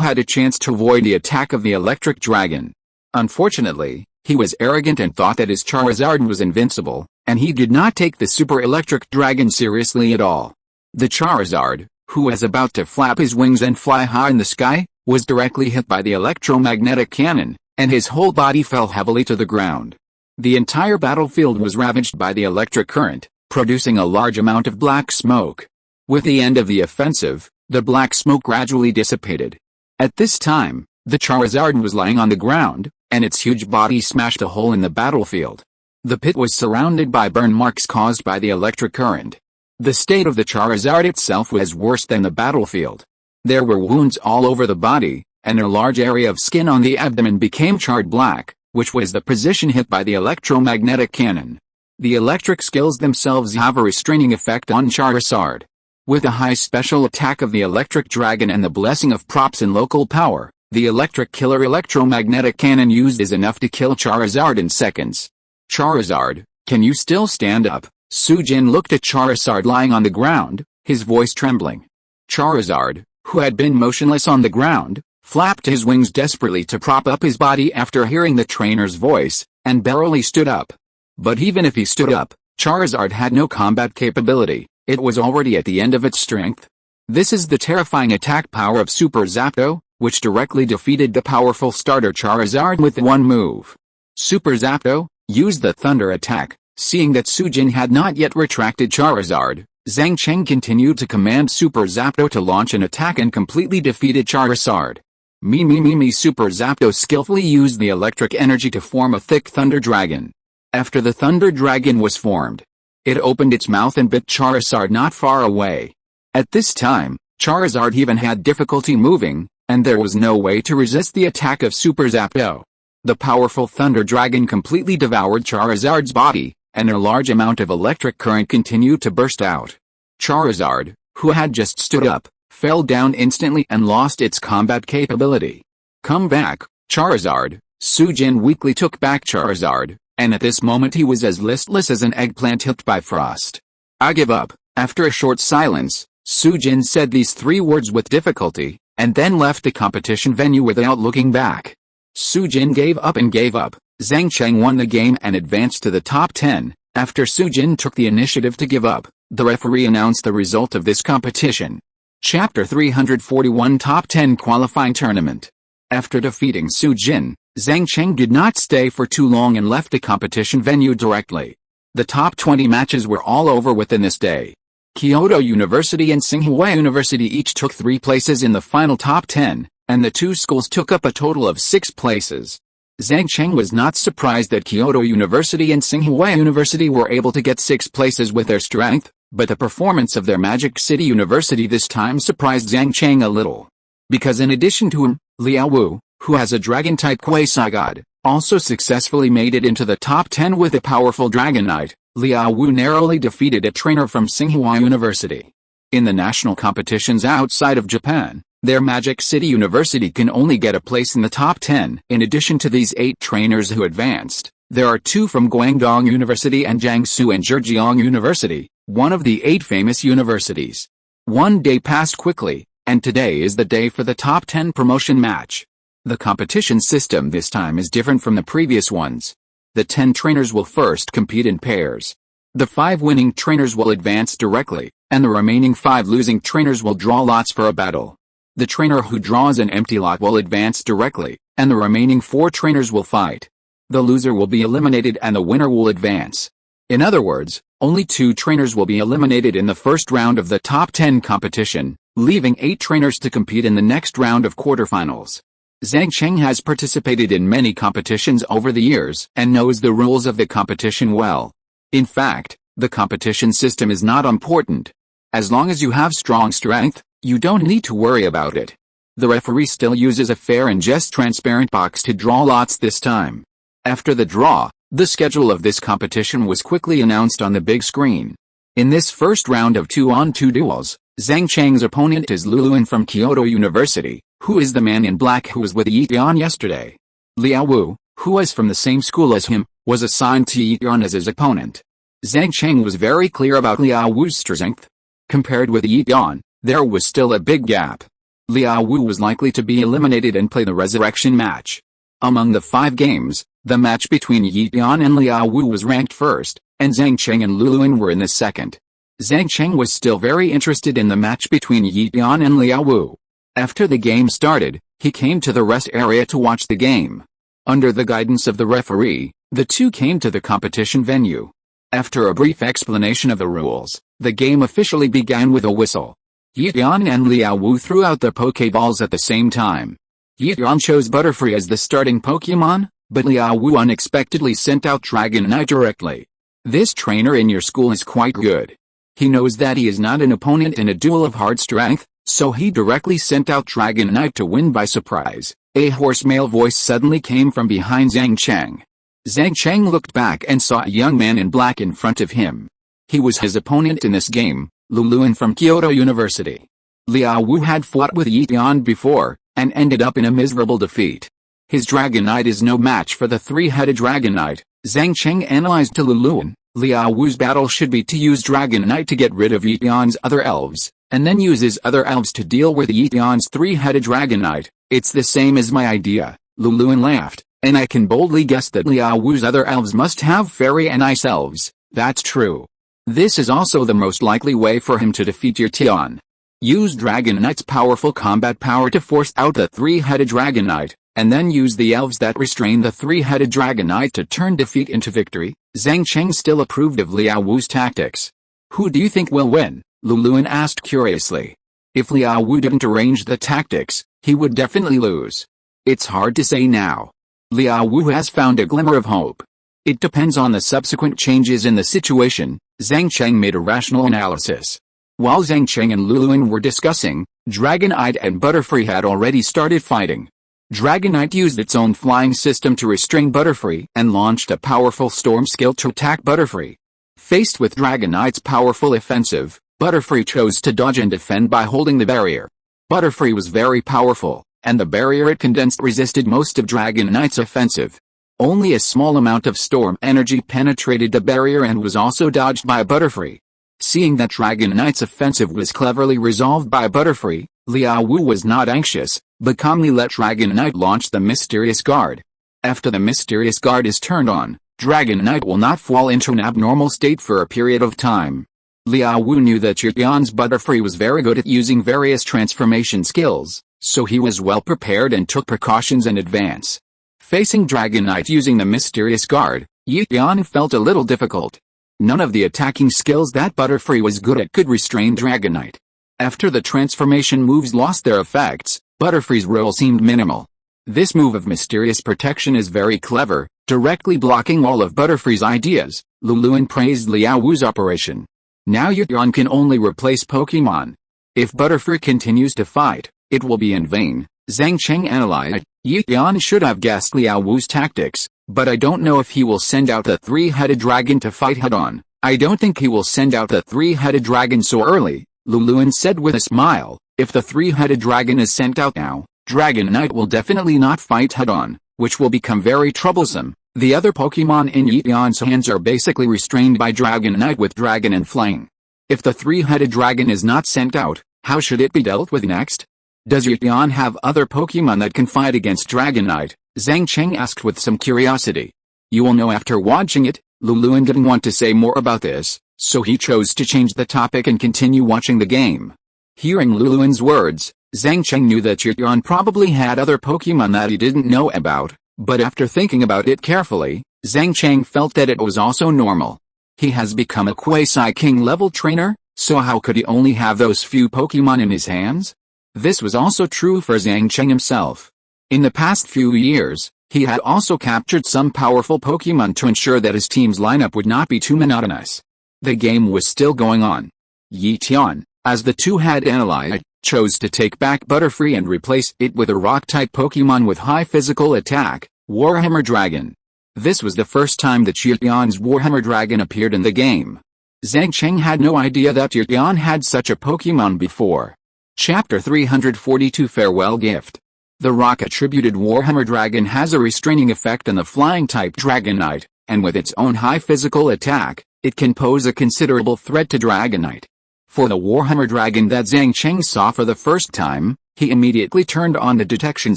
had a chance to avoid the attack of the Electric Dragon. Unfortunately, he was arrogant and thought that his Charizard was invincible, and he did not take the Super Electric Dragon seriously at all. The Charizard, who was about to flap his wings and fly high in the sky, was directly hit by the electromagnetic cannon, and his whole body fell heavily to the ground. The entire battlefield was ravaged by the electric current, producing a large amount of black smoke. With the end of the offensive, the black smoke gradually dissipated. At this time, the Charizard was lying on the ground, and its huge body smashed a hole in the battlefield. The pit was surrounded by burn marks caused by the electric current. The state of the Charizard itself was worse than the battlefield. There were wounds all over the body, and a large area of skin on the abdomen became charred black, which was the position hit by the electromagnetic cannon. The electric skills themselves have a restraining effect on Charizard. With a high special attack of the Electric Dragon and the blessing of props and local power, the electric killer electromagnetic cannon used is enough to kill Charizard in seconds. Charizard, can you still stand up? Sujin looked at Charizard lying on the ground, his voice trembling. Charizard, who had been motionless on the ground, flapped his wings desperately to prop up his body after hearing the trainer's voice, and barely stood up. But even if he stood up, Charizard had no combat capability. It was already at the end of its strength. This is the terrifying attack power of Super Zapdos, which directly defeated the powerful starter Charizard with one move. Super Zapdos used the Thunder attack. Seeing that Sujin had not yet retracted Charizard, Zhang Cheng continued to command Super Zapdos to launch an attack and completely defeated Charizard. Super Zapdos skillfully used the electric energy to form a thick Thunder Dragon. After the Thunder Dragon was formed, it opened its mouth and bit Charizard not far away. At this time, Charizard even had difficulty moving, and there was no way to resist the attack of Super Zapdos. The powerful Thunder Dragon completely devoured Charizard's body, and a large amount of electric current continued to burst out. Charizard, who had just stood up, fell down instantly and lost its combat capability. Come back, Charizard. Sujin weakly took back Charizard, and at this moment he was as listless as an eggplant hit by frost. I give up. After a short silence, Sujin said these 3 words with difficulty, and then left the competition venue without looking back. Sujin gave up and gave up. Zhang Cheng won the game and advanced to the top 10. After Sujin took the initiative to give up, the referee announced the result of this competition. Chapter 341 Top 10 Qualifying Tournament. After defeating Sujin, Zhang Cheng did not stay for too long and left the competition venue directly. The top 20 matches were all over within this day. Kyoto University and Tsinghua University each took 3 places in the final top 10, and the 2 schools took up a total of 6 places. Zhang Cheng was not surprised that Kyoto University and Tsinghua University were able to get 6 places with their strength, but the performance of their Magic City University this time surprised Zhang Cheng a little. Because in addition to him, Liao Wu, who has a Dragon-type Quasi-God, also successfully made it into the top 10 with a powerful Dragonite. Liao Wu narrowly defeated a trainer from Tsinghua University. In the national competitions outside of Japan, their Magic City University can only get a place in the top 10. In addition to these 8 trainers who advanced, there are 2 from Guangdong University and Jiangsu and Zhejiang University, one of the 8 famous universities. One day passed quickly, and today is the day for the top 10 promotion match. The competition system this time is different from the previous ones. The 10 trainers will first compete in pairs. The 5 winning trainers will advance directly, and the remaining 5 losing trainers will draw lots for a battle. The trainer who draws an empty lot will advance directly, and the remaining 4 trainers will fight. The loser will be eliminated and the winner will advance. In other words, only 2 trainers will be eliminated in the first round of the top 10 competition, leaving 8 trainers to compete in the next round of quarterfinals. Zhang Cheng has participated in many competitions over the years and knows the rules of the competition well. In fact, the competition system is not important. As long as you have strong strength, you don't need to worry about it. The referee still uses a fair and just transparent box to draw lots this time. After the draw, the schedule of this competition was quickly announced on the big screen. In this first round of 2-on-2 duels, Zhang Cheng's opponent is Luluan from Kyoto University, who is the man in black who was with Yian yesterday. Liao Wu, who was from the same school as him, was assigned to Yian as his opponent. Zhang Cheng was very clear about Liao Wu's strength. Compared with Yian, there was still a big gap. Liao Wu was likely to be eliminated and play the resurrection match. Among the 5 games, the match between Yian and Liao Wu was ranked first, and Zhang Cheng and Luluan were in the second. Zhang Cheng was still very interested in the match between Yian and Liao Wu. After the game started, he came to the rest area to watch the game. Under the guidance of the referee, the 2 came to the competition venue. After a brief explanation of the rules, the game officially began with a whistle. Yian and Liao Wu threw out their Pokeballs at the same time. Yian chose Butterfree as the starting Pokemon, but Liao Wu unexpectedly sent out Dragonite directly. This trainer in your school is quite good. He knows that he is not an opponent in a duel of hard strength, so he directly sent out Dragonite to win by surprise. A hoarse male voice suddenly came from behind Zhang Cheng. Zhang Cheng looked back and saw a young man in black in front of him. He was his opponent in this game, Luluan from Kyoto University. Liao Wu had fought with Yian before, and ended up in a miserable defeat. His Dragonite is no match for the 3-headed Dragonite. Zhang Cheng analyzed to Luluan. Liao Wu's battle should be to use Dragonite to get rid of Yian's other elves, and then use his other elves to deal with Yian's 3-headed Dragonite. It's the same as my idea, Luluan laughed, and I can boldly guess that Liao Wu's other elves must have fairy and ice elves. That's true. This is also the most likely way for him to defeat Yitian. Use Dragonite's powerful combat power to force out the three-headed Dragonite, and then use the elves that restrain the three-headed Dragonite to turn defeat into victory. Zhang Cheng still approved of Liao Wu's tactics. Who do you think will win? Luluan asked curiously. If Liao Wu didn't arrange the tactics, he would definitely lose. It's hard to say now. Liao Wu has found a glimmer of hope. It depends on the subsequent changes in the situation. Zhang Cheng made a rational analysis. While Zhang Cheng and Luluan were discussing, Dragonite and Butterfree had already started fighting. Dragonite used its own flying system to restrain Butterfree and launched a powerful storm skill to attack Butterfree. Faced with Dragonite's powerful offensive, Butterfree chose to dodge and defend by holding the barrier. Butterfree was very powerful, and the barrier it condensed resisted most of Dragonite's offensive. Only a small amount of storm energy penetrated the barrier and was also dodged by Butterfree. Seeing that Dragonite's offensive was cleverly resolved by Butterfree, Liao Wu was not anxious, but calmly let Dragonite launch the Mysterious Guard. After the Mysterious Guard is turned on, Dragonite will not fall into an abnormal state for a period of time. Liao Wu knew that Yitian's Butterfree was very good at using various transformation skills, so he was well prepared and took precautions in advance. Facing Dragonite using the Mysterious Guard, Yitian felt a little difficult. None of the attacking skills that Butterfree was good at could restrain Dragonite. After the transformation moves lost their effects, Butterfree's role seemed minimal. This move of mysterious protection is very clever, directly blocking all of Butterfree's ideas. Luluan praised Liao Wu's operation. Now Yitian can only replace Pokémon. If Butterfree continues to fight, it will be in vain. Zhang Cheng analyzed. Yitian should have guessed Liao Wu's tactics, but I don't know if he will send out the three-headed dragon to fight head-on. I don't think he will send out the three-headed dragon so early, Luluan said with a smile. If the three-headed dragon is sent out now, Dragonite will definitely not fight head-on, which will become very troublesome. The other Pokémon in Yitian's hands are basically restrained by Dragonite with Dragon and Flying. If the three-headed dragon is not sent out, how should it be dealt with next? Does Yitian have other Pokémon that can fight against Dragonite? Zhang Cheng asked with some curiosity. You will know after watching it. Luluan didn't want to say more about this, so he chose to change the topic and continue watching the game. Hearing Luluan's words, Zhang Cheng knew that Yitian probably had other Pokémon that he didn't know about, but after thinking about it carefully, Zhang Cheng felt that it was also normal. He has become a quasi-king level trainer, so how could he only have those few Pokémon in his hands? This was also true for Zhang Cheng himself. In the past few years, he had also captured some powerful Pokémon to ensure that his team's lineup would not be too monotonous. The game was still going on. Yitian, as the two had analyzed, chose to take back Butterfree and replace it with a rock-type Pokémon with high physical attack, Warhammer Dragon. This was the first time that Yitian's Warhammer Dragon appeared in the game. Zhang Cheng had no idea that Yitian had such a Pokémon before. Chapter 342 Farewell Gift. The rock-attributed Warhammer Dragon has a restraining effect on the flying-type Dragonite, and with its own high physical attack, it can pose a considerable threat to Dragonite. For the Warhammer Dragon that Zhang Cheng saw for the first time, he immediately turned on the detection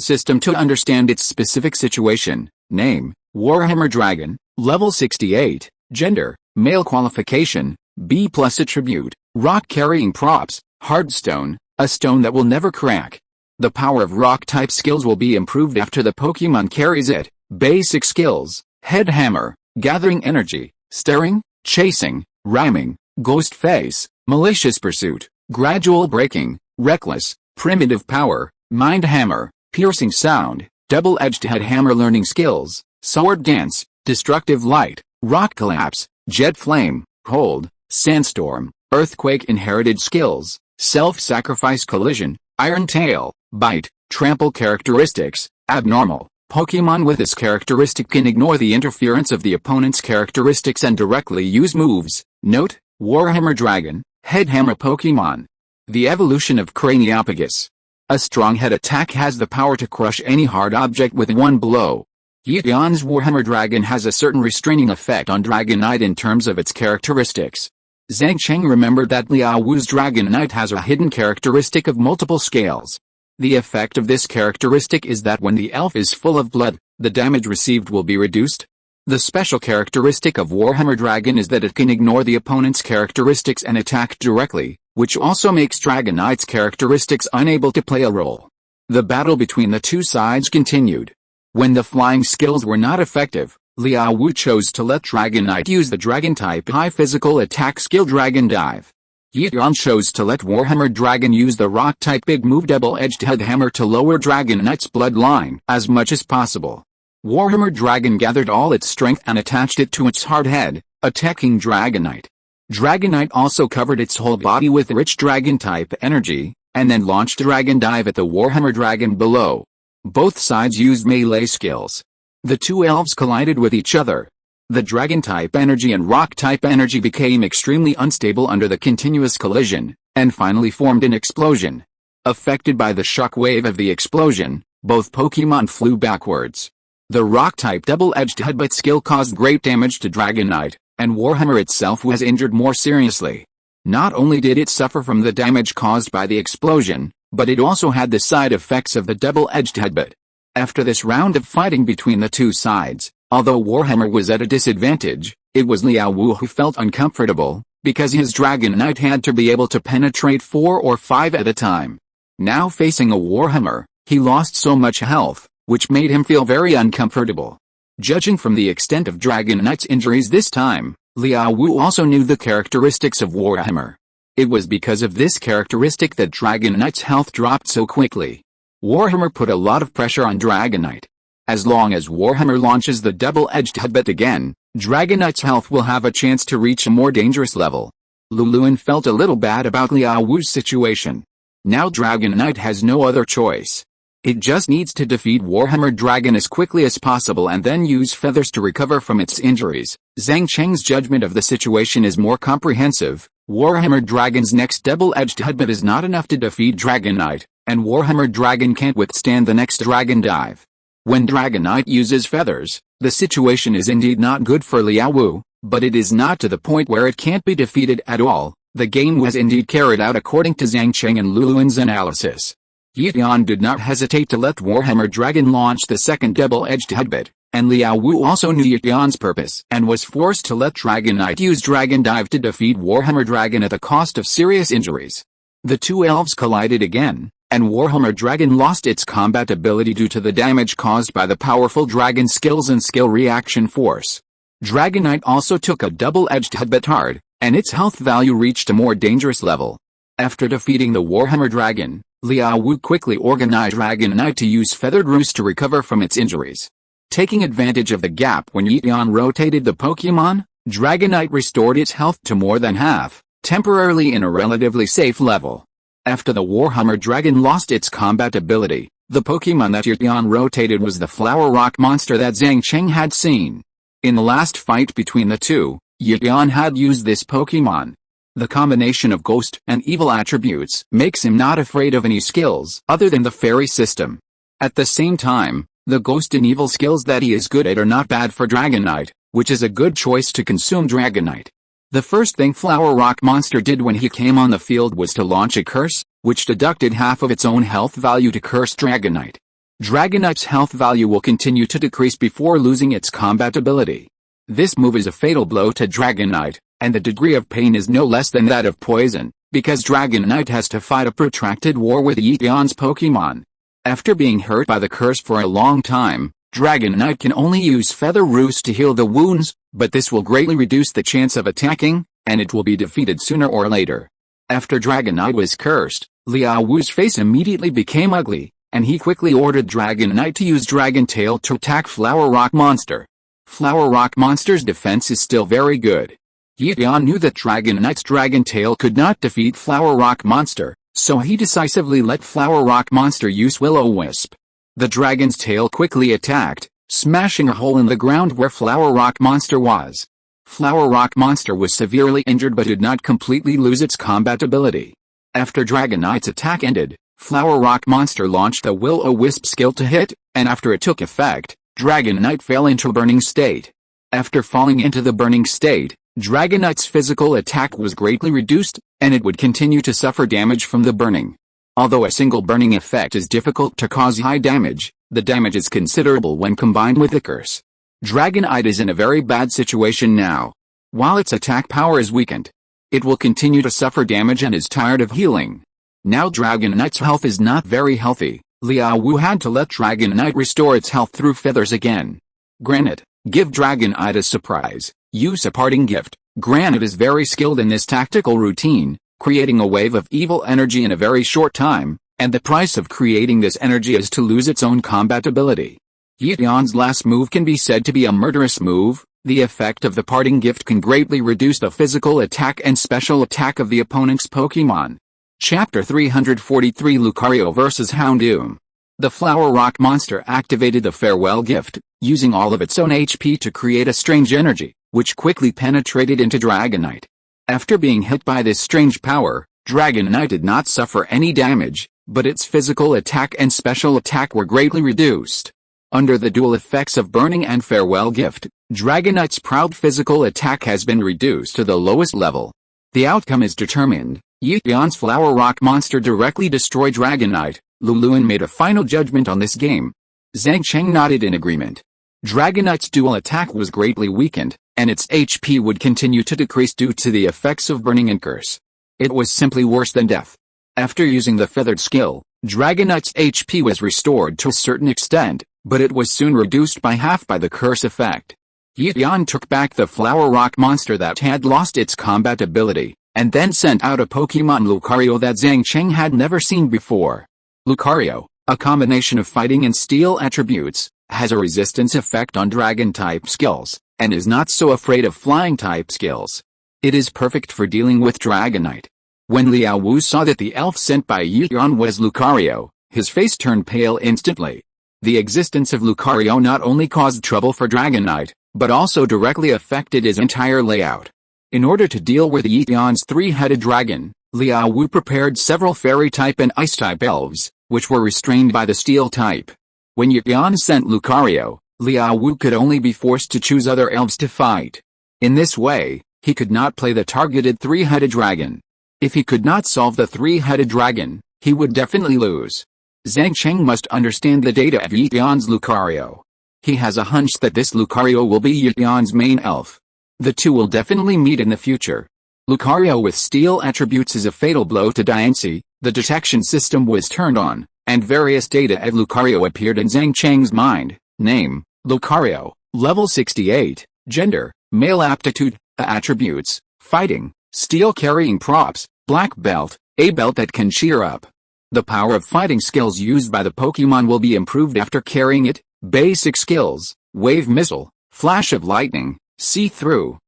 system to understand its specific situation. Name, Warhammer Dragon, level 68, gender, male qualification, B+ attribute, rock-carrying props, hardstone, a stone that will never crack. The power of rock-type skills will be improved after the Pokémon carries it. Basic skills, Head Hammer, Gathering Energy, Staring, Chasing, Rhyming, Ghost Face, Malicious Pursuit, Gradual Braking, Reckless, Primitive Power, Mind Hammer, Piercing Sound, Double-Edged Head Hammer. Learning skills, Sword Dance, Destructive Light, Rock Collapse, Jet Flame, Hold, Sandstorm, Earthquake. Inherited skills, Self-Sacrifice. Collision, Iron Tail, Bite, Trample. Characteristics, Abnormal. Pokémon with this characteristic can ignore the interference of the opponent's characteristics and directly use moves. Note, Warhammer Dragon, Head Hammer Pokémon. The evolution of Craniopagus. A strong head attack has the power to crush any hard object with one blow. Yitian's Warhammer Dragon has a certain restraining effect on Dragonite in terms of its characteristics. Zhang Cheng remembered that Liao Wu's Dragonite has a hidden characteristic of multiple scales. The effect of this characteristic is that when the elf is full of blood, the damage received will be reduced. The special characteristic of Warhammer Dragon is that it can ignore the opponent's characteristics and attack directly, which also makes Dragon Knight's characteristics unable to play a role. The battle between the two sides continued. When the flying skills were not effective, Liao Wu chose to let Dragon Knight use the Dragon-type high physical attack skill Dragon Dive. Yi Tian chose to let Warhammer Dragon use the Rock-type big move Double-Edged Head Hammer to lower Dragon Knight's bloodline as much as possible. Warhammer Dragon gathered all its strength and attached it to its hard head, attacking Dragon Knight. Dragon Knight also covered its whole body with rich Dragon-type energy, and then launched Dragon Dive at the Warhammer Dragon below. Both sides used melee skills. The two elves collided with each other. The Dragon-type energy and Rock-type energy became extremely unstable under the continuous collision, and finally formed an explosion. Affected by the shock wave of the explosion, both Pokémon flew backwards. The Rock-type double-edged headbutt skill caused great damage to Dragon Knight, and Warhammer itself was injured more seriously. Not only did it suffer from the damage caused by the explosion, but it also had the side effects of the double-edged headbutt. After this round of fighting between the two sides, although Warhammer was at a disadvantage, it was Liao Wu who felt uncomfortable, because his Dragon Knight had to be able to penetrate 4 or 5 at a time. Now facing a Warhammer, he lost so much health, which made him feel very uncomfortable. Judging from the extent of Dragon Knight's injuries this time, Liao Wu also knew the characteristics of Warhammer. It was because of this characteristic that Dragon Knight's health dropped so quickly. Warhammer put a lot of pressure on Dragon Knight. As long as Warhammer launches the double-edged headbutt again, Dragon Knight's health will have a chance to reach a more dangerous level. Luluan felt a little bad about Liao Wu's situation. Now Dragon Knight has no other choice. It just needs to defeat Warhammer Dragon as quickly as possible and then use feathers to recover from its injuries. Zhang Cheng's judgment of the situation is more comprehensive. Warhammer Dragon's next double-edged headbutt is not enough to defeat Dragon Knight, and Warhammer Dragon can't withstand the next Dragon Dive. When Dragon Knight uses feathers, the situation is indeed not good for Liao Wu, but it is not to the point where it can't be defeated at all. The game was indeed carried out according to Zhang Cheng and Luluan's analysis. Yi Tian did not hesitate to let Warhammer Dragon launch the second double-edged headbutt, and Liao Wu also knew Yi Tian's purpose and was forced to let Dragon Knight use Dragon Dive to defeat Warhammer Dragon at the cost of serious injuries. The two elves collided again, and Warhammer Dragon lost its combat ability due to the damage caused by the powerful dragon skills and skill reaction force. Dragon Knight also took a double-edged headbutt hard, and its health value reached a more dangerous level. After defeating the Warhammer Dragon, Liao Wu quickly organized Dragon Knight to use Feathered Roost to recover from its injuries. Taking advantage of the gap when Yi Tian rotated the Pokémon, Dragon Knight restored its health to more than half, temporarily in a relatively safe level. After the Warhammer Dragon lost its combat ability, the Pokémon that Yi Tian rotated was the Flower Rock monster that Zhang Cheng had seen. In the last fight between the two, Yi Tian had used this Pokémon. The combination of ghost and evil attributes makes him not afraid of any skills other than the fairy system. At the same time, the ghost and evil skills that he is good at are not bad for Dragon Knight, which is a good choice to consume Dragon Knight. The first thing Flower Rock Monster did when he came on the field was to launch a curse, which deducted half of its own health value to curse Dragon Knight. Dragon Knight's health value will continue to decrease before losing its combat ability. This move is a fatal blow to Dragon Knight, and the degree of pain is no less than that of poison, because Dragon Knight has to fight a protracted war with Yi Tian's Pokémon. After being hurt by the curse for a long time, Dragon Knight can only use Feather Roost to heal the wounds, but this will greatly reduce the chance of attacking, and it will be defeated sooner or later. After Dragon Knight was cursed, Liao Wu's face immediately became ugly, and he quickly ordered Dragon Knight to use Dragon Tail to attack Flower Rock Monster. Flower Rock Monster's defense is still very good. Yi Tian knew that Dragon Knight's Dragon Tail could not defeat Flower Rock Monster, so he decisively let Flower Rock Monster use Will-O-Wisp. The dragon's tail quickly attacked, smashing a hole in the ground where Flower Rock Monster was. Flower Rock Monster was severely injured but did not completely lose its combat ability. After Dragon Knight's attack ended, Flower Rock Monster launched the Will-O-Wisp skill to hit, and after it took effect, Dragon Knight fell into a burning state. After falling into the burning state, Dragon Knight's physical attack was greatly reduced, and it would continue to suffer damage from the burning. Although a single burning effect is difficult to cause high damage, the damage is considerable when combined with the curse. Dragonite is in a very bad situation now. While its attack power is weakened, it will continue to suffer damage and is tired of healing. Now Dragonite's health is not very healthy. Liao Wu had to let Dragonite restore its health through feathers again. Granite, give Dragonite a surprise. Use a parting gift. Granite is very skilled in this tactical routine, creating a wave of evil energy in a very short time, and the price of creating this energy is to lose its own combat ability. Yixian's last move can be said to be a murderous move. The effect of the parting gift can greatly reduce the physical attack and special attack of the opponent's Pokémon. Chapter 343 Lucario vs Houndoom. The Flower Rock monster activated the farewell gift, using all of its own HP to create a strange energy, which quickly penetrated into Dragonite. After being hit by this strange power, Dragonite did not suffer any damage, but its physical attack and special attack were greatly reduced. Under the dual effects of burning and farewell gift, Dragonite's proud physical attack has been reduced to the lowest level. The outcome is determined. Yixian's Flower Rock monster directly destroyed Dragonite. Luluan made a final judgment on this game. Zhang Cheng nodded in agreement. Dragonite's dual attack was greatly weakened, and its HP would continue to decrease due to the effects of burning and curse. It was simply worse than death. After using the feathered skill, Dragonite's HP was restored to a certain extent, but it was soon reduced by half by the curse effect. Yixian took back the Flower Rock monster that had lost its combat ability, and then sent out a Pokémon Lucario that Zhang Cheng had never seen before. Lucario, a combination of fighting and steel attributes, has a resistance effect on dragon-type skills, and is not so afraid of flying-type skills. It is perfect for dealing with Dragonite. When Liao Wu saw that the elf sent by Yixian was Lucario, his face turned pale instantly. The existence of Lucario not only caused trouble for Dragonite, but also directly affected his entire layout. In order to deal with Yixian's three-headed dragon, Liao Wu prepared several fairy-type and ice-type elves, which were restrained by the steel-type. When Yixian sent Lucario, Liao Wu could only be forced to choose other elves to fight. In this way, he could not play the targeted three-headed dragon. If he could not solve the three-headed dragon, he would definitely lose. Zhang Cheng must understand the data of Yixian's Lucario. He has a hunch that this Lucario will be Yixian's main elf. The two will definitely meet in the future. Lucario with steel attributes is a fatal blow to Diancie. The detection system was turned on, and various data of Lucario appeared in Zhang Cheng's mind. Name, Lucario, level 68, gender, male aptitude, attributes, fighting, steel carrying props, black belt, a belt that can cheer up. The power of fighting skills used by the Pokémon will be improved after carrying it. Basic skills, wave missile, flash of lightning, see-through,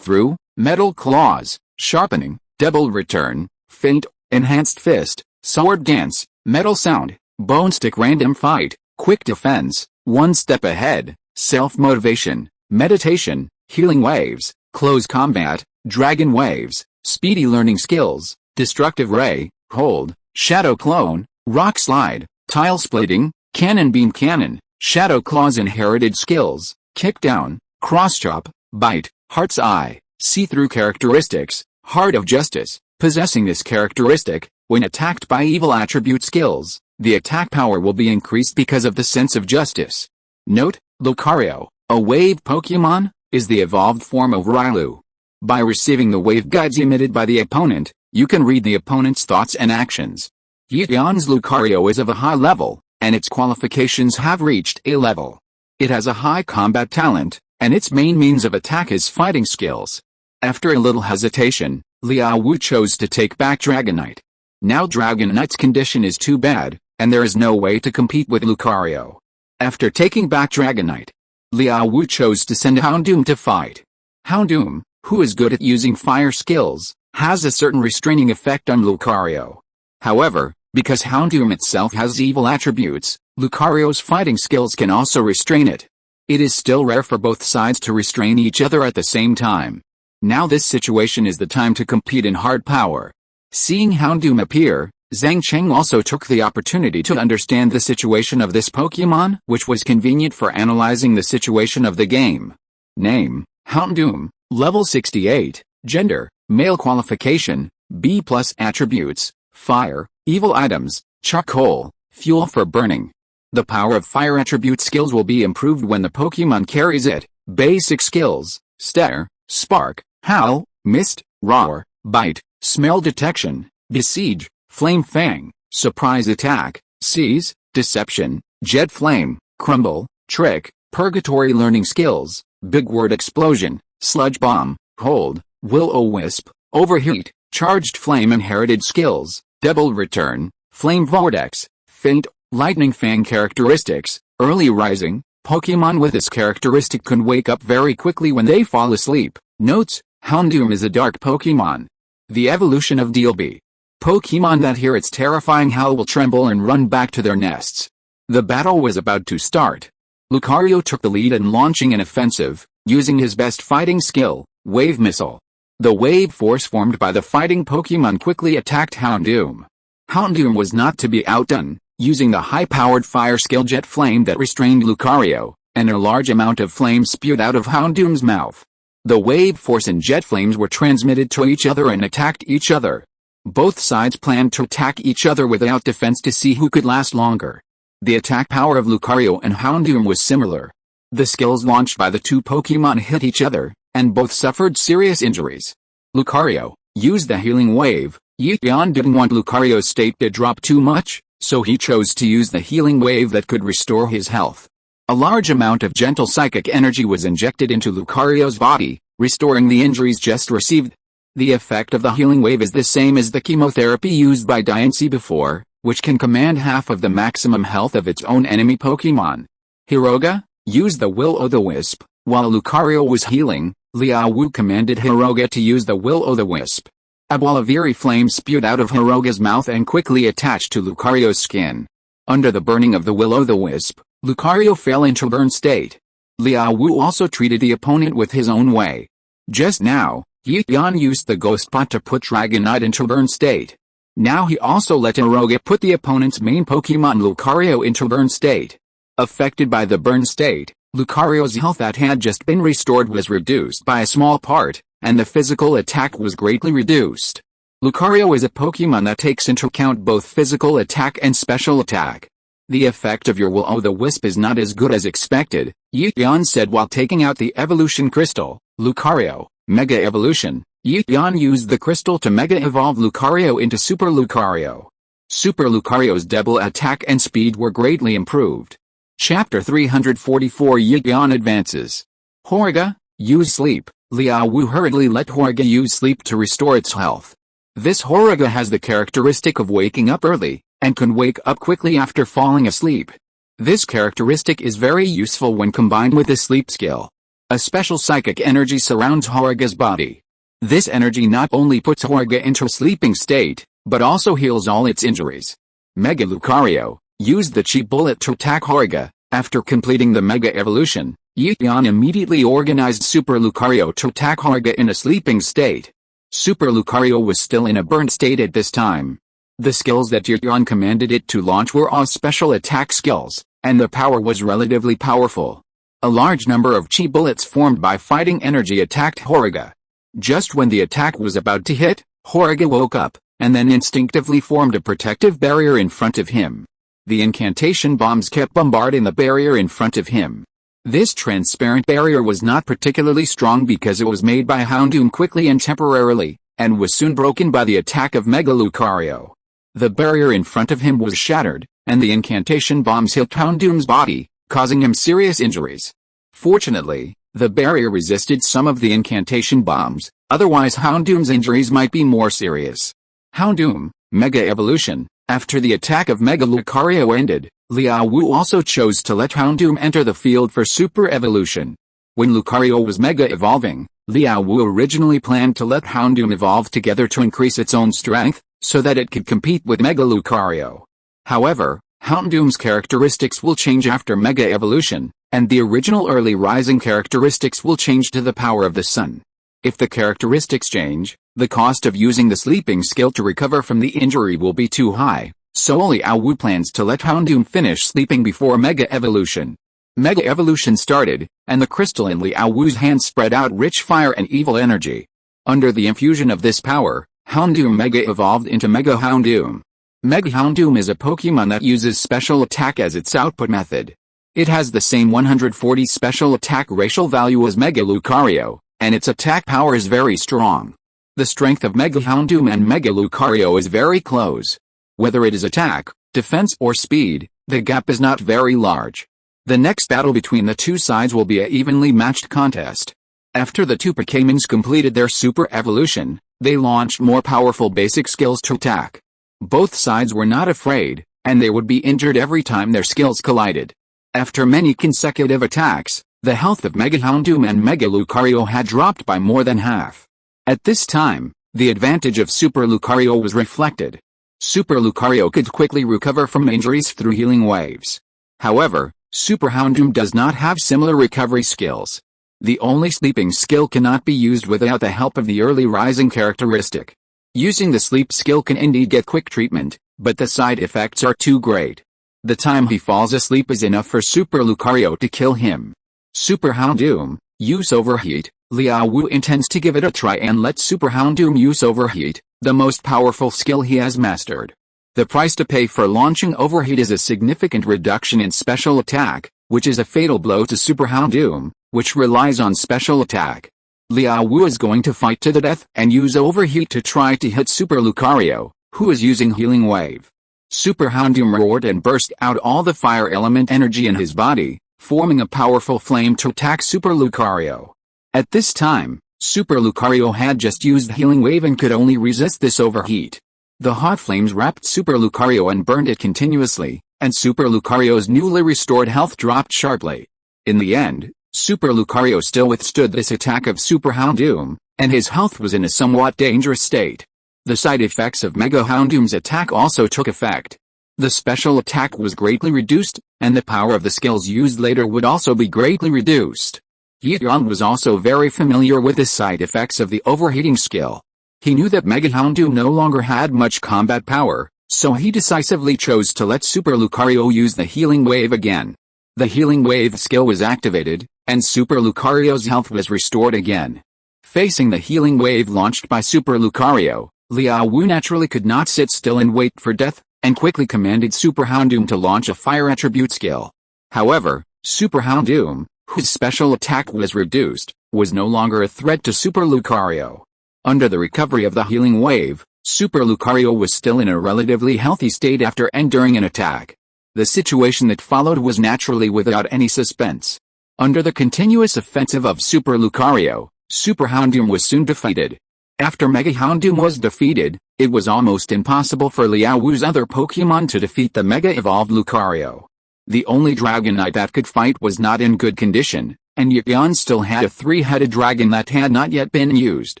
metal claws, sharpening, double return, feint, enhanced fist, sword dance, metal sound, bone stick random fight, quick defense, one step ahead, self-motivation, meditation, healing waves, close combat, dragon waves, speedy learning skills, destructive ray, hold, shadow clone, rock slide, tile splitting, cannon beam cannon, shadow claws inherited skills, kick down, cross chop, bite, heart's eye, see-through characteristics, heart of justice. Possessing this characteristic, when attacked by evil attribute skills, the attack power will be increased because of the sense of justice. Note, Lucario, a wave Pokémon, is the evolved form of Riolu. By receiving the wave guides emitted by the opponent, you can read the opponent's thoughts and actions. Yixian's Lucario is of a high level, and its qualifications have reached A level. It has a high combat talent, and its main means of attack is fighting skills. After a little hesitation, Liao Wu chose to take back Dragonite. Now Dragonite's condition is too bad, and there is no way to compete with Lucario. After taking back Dragonite, Liao Wu chose to send Houndoom to fight. Houndoom, who is good at using fire skills, has a certain restraining effect on Lucario. However, because Houndoom itself has evil attributes, Lucario's fighting skills can also restrain it. It is still rare for both sides to restrain each other at the same time. Now this situation is the time to compete in hard power. Seeing Houndoom appear, Zhang Cheng also took the opportunity to understand the situation of this Pokémon, which was convenient for analyzing the situation of the game. Name, Houndoom, level 68, gender, male qualification, B+ attributes, fire, Evil items, charcoal, fuel for burning. The power of fire attribute skills will be improved when the Pokemon carries it. Basic skills, stare, spark, howl, mist, roar, bite, smell detection, besiege, flame fang, surprise attack, seize, deception, jet flame, crumble, trick, purgatory learning skills, big word explosion, sludge bomb, hold, will-o-wisp, overheat, charged flame inherited skills, double return, flame vortex, feint, lightning fang characteristics, early rising. Pokemon with this characteristic can wake up very quickly when they fall asleep. Notes: Houndoom is a dark Pokemon. The evolution of DLB. Pokemon that hear its terrifying howl will tremble and run back to their nests. The battle was about to start. Lucario took the lead in launching an offensive, using his best fighting skill, Wave Missile. The wave force formed by the fighting Pokemon quickly attacked Houndoom. Houndoom was not to be outdone, using the high-powered fire skill Jet Flame that restrained Lucario, and a large amount of flame spewed out of Houndoom's mouth. The wave force and jet flames were transmitted to each other and attacked each other. Both sides planned to attack each other without defense to see who could last longer. The attack power of Lucario and Houndoom was similar. The skills launched by the two Pokemon hit each other, and both suffered serious injuries. Lucario used the healing wave. Yeon didn't want Lucario's state to drop too much, so he chose to use the healing wave that could restore his health. A large amount of gentle psychic energy was injected into Lucario's body, restoring the injuries just received. The effect of the healing wave is the same as the chemotherapy used by Diancie before, which can command half of the maximum health of its own enemy Pokemon. Hiroga used the Will-O-the-Wisp. While Lucario was healing, Liao Wu commanded Hiroga to use the Will-O-the-Wisp. A ball of eerie flame spewed out of Hiroga's mouth and quickly attached to Lucario's skin. Under the burning of the Will-O-the-Wisp, Lucario fell into burn state. Liao Wu also treated the opponent with his own way. Just now, Yeon used the Ghost Pot to put Dragonite into burn state. Now he also let Hiroga put the opponent's main Pokemon Lucario into burn state. Affected by the burn state, Lucario's health that had just been restored was reduced by a small part, and the physical attack was greatly reduced. Lucario is a Pokemon that takes into account both physical attack and special attack. The effect of your Will-O-the-Wisp is not as good as expected, Yeon said while taking out the evolution crystal. Lucario, Mega Evolution. Yeon used the crystal to Mega Evolve Lucario into Super Lucario. Super Lucario's double attack and speed were greatly improved. Chapter 344 Yeon advances. Horaga, use sleep. Liao Wu hurriedly let Horaga use sleep to restore its health. This Horaga has the characteristic of waking up early, and can wake up quickly after falling asleep. This characteristic is very useful when combined with the sleep skill. A special psychic energy surrounds Horaga's body. This energy not only puts Horaga into a sleeping state, but also heals all its injuries. Mega Lucario used the Chi Bullet to attack Horaga. After completing the Mega Evolution, Yeon immediately organized Super Lucario to attack Horaga in a sleeping state. Super Lucario was still in a burnt state at this time. The skills that Yeon commanded it to launch were all special attack skills, and the power was relatively powerful. A large number of Chi bullets formed by fighting energy attacked Horaga. Just when the attack was about to hit, Horaga woke up, and then instinctively formed a protective barrier in front of him. The incantation bombs kept bombarding the barrier in front of him. This transparent barrier was not particularly strong because it was made by Houndoom quickly and temporarily, and was soon broken by the attack of Mega Lucario. The barrier in front of him was shattered, and the incantation bombs hit Houndoom's body, causing him serious injuries. Fortunately, the barrier resisted some of the incantation bombs, otherwise Houndoom's injuries might be more serious. Houndoom, Mega Evolution. After the attack of Mega Lucario ended, Liao Wu also chose to let Houndoom enter the field for Super Evolution. When Lucario was Mega Evolving, Liao Wu originally planned to let Houndoom evolve together to increase its own strength, so that it could compete with Mega Lucario. However, Houndoom's characteristics will change after Mega Evolution, and the original early rising characteristics will change to the power of the sun. If the characteristics change, the cost of using the sleeping skill to recover from the injury will be too high, so Liao Wu plans to let Houndoom finish sleeping before Mega Evolution. Mega Evolution started, and the crystal in Liao Wu's hand spread out rich fire and evil energy. Under the infusion of this power, Houndoom Mega evolved into Mega Houndoom. Mega Houndoom is a Pokemon that uses special attack as its output method. It has the same 140 special attack racial value as Mega Lucario, and its attack power is very strong. The strength of Mega Houndoom and Mega Lucario is very close. Whether it is attack, defense or speed, the gap is not very large. The next battle between the two sides will be an evenly matched contest. After the two Pokémons completed their super evolution, they launched more powerful basic skills to attack. Both sides were not afraid, and they would be injured every time their skills collided. After many consecutive attacks, the health of Mega Houndoom and Mega Lucario had dropped by more than half. At this time, the advantage of Super Lucario was reflected. Super Lucario could quickly recover from injuries through healing waves. However, Super Houndoom does not have similar recovery skills. The only sleeping skill cannot be used without the help of the early rising characteristic. Using the sleep skill can indeed get quick treatment, but the side effects are too great. The time he falls asleep is enough for Super Lucario to kill him. Super Houndoom, use Overheat. Liao Wu intends to give it a try and let Super Houndoom use Overheat, the most powerful skill he has mastered. The price to pay for launching Overheat is a significant reduction in special attack, which is a fatal blow to Super Houndoom, which relies on special attack. Liao Wu is going to fight to the death and use Overheat to try to hit Super Lucario, who is using Healing Wave. Super Houndoom roared and burst out all the fire element energy in his body, forming a powerful flame to attack Super Lucario. At this time, Super Lucario had just used Healing Wave and could only resist this overheat. The hot flames wrapped Super Lucario and burned it continuously, and Super Lucario's newly restored health dropped sharply. In the end, Super Lucario still withstood this attack of Super Houndoom, and his health was in a somewhat dangerous state. The side effects of Mega Houndoom's attack also took effect. The special attack was greatly reduced, and the power of the skills used later would also be greatly reduced. Yiyan was also very familiar with the side effects of the overheating skill. He knew that Mega Houndoom no longer had much combat power, so he decisively chose to let Super Lucario use the Healing Wave again. The Healing Wave skill was activated, and Super Lucario's health was restored again. Facing the Healing Wave launched by Super Lucario, Liao Wu naturally could not sit still and wait for death, and quickly commanded Super Houndoom to launch a fire attribute skill. However, Super Houndoom, whose special attack was reduced, was no longer a threat to Super Lucario. Under the recovery of the Healing Wave, Super Lucario was still in a relatively healthy state after and during an attack. The situation that followed was naturally without any suspense. Under the continuous offensive of Super Lucario, Super Houndoom was soon defeated. After Mega Houndoom was defeated, it was almost impossible for Liao Wu's other Pokémon to defeat the Mega Evolved Lucario. The only Dragonite that could fight was not in good condition, and Yiyan still had a three-headed dragon that had not yet been used.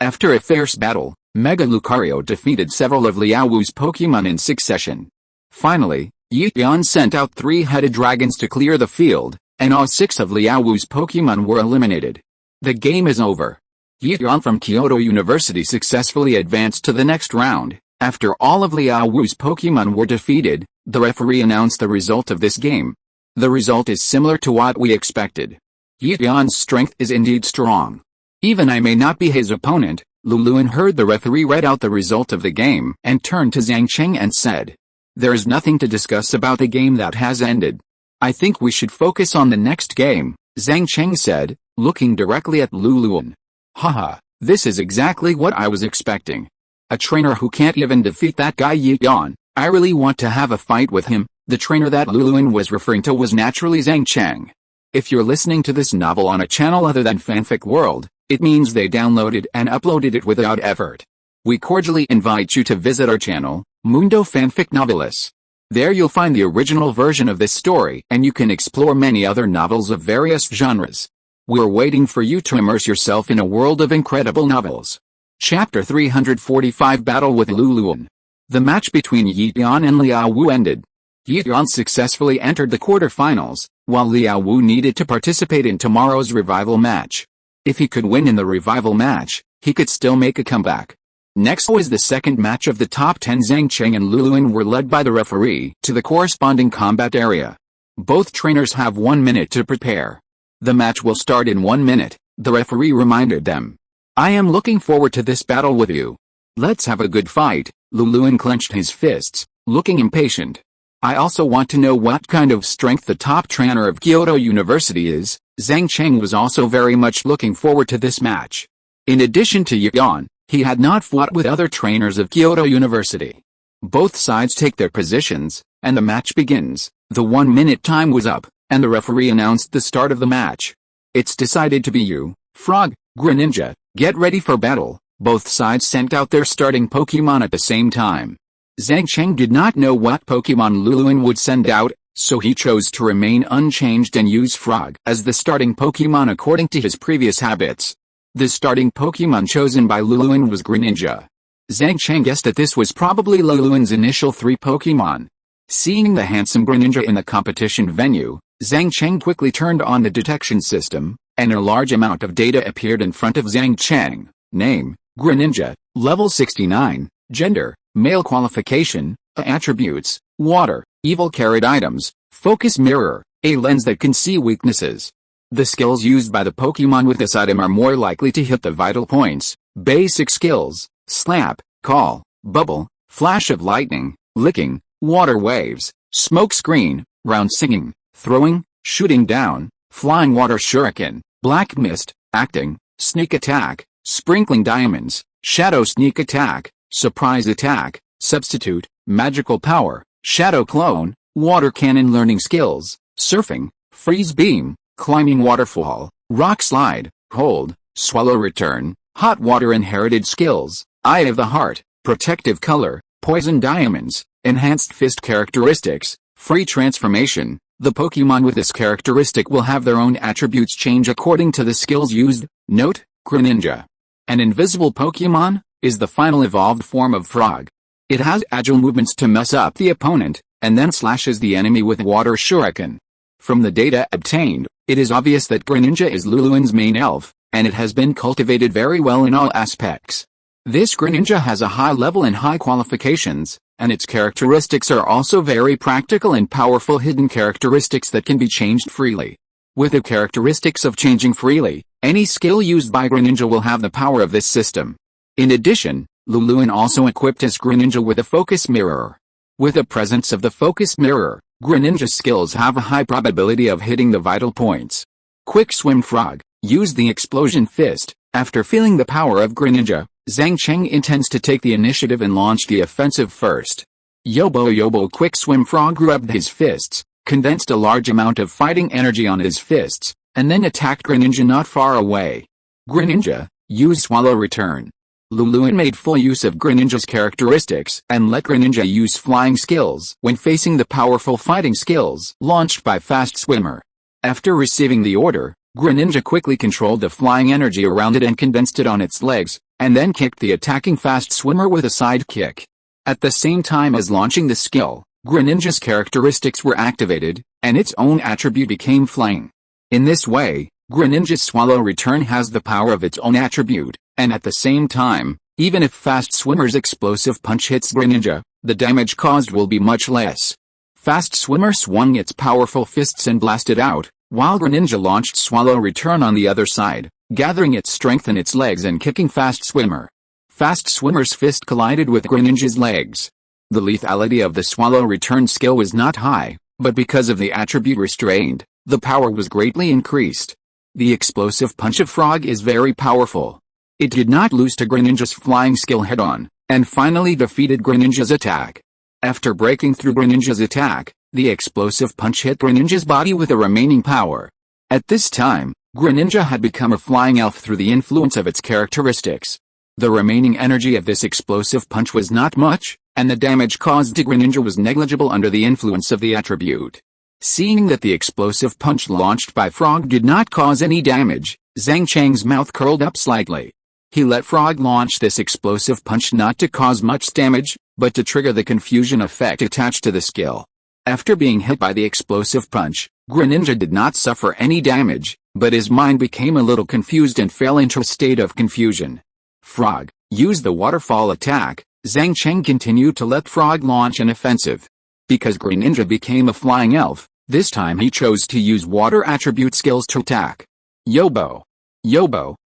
After a fierce battle, Mega Lucario defeated several of Liao Wu's Pokémon in succession. Finally, Yiyan sent out three-headed dragons to clear the field, and all 6 of Liao Wu's Pokémon were eliminated. The game is over. Yiyan from Kyoto University successfully advanced to the next round. After all of Liao Wu's Pokémon were defeated, the referee announced the result of this game. The result is similar to what we expected. Yiyan's strength is indeed strong. Even I may not be his opponent. Luluan heard the referee read out the result of the game and turned to Zhang Cheng and said, "There is nothing to discuss about the game that has ended. I think we should focus on the next game," Zhang Cheng said, looking directly at Luluan. "Haha, this is exactly what I was expecting. A trainer who can't even defeat that guy Yiyan. I really want to have a fight with him." The trainer that Luluan was referring to was naturally Zhang Cheng. If you're listening to this novel on a channel other than Fanfic World, it means they downloaded and uploaded it without effort. We cordially invite you to visit our channel, Mundo Fanfic Novelis. There you'll find the original version of this story and you can explore many other novels of various genres. We're waiting for you to immerse yourself in a world of incredible novels. Chapter 345 Battle with Luluan. The match between Yiyan and Liao Wu ended. Yiyan successfully entered the quarterfinals, while Liao Wu needed to participate in tomorrow's revival match. If he could win in the revival match, he could still make a comeback. Next was the second match of the top 10. Zhang Cheng and Luluan were led by the referee to the corresponding combat area. Both trainers have 1 minute to prepare. The match will start in 1 minute, the referee reminded them. "I am looking forward to this battle with you. Let's have a good fight." Luluan clenched his fists, looking impatient. I also want to know what kind of strength the top trainer of Kyoto University is. Zhang Cheng was also very much looking forward to this match. In addition to Yan, he had not fought with other trainers of Kyoto University. Both sides take their positions, and the match begins. The 1-minute time was up, and the referee announced the start of the match. It's decided to be you, Frog, Greninja, get ready for battle. Both sides sent out their starting Pokémon at the same time. Zhang Cheng did not know what Pokémon Luluin would send out, so he chose to remain unchanged and use Frog as the starting Pokémon according to his previous habits. The starting Pokémon chosen by Luluin was Greninja. Zhang Cheng guessed that this was probably Luluin's initial 3 Pokémon. Seeing the handsome Greninja in the competition venue, Zhang Cheng quickly turned on the detection system, and a large amount of data appeared in front of Zhang Cheng. Name, Greninja, level 69, gender, male, qualification, attributes, water, evil carried items, focus mirror, a lens that can see weaknesses. The skills used by the Pokémon with this item are more likely to hit the vital points. Basic skills, slap, call, bubble, flash of lightning, licking, water waves, smoke screen, round singing, throwing, shooting down, flying water shuriken, black mist, acting, sneak attack, sprinkling diamonds, shadow sneak attack, surprise attack, substitute, magical power, shadow clone, water cannon. Learning skills, surfing, freeze beam, climbing waterfall, rock slide, hold, swallow return, hot water. Inherited skills, eye of the heart, protective color, poison diamonds, enhanced fist. Characteristics, free transformation. The Pokémon with this characteristic will have their own attributes change according to the skills used. Note, Greninja, an invisible Pokémon, is the final evolved form of Frog. It has agile movements to mess up the opponent, and then slashes the enemy with water shuriken. From the data obtained, it is obvious that Greninja is Luluin's main elf, and it has been cultivated very well in all aspects. This Greninja has a high level and high qualifications, and its characteristics are also very practical and powerful hidden characteristics that can be changed freely. With the characteristics of changing freely, any skill used by Greninja will have the power of this system. In addition, Luluin also equipped his Greninja with a focus mirror. With the presence of the focus mirror, Greninja's skills have a high probability of hitting the vital points. Quick Swim. Frog used the explosion fist. After feeling the power of Greninja, Zhang Cheng intends to take the initiative and launch the offensive first. Yobo Quick Swim. Frog rubbed his fists, condensed a large amount of fighting energy on his fists, and then attacked Greninja not far away. Greninja used Swallow Return. Luluin made full use of Greninja's characteristics and let Greninja use flying skills when facing the powerful fighting skills launched by Fast Swimmer. After receiving the order, Greninja quickly controlled the flying energy around it and condensed it on its legs, and then kicked the attacking Fast Swimmer with a side kick. At the same time as launching the skill, Greninja's characteristics were activated, and its own attribute became flying. In this way, Greninja's Swallow Return has the power of its own attribute, and at the same time, even if Fast Swimmer's explosive punch hits Greninja, the damage caused will be much less. Fast Swimmer swung its powerful fists and blasted out, while Greninja launched Swallow Return on the other side, gathering its strength in its legs and kicking Fast Swimmer. Fast Swimmer's fist collided with Greninja's legs. The lethality of the Swallow Return skill was not high, but because of the attribute restrained, the power was greatly increased. The explosive punch of Frog is very powerful. It did not lose to Greninja's flying skill head-on, and finally defeated Greninja's attack. After breaking through Greninja's attack, the explosive punch hit Greninja's body with the remaining power. At this time, Greninja had become a flying elf through the influence of its characteristics. The remaining energy of this explosive punch was not much, and the damage caused to Greninja was negligible under the influence of the attribute. Seeing that the explosive punch launched by Frog did not cause any damage, Zhang Cheng's mouth curled up slightly. He let Frog launch this explosive punch not to cause much damage, but to trigger the confusion effect attached to the skill. After being hit by the explosive punch, Greninja did not suffer any damage, but his mind became a little confused and fell into a state of confusion. Frog used the waterfall attack. Zhang Cheng continued to let Frog launch an offensive. Because Greninja became a flying elf, this time he chose to use water attribute skills to attack. Yobo,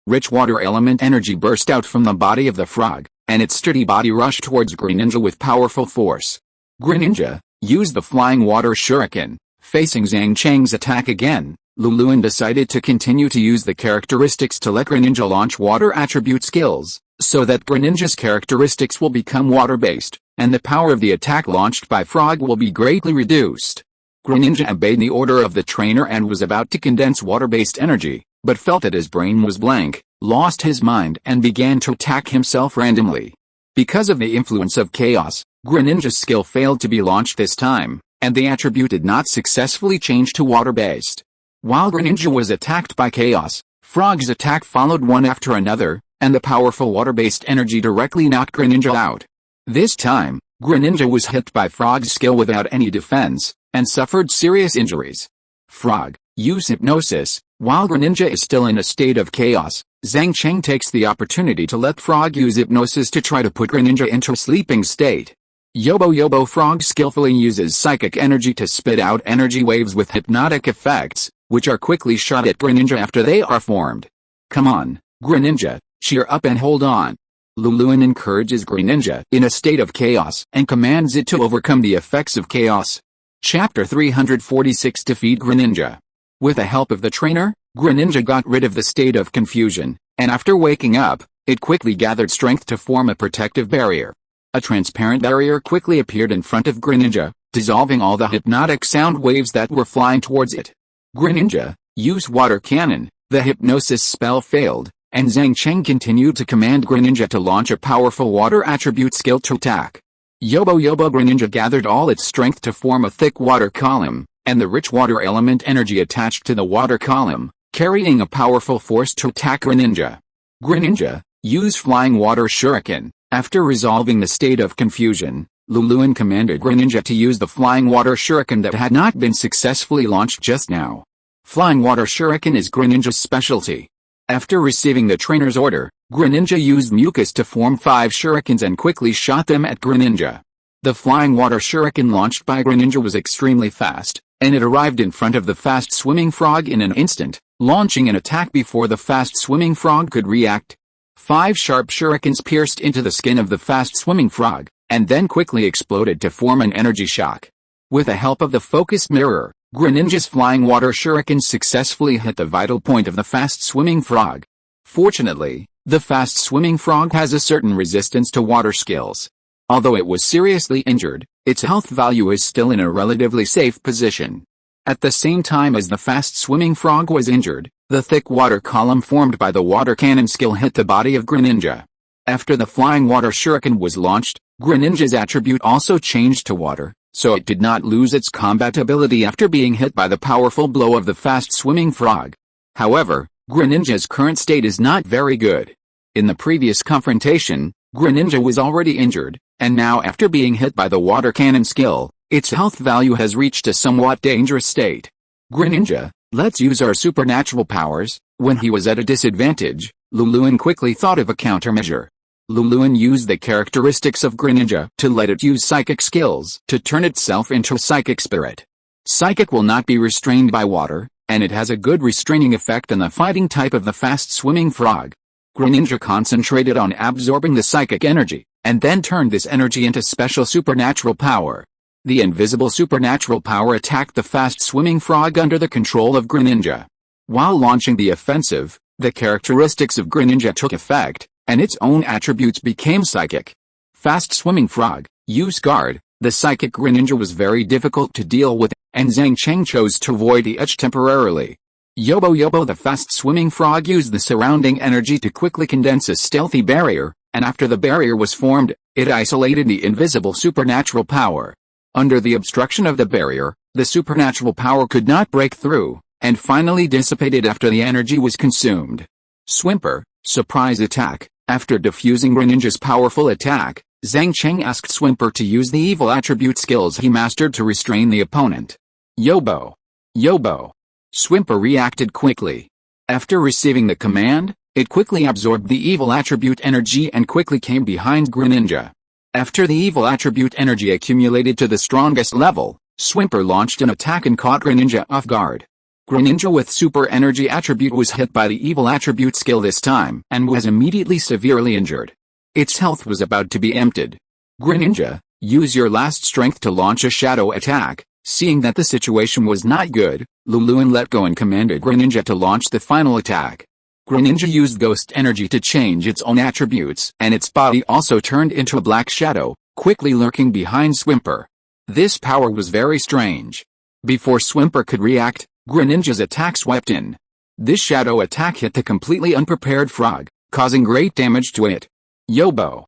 rich water element energy burst out from the body of the frog, and its sturdy body rushed towards Greninja with powerful force. Greninja used the flying water shuriken. Facing Zhang Cheng's attack again, Luluin decided to continue to use the characteristics to let Greninja launch water attribute skills, so that Greninja's characteristics will become water-based, and the power of the attack launched by Frog will be greatly reduced. Greninja obeyed the order of the trainer and was about to condense water-based energy, but felt that his brain was blank, lost his mind and began to attack himself randomly. Because of the influence of chaos, Greninja's skill failed to be launched this time, and the attribute did not successfully change to water-based. While Greninja was attacked by chaos, Frog's attack followed one after another, and the powerful water-based energy directly knocked Greninja out. This time, Greninja was hit by Frog's skill without any defense, and suffered serious injuries. Frog use hypnosis. While Greninja is still in a state of chaos, Zhang Cheng takes the opportunity to let Frog use hypnosis to try to put Greninja into a sleeping state. Yobo Frog skillfully uses psychic energy to spit out energy waves with hypnotic effects, which are quickly shot at Greninja after they are formed. Come on, Greninja, cheer up and hold on. Luluin encourages Greninja in a state of chaos and commands it to overcome the effects of chaos. Chapter 346 Defeat Greninja. With the help of the trainer, Greninja got rid of the state of confusion, and after waking up, it quickly gathered strength to form a protective barrier. A transparent barrier quickly appeared in front of Greninja, dissolving all the hypnotic sound waves that were flying towards it. Greninja use water cannon. The hypnosis spell failed, and Zhang Cheng continued to command Greninja to launch a powerful water attribute skill to attack. Yobo Greninja gathered all its strength to form a thick water column, and the rich water element energy attached to the water column, carrying a powerful force to attack Greninja. Greninja use flying water shuriken. After resolving the state of confusion, Luluin commanded Greninja to use the flying water shuriken that had not been successfully launched just now. Flying water shuriken is Greninja's specialty. After receiving the trainer's order, Greninja used mucus to form 5 shurikens and quickly shot them at Greninja. The flying water shuriken launched by Greninja was extremely fast, and it arrived in front of the fast-swimming frog in an instant, launching an attack before the fast-swimming frog could react. 5 sharp shurikens pierced into the skin of the fast-swimming frog, and then quickly exploded to form an energy shock. With the help of the focus mirror, Greninja's flying water shurikens successfully hit the vital point of the fast-swimming frog. Fortunately, the fast-swimming frog has a certain resistance to water skills. Although it was seriously injured, its health value is still in a relatively safe position. At the same time as the fast-swimming frog was injured, the thick water column formed by the water cannon skill hit the body of Greninja. After the flying water shuriken was launched, Greninja's attribute also changed to water, so it did not lose its combat ability after being hit by the powerful blow of the fast-swimming frog. However, Greninja's current state is not very good. In the previous confrontation, Greninja was already injured, and now after being hit by the water cannon skill, its health value has reached a somewhat dangerous state. Greninja, let's use our supernatural powers. When he was at a disadvantage, Luluin quickly thought of a countermeasure. Luluin used the characteristics of Greninja to let it use psychic skills to turn itself into a psychic spirit. Psychic will not be restrained by water, and it has a good restraining effect on the fighting type of the fast-swimming frog. Greninja concentrated on absorbing the psychic energy, and then turned this energy into special supernatural power. The invisible supernatural power attacked the fast-swimming frog under the control of Greninja. While launching the offensive, the characteristics of Greninja took effect, and its own attributes became psychic. Fast-swimming frog, use guard. The psychic Greninja was very difficult to deal with, and Zhang Cheng chose to avoid each temporarily. Yobo the fast-swimming frog used the surrounding energy to quickly condense a stealthy barrier, and after the barrier was formed, it isolated the invisible supernatural power. Under the obstruction of the barrier, the supernatural power could not break through, and finally dissipated after the energy was consumed. Swimper, surprise attack. After defusing Greninja's powerful attack, Zhang Cheng asked Swimper to use the evil attribute skills he mastered to restrain the opponent. Yobo. Swimper reacted quickly. After receiving the command, it quickly absorbed the evil attribute energy and quickly came behind Greninja. After the evil attribute energy accumulated to the strongest level, Swimper launched an attack and caught Greninja off guard. Greninja with super energy attribute was hit by the evil attribute skill this time and was immediately severely injured. Its health was about to be emptied. Greninja Use your last strength to launch a shadow attack. Seeing that the situation was not good, Luluin let go and commanded Greninja to launch the final attack. Greninja used ghost energy to change its own attributes, and its body also turned into a black shadow, quickly lurking behind Swimpert. This power was very strange. Before Swimpert could react, Greninja's attack swept in. This shadow attack hit the completely unprepared frog, causing great damage to it. Yobo.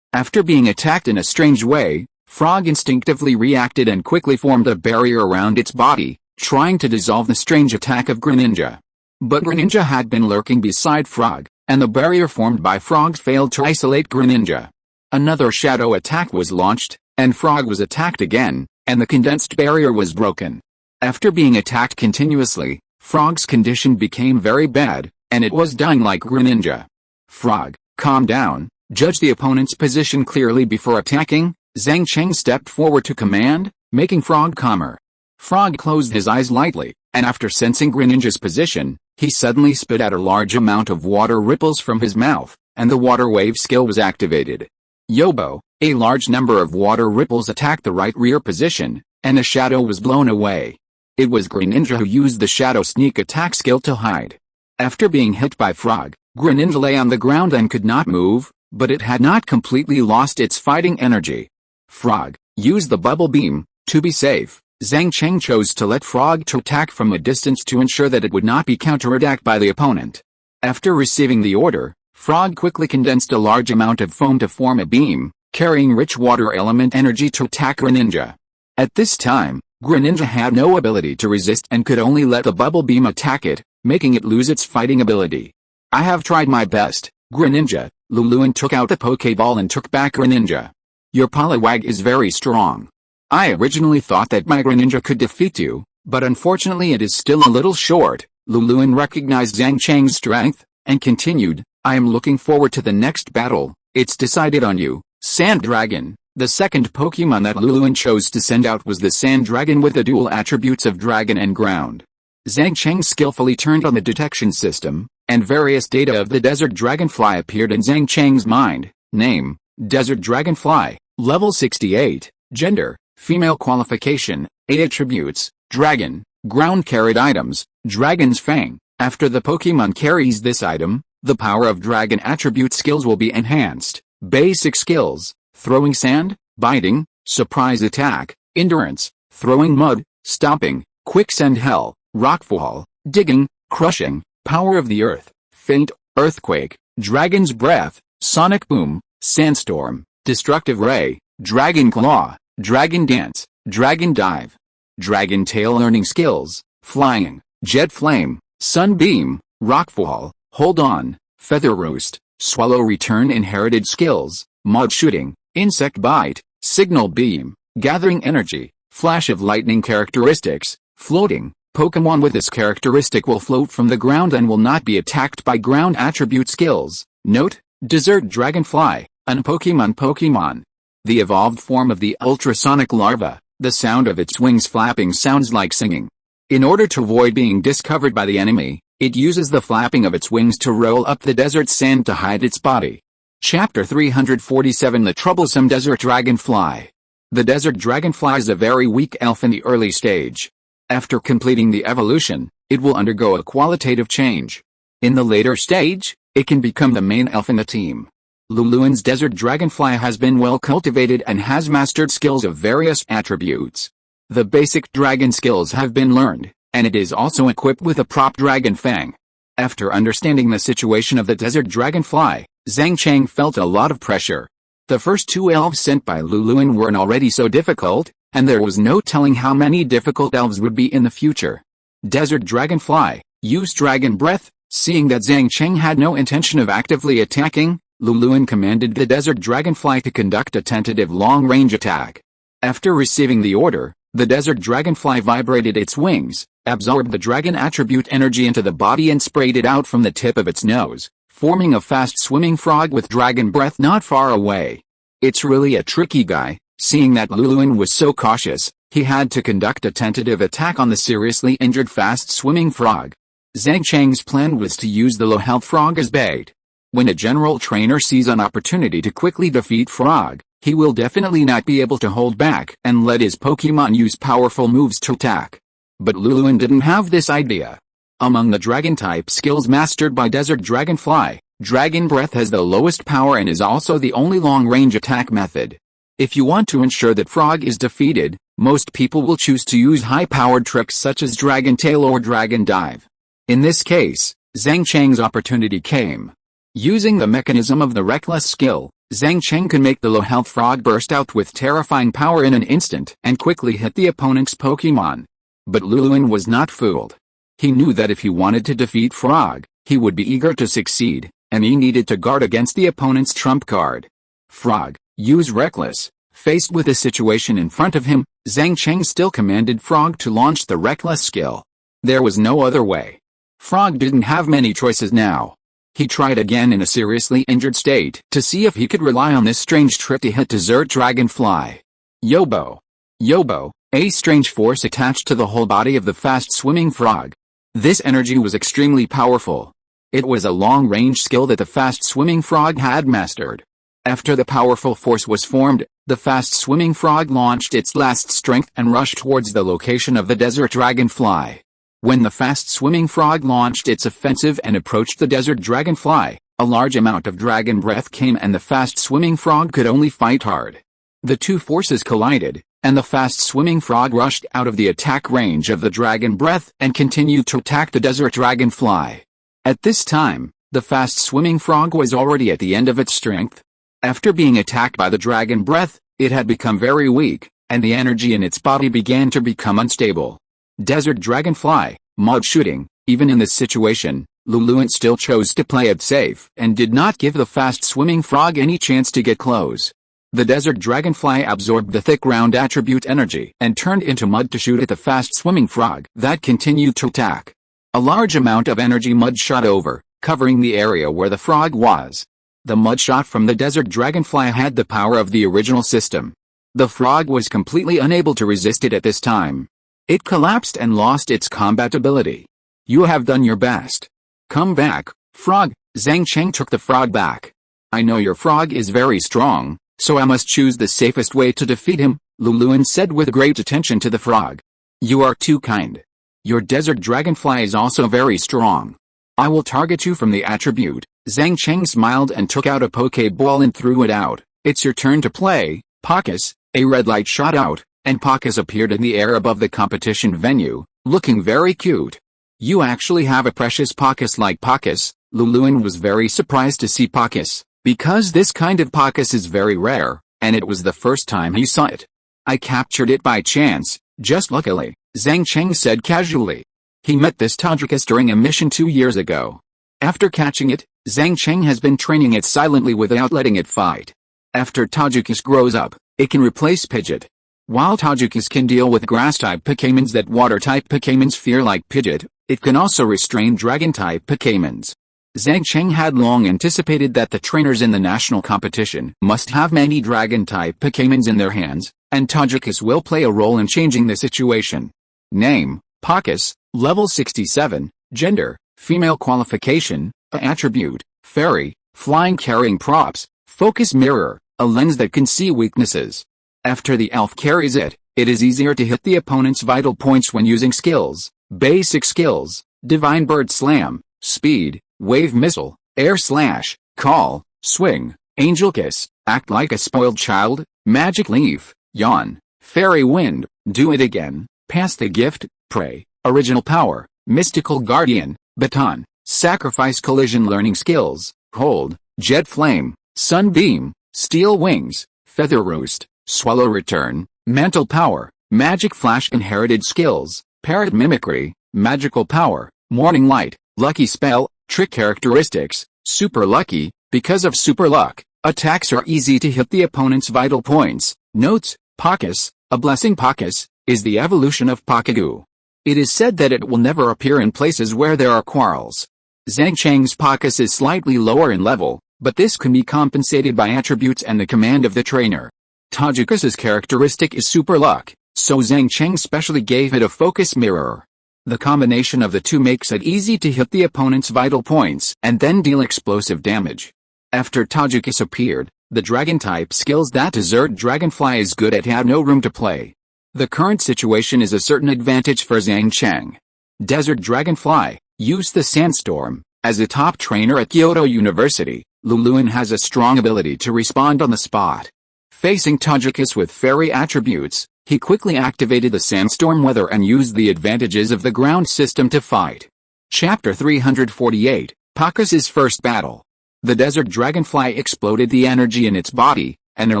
After being attacked in a strange way, Frog instinctively reacted and quickly formed a barrier around its body, trying to dissolve the strange attack of Greninja. But Greninja had been lurking beside Frog, and the barrier formed by Frog failed to isolate Greninja. Another shadow attack was launched, and Frog was attacked again, and the condensed barrier was broken. After being attacked continuously, Frog's condition became very bad, and it was dying like Greninja. Frog, calm down, judge the opponent's position clearly before attacking. Zhang Cheng stepped forward to command, making Frog calmer. Frog closed his eyes lightly, and after sensing Greninja's position, he suddenly spit out a large amount of water ripples from his mouth, and the water wave skill was activated. Yobo, a large number of water ripples attacked the right rear position, and a shadow was blown away. It was Greninja who used the shadow sneak attack skill to hide. After being hit by Frog, Greninja lay on the ground and could not move, but it had not completely lost its fighting energy. Frog, use the bubble beam. To be safe, Zhang Cheng chose to let Frog to attack from a distance to ensure that it would not be counterattacked by the opponent. After receiving the order, Frog quickly condensed a large amount of foam to form a beam, carrying rich water element energy to attack Greninja. At this time, Greninja had no ability to resist and could only let the bubble beam attack it, making it lose its fighting ability. I have tried my best, Greninja. Luluin took out the Pokeball and took back Greninja. Your Poliwag is very strong. I originally thought that my Greninja could defeat you, but unfortunately it is still a little short. Luluin recognized Zhang Cheng's strength, and continued, I am looking forward to the next battle. It's decided on you, Sand Dragon. The second Pokemon that Luluin chose to send out was the Sand Dragon with the dual attributes of Dragon and Ground. Zhang Cheng skillfully turned on the detection system, and various data of the Desert Dragonfly appeared in Zhang Cheng's mind. Name, Desert Dragonfly, level 68, gender, female, qualification, 8 attributes, dragon, ground, carried items, Dragon's Fang. After the Pokemon carries this item, the power of dragon attribute skills will be enhanced. Basic skills, throwing sand, biting, surprise attack, endurance, throwing mud, stomping, quicksand hell, rockfall, digging, crushing, power of the earth, faint, earthquake, dragon's breath, sonic boom, sandstorm, destructive ray, dragon claw, dragon dance, dragon dive. Dragon tail. Learning skills, flying, jet flame, sunbeam, rockfall, hold on, feather roost, swallow. Return. Inherited skills, mud shooting, insect bite, signal beam, gathering energy, flash of lightning. Characteristics, floating. Pokemon with this characteristic will float from the ground and will not be attacked by ground attribute skills. Note, Desert Dragonfly, an Pokemon. The evolved form of the ultrasonic larva. The sound of its wings flapping sounds like singing. In order to avoid being discovered by the enemy, it uses the flapping of its wings to roll up the desert sand to hide its body. Chapter 347. The Troublesome Desert Dragonfly. The Desert Dragonfly is a very weak elf in the early stage. After completing the evolution, it will undergo a qualitative change. In the later stage, it can become the main elf in the team. Luluin's Desert Dragonfly has been well cultivated and has mastered skills of various attributes. The basic dragon skills have been learned, and it is also equipped with a prop Dragon Fang. After understanding the situation of the Desert Dragonfly, Zhang Cheng felt a lot of pressure. The first 2 elves sent by Luluin weren't already so difficult, and there was no telling how many difficult elves would be in the future. Desert Dragonfly, use Dragon Breath. Seeing that Zhang Cheng had no intention of actively attacking, Luluin commanded the Desert Dragonfly to conduct a tentative long-range attack. After receiving the order, the Desert Dragonfly vibrated its wings, absorbed the dragon attribute energy into the body and sprayed it out from the tip of its nose, forming a fast-swimming frog with dragon breath not far away. It's really a tricky guy. Seeing that Luluin was so cautious, he had to conduct a tentative attack on the seriously injured fast-swimming frog. Zhang Cheng's plan was to use the low-health frog as bait. When a general trainer sees an opportunity to quickly defeat Frog, he will definitely not be able to hold back and let his Pokémon use powerful moves to attack. But Luluin didn't have this idea. Among the Dragon-type skills mastered by Desert Dragonfly, Dragon Breath has the lowest power and is also the only long-range attack method. If you want to ensure that Frog is defeated, most people will choose to use high-powered tricks such as Dragon Tail or Dragon Dive. In this case, Zhang Cheng's opportunity came. Using the mechanism of the Reckless skill, Zhang Cheng can make the low-health Frog burst out with terrifying power in an instant and quickly hit the opponent's Pokémon. But Luluin was not fooled. He knew that if he wanted to defeat Frog, he would be eager to succeed, and he needed to guard against the opponent's trump card. Frog, use Reckless. Faced with the situation in front of him, Zhang Cheng still commanded Frog to launch the Reckless skill. There was no other way. Frog didn't have many choices now. He tried again in a seriously injured state to see if he could rely on this strange trick to hit Desert Dragonfly. Yobo. Yobo, a strange force attached to the whole body of the fast-swimming Frog. This energy was extremely powerful. It was a long-range skill that the fast-swimming Frog had mastered. After the powerful force was formed, the fast-swimming Frog launched its last strength and rushed towards the location of the Desert Dragonfly. When the fast-swimming Frog launched its offensive and approached the Desert Dragonfly, a large amount of Dragon Breath came and the fast-swimming Frog could only fight hard. The two forces collided, and the fast-swimming Frog rushed out of the attack range of the Dragon Breath and continued to attack the Desert Dragonfly. At this time, the fast-swimming Frog was already at the end of its strength. After being attacked by the Dragon Breath, it had become very weak, and the energy in its body began to become unstable. Desert Dragonfly, mud shooting. Even in this situation, Luluin still chose to play it safe and did not give the fast-swimming Frog any chance to get close. The Desert Dragonfly absorbed the thick ground attribute energy and turned into mud to shoot at the fast-swimming Frog that continued to attack. A large amount of energy mud shot over, covering the area where the Frog was. The mud shot from the Desert Dragonfly had the power of the original system. The Frog was completely unable to resist it at this time. It collapsed and lost its combat ability. You have done your best. Come back, Frog. Zhang Cheng took the Frog back. I know your Frog is very strong, so I must choose the safest way to defeat him, Luluin said with great attention to the Frog. You are too kind. Your Desert Dragonfly is also very strong. I will target you from the attribute. Zhang Cheng smiled and took out a Pokeball and threw it out. It's your turn to play, Pokus. A red light shot out, and Pokus appeared in the air above the competition venue, looking very cute. You actually have a precious Pokus like Pokus. Luluin was very surprised to see Pokus, because this kind of Pokus is very rare, and it was the first time he saw it. I captured it by chance, just luckily, Zhang Cheng said casually. He met this Tajikus during a mission 2 years ago. After catching it, Zhang Cheng has been training it silently without letting it fight. After Tajikus grows up, it can replace Pidgeot. While Tajikus can deal with grass-type Pokémons that water-type Pokémons fear like Pidgeot, it can also restrain dragon-type Pokémons. Zhang Cheng had long anticipated that the trainers in the national competition must have many dragon-type Pokémons in their hands, and Tajikus will play a role in changing the situation. Name, Pokus, level 67, gender, female qualification, attribute, fairy, flying carrying props, focus mirror, a lens that can see weaknesses. After the elf carries it, it is easier to hit the opponent's vital points when using skills. Basic skills, Divine Bird Slam, Speed, Wave Missile, Air Slash, Call, Swing, Angel Kiss, Act Like a Spoiled Child, Magic Leaf, Yawn, Fairy Wind, Do It Again, Pass the Gift, Pray, Original Power, Mystical Guardian, Baton, Sacrifice Collision Learning Skills, Hold, Jet Flame, Sunbeam, Steel Wings, Feather Roost, Swallow Return, Mental Power, Magic Flash Inherited Skills, Parrot Mimicry, Magical Power, Morning Light, Lucky Spell, Trick Characteristics, Super Lucky. Because of Super Luck, attacks are easy to hit the opponent's vital points. Notes, Pokus, a blessing. Pokus, is the evolution of Pokagu. It is said that it will never appear in places where there are quarrels. Zhang Cheng's Pokus is slightly lower in level, but this can be compensated by attributes and the command of the trainer. Tajikus's characteristic is Super Luck, so Zhang Cheng specially gave it a focus mirror. The combination of the two makes it easy to hit the opponent's vital points and then deal explosive damage. After Tajikus appeared, The dragon-type skills that Desert Dragonfly is good at had no room to play. The current situation is a certain advantage for Zhang Cheng. Desert Dragonfly, use the Sandstorm. As a top trainer at Kyoto University, Luluin has a strong ability to respond on the spot. Facing Tajikis with fairy attributes, he quickly activated the Sandstorm weather and used the advantages of the ground system to fight. Chapter 348, Pakis's First Battle. The Desert Dragonfly exploded the energy in its body, and a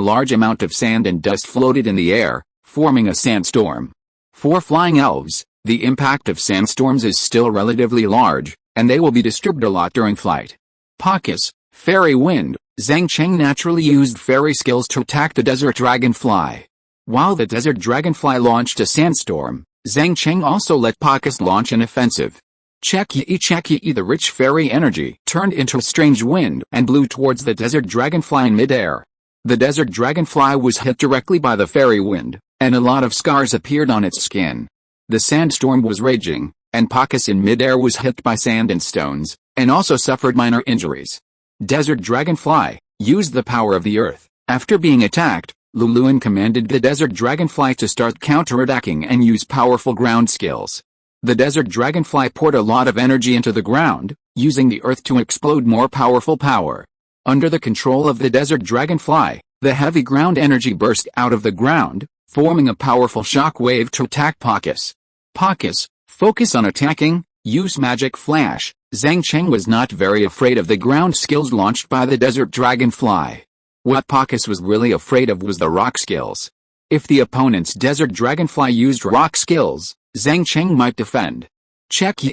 large amount of sand and dust floated in the air, forming a sandstorm. For flying elves, the impact of sandstorms is still relatively large, and they will be disturbed a lot during flight. Pakis, Fairy Wind. Zhang Cheng naturally used fairy skills to attack the Desert Dragonfly. While the Desert Dragonfly launched a sandstorm, Zhang Cheng also let Pakis launch an offensive. Check-yi, the rich fairy energy turned into a strange wind and blew towards the Desert Dragonfly in midair. The Desert Dragonfly was hit directly by the fairy wind, and a lot of scars appeared on its skin. The sandstorm was raging, and Pakis in midair was hit by sand and stones, and also suffered minor injuries. Desert Dragonfly used the power of the earth. After being attacked, Luluin commanded the Desert Dragonfly to start counterattacking and use powerful ground skills. The Desert Dragonfly poured a lot of energy into the ground, using the earth to explode more powerful power. Under the control of the Desert Dragonfly, the heavy ground energy burst out of the ground, forming a powerful shock wave to attack Pakis. Pakis, focus on attacking, use Magic Flash. Zhang Cheng was not very afraid of the ground skills launched by the Desert Dragonfly. What Pakis was really afraid of was the rock skills. If the opponent's Desert Dragonfly used rock skills, Zhang Cheng might defend. Check-yi,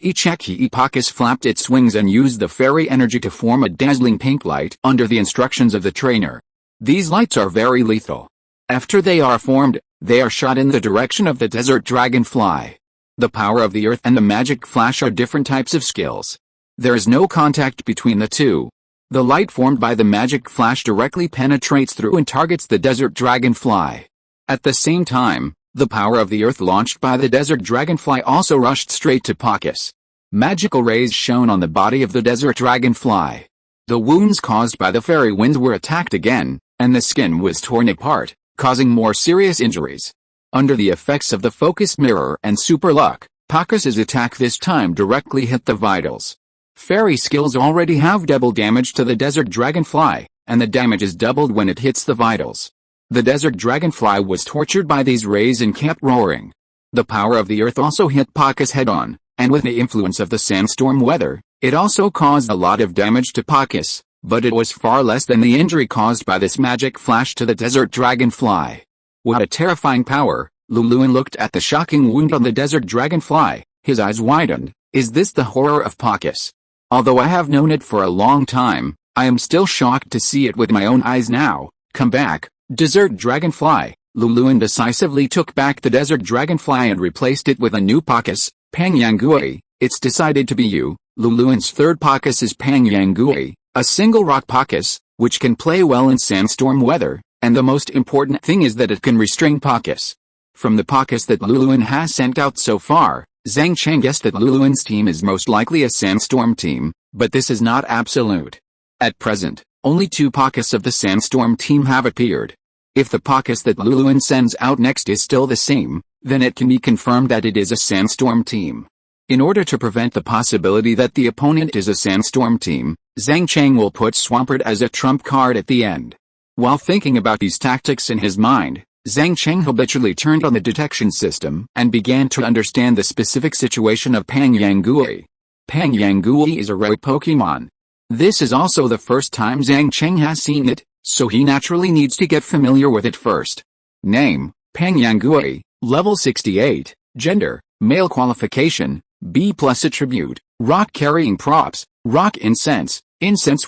Pakis flapped its wings and used the fairy energy to form a dazzling pink light under the instructions of the trainer. These lights are very lethal. After they are formed, they are shot in the direction of the Desert Dragonfly. The power of the earth and the Magic Flash are different types of skills. There is no contact between the two. The light formed by the Magic Flash directly penetrates through and targets the Desert Dragonfly. At the same time, the power of the earth launched by the Desert Dragonfly also rushed straight to Pakis. Magical rays shone on the body of the Desert Dragonfly. The wounds caused by the fairy winds were attacked again, and the skin was torn apart, causing more serious injuries. Under the effects of the focused mirror and super luck, Pakis's attack this time directly hit the vitals. Fairy skills already have double damage to the Desert Dragonfly, and the damage is doubled when it hits the vitals. The Desert Dragonfly was tortured by these rays and kept roaring. The power of the earth also hit Pakis head-on, and with the influence of the sandstorm weather, it also caused a lot of damage to Pakis, but it was far less than the injury caused by this Magic Flash to the Desert Dragonfly. What a terrifying power! Luluin looked at the shocking wound on the Desert Dragonfly, his eyes widened. Is this the horror of Pakis? Although I have known it for a long time, I am still shocked to see it with my own eyes now. Come back, Desert Dragonfly. Luluin decisively took back the Desert Dragonfly and replaced it with a new Pakis, Pangyangui. It's decided to be you. Luluin's third Pakis is Pangyangui, a single rock Pakis, which can play well in sandstorm weather, and the most important thing is that it can restrain Pakis. From the Pakis that Luluin has sent out so far, Zhang Cheng guessed that Luluin's team is most likely a sandstorm team, but this is not absolute. At present, only 2 Pakis of the sandstorm team have appeared. If the Pakis that Luluin sends out next is still the same, then it can be confirmed that it is a sandstorm team. In order to prevent the possibility that the opponent is a sandstorm team, Zhang Cheng will put Swampert as a trump card at the end. While thinking about these tactics in his mind, Zhang Cheng habitually turned on the detection system and began to understand the specific situation of Pangyangui. Pangyangui is a rare Pokémon. This is also the first time Zhang Cheng has seen it, so he naturally needs to get familiar with it first. Name, Pangyangui, level 68, gender, male qualification, B+ attribute, rock carrying props, rock incense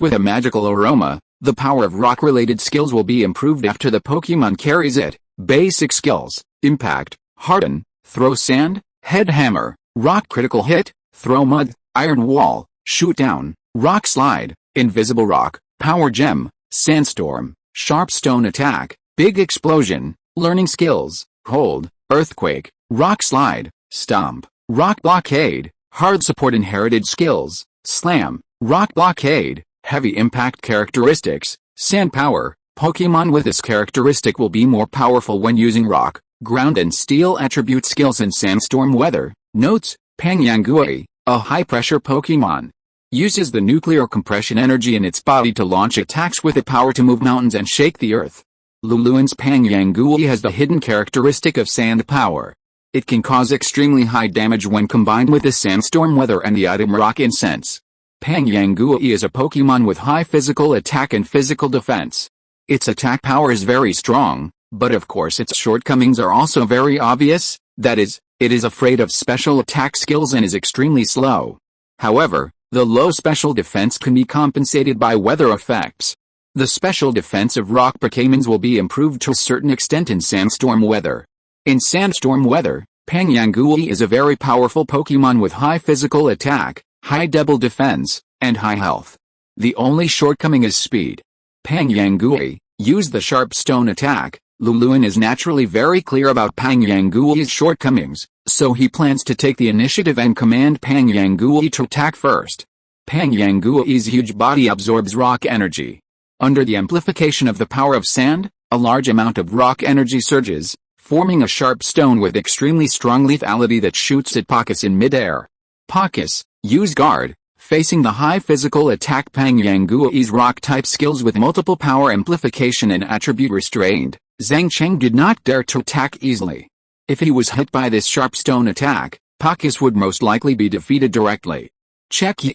with a magical aroma. The power of rock-related skills will be improved after the Pokémon carries it. Basic skills, impact, harden, throw sand, head hammer, rock critical hit, throw mud, iron wall, shoot down, rock slide, invisible rock, power gem, sandstorm, sharp stone attack, big explosion, learning skills, hold, earthquake, rock slide, stomp, rock blockade, hard support inherited skills, slam, rock blockade, heavy impact characteristics, sand power, Pokémon with this characteristic will be more powerful when using rock, ground and steel attribute skills in sandstorm weather. Notes: Pangyangui, a high-pressure Pokémon, uses the nuclear compression energy in its body to launch attacks with the power to move mountains and shake the earth. Luluan's Pangyangui has the hidden characteristic of sand power. It can cause extremely high damage when combined with the sandstorm weather and the item Rock Incense. Pangyangui is a Pokémon with high physical attack and physical defense. Its attack power is very strong, but of course its shortcomings are also very obvious, that is, it is afraid of special attack skills and is extremely slow. However, the low special defense can be compensated by weather effects. The special defense of rock Pokémons will be improved to a certain extent in sandstorm weather. In sandstorm weather, Pangyangui is a very powerful Pokémon with high physical attack, high double defense, and high health. The only shortcoming is speed. Pangyangui used the sharp stone attack. Luluan is naturally very clear about Pangyangui's shortcomings, so he plans to take the initiative and command Pangyangui to attack first. Pangyangui's huge body absorbs rock energy. Under the amplification of the power of sand, a large amount of rock energy surges, forming a sharp stone with extremely strong lethality that shoots at Pokus in midair. Pokus, use guard, facing the high physical attack Pangyangui's rock-type skills with multiple power amplification and attribute restrained. Zhang Cheng did not dare to attack easily. If he was hit by this sharp stone attack, Pokus would most likely be defeated directly. Check-yi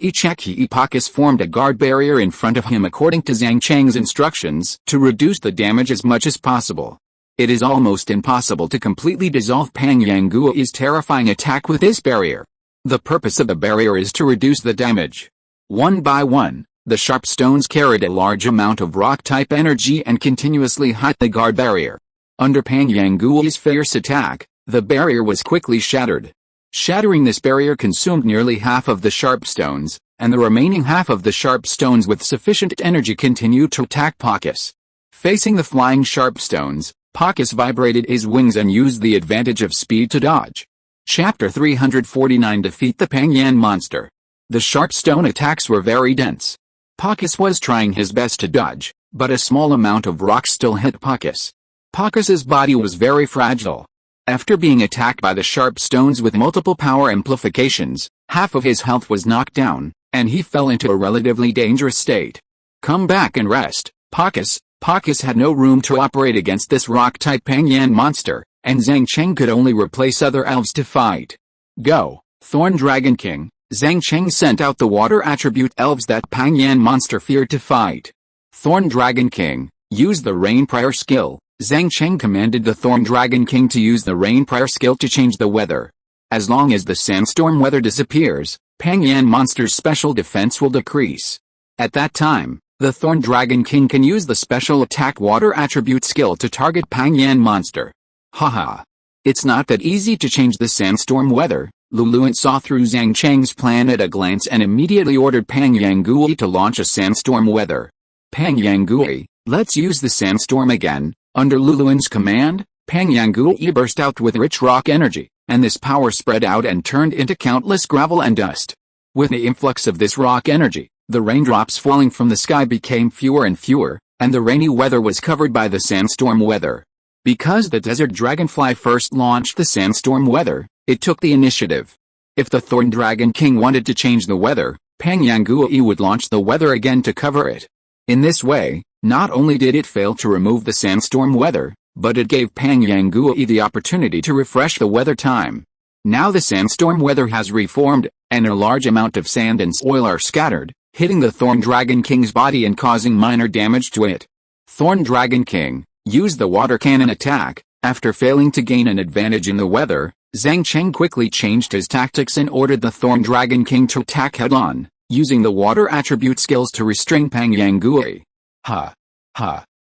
Pokus formed a guard barrier in front of him according to Zhang Cheng's instructions to reduce the damage as much as possible. It is almost impossible to completely dissolve Pangyangui's terrifying attack with this barrier. The purpose of the barrier is to reduce the damage. One by one, the sharp stones carried a large amount of rock-type energy and continuously hit the guard barrier. Under Pangyangui's fierce attack, the barrier was quickly shattered. Shattering this barrier consumed nearly half of the sharp stones, and the remaining half of the sharp stones with sufficient energy continued to attack Pokus. Facing the flying sharp stones, Pokus vibrated his wings and used the advantage of speed to dodge. Chapter 349 Defeat the Pangyan Monster. The sharp stone attacks were very dense. Pokus was trying his best to dodge, but a small amount of rock still hit Pokus. Pokus's body was very fragile. After being attacked by the sharp stones with multiple power amplifications, half of his health was knocked down, and he fell into a relatively dangerous state. Come back and rest, Pokus. Pokus had no room to operate against this rock-type Pangyan monster, and Zhang Cheng could only replace other elves to fight. Go, Thorn Dragon King. Zhang Cheng sent out the water attribute elves that Pangyan monster feared to fight. Thorn Dragon King, use the Rain Prayer skill. Zhang Cheng commanded the Thorn Dragon King to use the Rain Prayer skill to change the weather. As long as the sandstorm weather disappears, Pangyan monster's special defense will decrease. At that time, the Thorn Dragon King can use the special attack water attribute skill to target Pangyan monster. Haha. It's not that easy to change the sandstorm weather. Luluan saw through Zhang Cheng's plan at a glance and immediately ordered Pangyangui to launch a sandstorm weather. Pangyangui, let's use the sandstorm again. Under Luluan's command, Pangyangui burst out with rich rock energy, and this power spread out and turned into countless gravel and dust. With the influx of this rock energy, the raindrops falling from the sky became fewer and fewer, and the rainy weather was covered by the sandstorm weather. Because the desert dragonfly first launched the sandstorm weather, it took the initiative. If the Thorn Dragon King wanted to change the weather, Pangyangui would launch the weather again to cover it. In this way, not only did it fail to remove the sandstorm weather, but it gave Pangyangui the opportunity to refresh the weather time. Now the sandstorm weather has reformed, and a large amount of sand and soil are scattered, hitting the Thorn Dragon King's body and causing minor damage to it. Thorn Dragon King, use the water cannon attack. After failing to gain an advantage in the weather, Zhang Cheng quickly changed his tactics and ordered the Thorn Dragon King to attack head-on, using the water attribute skills to restrain Pangyangui.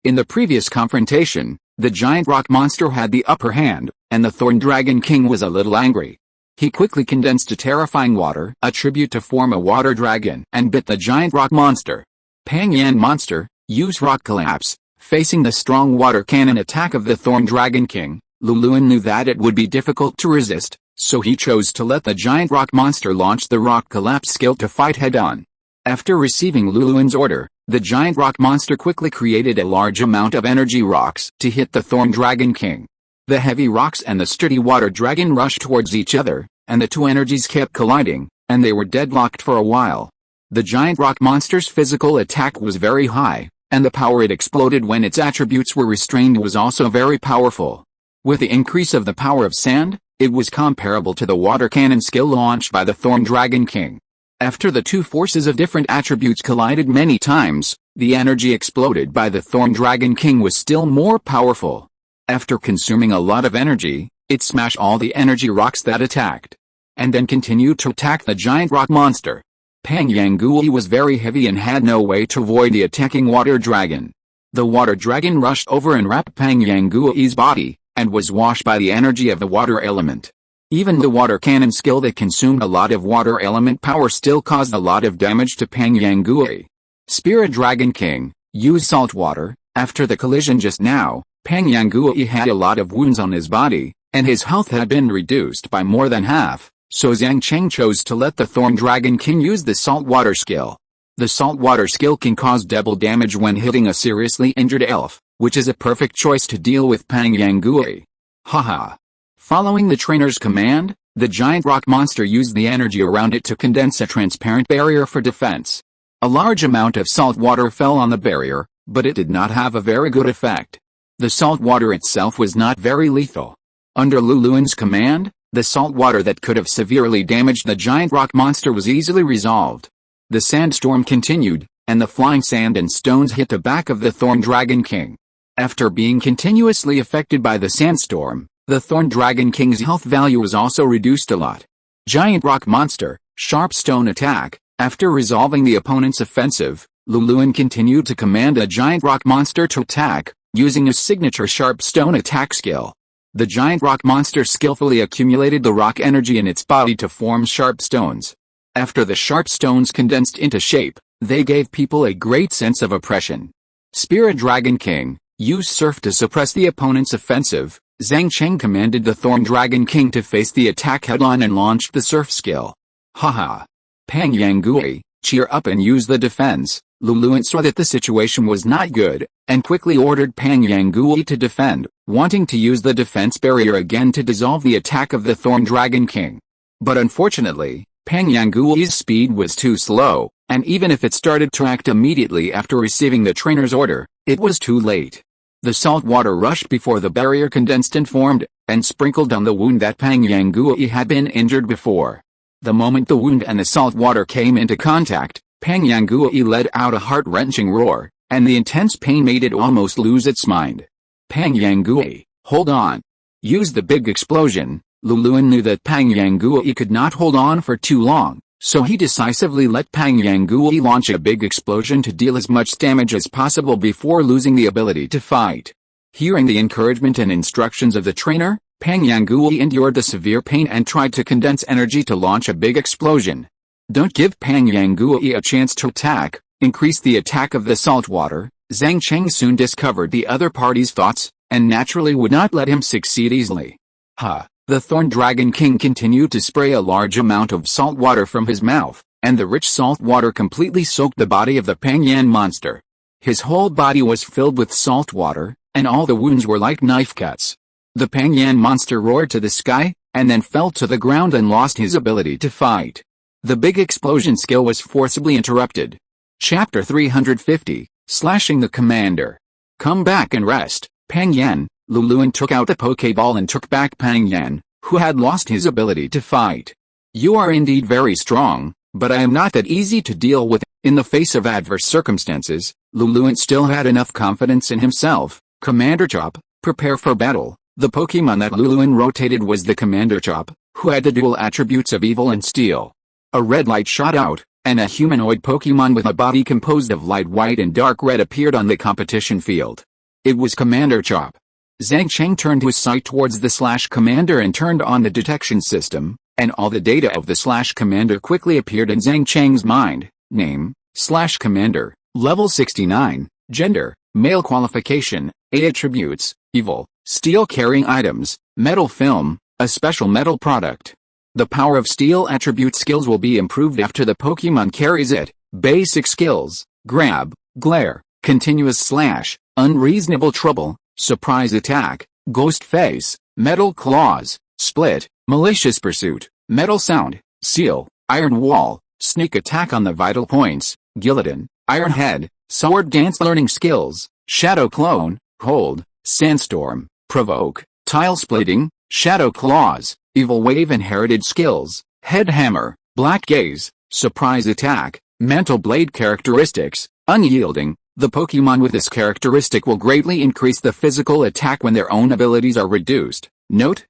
In the previous confrontation, the giant rock monster had the upper hand, and the Thorn Dragon King was a little angry. He quickly condensed a terrifying water attribute to form a water dragon and bit the giant rock monster. Pangyan monster, use rock collapse. Facing the strong water cannon attack of the Thorn Dragon King, Luluan knew that it would be difficult to resist, so he chose to let the giant rock monster launch the rock collapse skill to fight head-on. After receiving Luluan's order, The giant rock monster quickly created a large amount of energy rocks to hit the Thorn Dragon King. The heavy rocks and the sturdy water dragon rushed towards each other, and the two energies kept colliding, and they were deadlocked for a while. The giant rock monster's physical attack was very high, and the power it exploded when its attributes were restrained was also very powerful. With the increase of the power of sand, it was comparable to the water cannon skill launched by the Thorn Dragon King. After the two forces of different attributes collided many times, the energy exploded by the Thorn Dragon King was still more powerful. After consuming a lot of energy, it smashed all the energy rocks that attacked, and then continued to attack the giant rock monster. Pang Yangui was very heavy and had no way to avoid the attacking water dragon. The water dragon rushed over and wrapped Pang Yangui's body, and was washed by the energy of the water element. Even the water cannon skill that consumed a lot of water element power still caused a lot of damage to Pang Yangui. Spirit Dragon King, use salt water. After the collision just now, Pang Yangui had a lot of wounds on his body, and his health had been reduced by more than half, so Zhang Cheng chose to let the Thorn Dragon King use the salt water skill. The salt water skill can cause double damage when hitting a seriously injured elf, which is a perfect choice to deal with Pang Yangui. Haha. Following the trainer's command, the giant rock monster used the energy around it to condense a transparent barrier for defense. A large amount of salt water fell on the barrier, but it did not have a very good effect. The salt water itself was not very lethal. Under Luluan's command, the salt water that could have severely damaged the giant rock monster was easily resolved. The sandstorm continued, and the flying sand and stones hit the back of the Thorn Dragon King. After being continuously affected by the sandstorm, the Thorn Dragon King's health value was also reduced a lot. Giant rock monster, sharp stone attack. After resolving the opponent's offensive, Luluan continued to command a giant rock monster to attack, using his signature sharp stone attack skill. The giant rock monster skillfully accumulated the rock energy in its body to form sharp stones. After the sharp stones condensed into shape, they gave people a great sense of oppression. Spirit Dragon King, use surf to suppress the opponent's offensive. Zhang Cheng commanded the Thorn Dragon King to face the attack head-on and launched the surf skill. Haha. Pang Yangui, cheer up and use the defense. Luluan saw that the situation was not good, and quickly ordered Pang Yangui to defend, wanting to use the defense barrier again to dissolve the attack of the Thorn Dragon King. But unfortunately, Pang Yangui's speed was too slow, and even if it started to act immediately after receiving the trainer's order, it was too late. The salt water rushed before the barrier condensed and formed, and sprinkled on the wound that Pang Yangui had been injured before. The moment the wound and the salt water came into contact, Pang Yangui let out a heart-wrenching roar, and the intense pain made it almost lose its mind. Pang Yangui, hold on. Use the big explosion. Luluan knew that Pang Yangui could not hold on for too long, so he decisively let Pang Yangui launch a big explosion to deal as much damage as possible before losing the ability to fight. Hearing the encouragement and instructions of the trainer, Pang Yangui endured the severe pain and tried to condense energy to launch a big explosion. Don't give Pang Yangui a chance to attack, increase the attack of the salt water. Zhang Cheng soon discovered the other party's thoughts, and naturally would not let him succeed easily. The Thorn Dragon King continued to spray a large amount of salt water from his mouth, and the rich salt water completely soaked the body of the Pang Yan monster. His whole body was filled with salt water, and all the wounds were like knife cuts. The Pang Yan monster roared to the sky, and then fell to the ground and lost his ability to fight. The big explosion skill was forcibly interrupted. Chapter 350, Slashing the Commander. Come back and rest, Pang Yan. Luluan took out the Pokeball and took back Pang Yan, who had lost his ability to fight. You are indeed very strong, but I am not that easy to deal with. In the face of adverse circumstances, Luluan still had enough confidence in himself. Commander Chop, prepare for battle. The Pokemon that Luluan rotated was the Commander Chop, who had the dual attributes of evil and steel. A red light shot out, and a humanoid Pokemon with a body composed of light white and dark red appeared on the competition field. It was Commander Chop. Zhang Cheng turned his sight towards the Slash Commander and turned on the detection system, and all the data of the Slash Commander quickly appeared in Zhang Cheng's mind. Name, Slash Commander, level 69, gender, male, qualification, 8 attributes, evil, steel carrying items, metal film, a special metal product. The power of steel attribute skills will be improved after the Pokemon carries it. Basic skills, grab, glare, continuous slash, unreasonable trouble, surprise attack, ghost face, metal claws, split, malicious pursuit, metal sound, seal, iron wall, sneak attack on the vital points, guillotine, iron head, sword dance learning skills, shadow clone, hold, sandstorm, provoke, tile splitting, shadow claws, evil wave inherited skills, head hammer, black gaze, surprise attack, mental blade characteristics, unyielding. The Pokémon with this characteristic will greatly increase the physical attack when their own abilities are reduced. Note,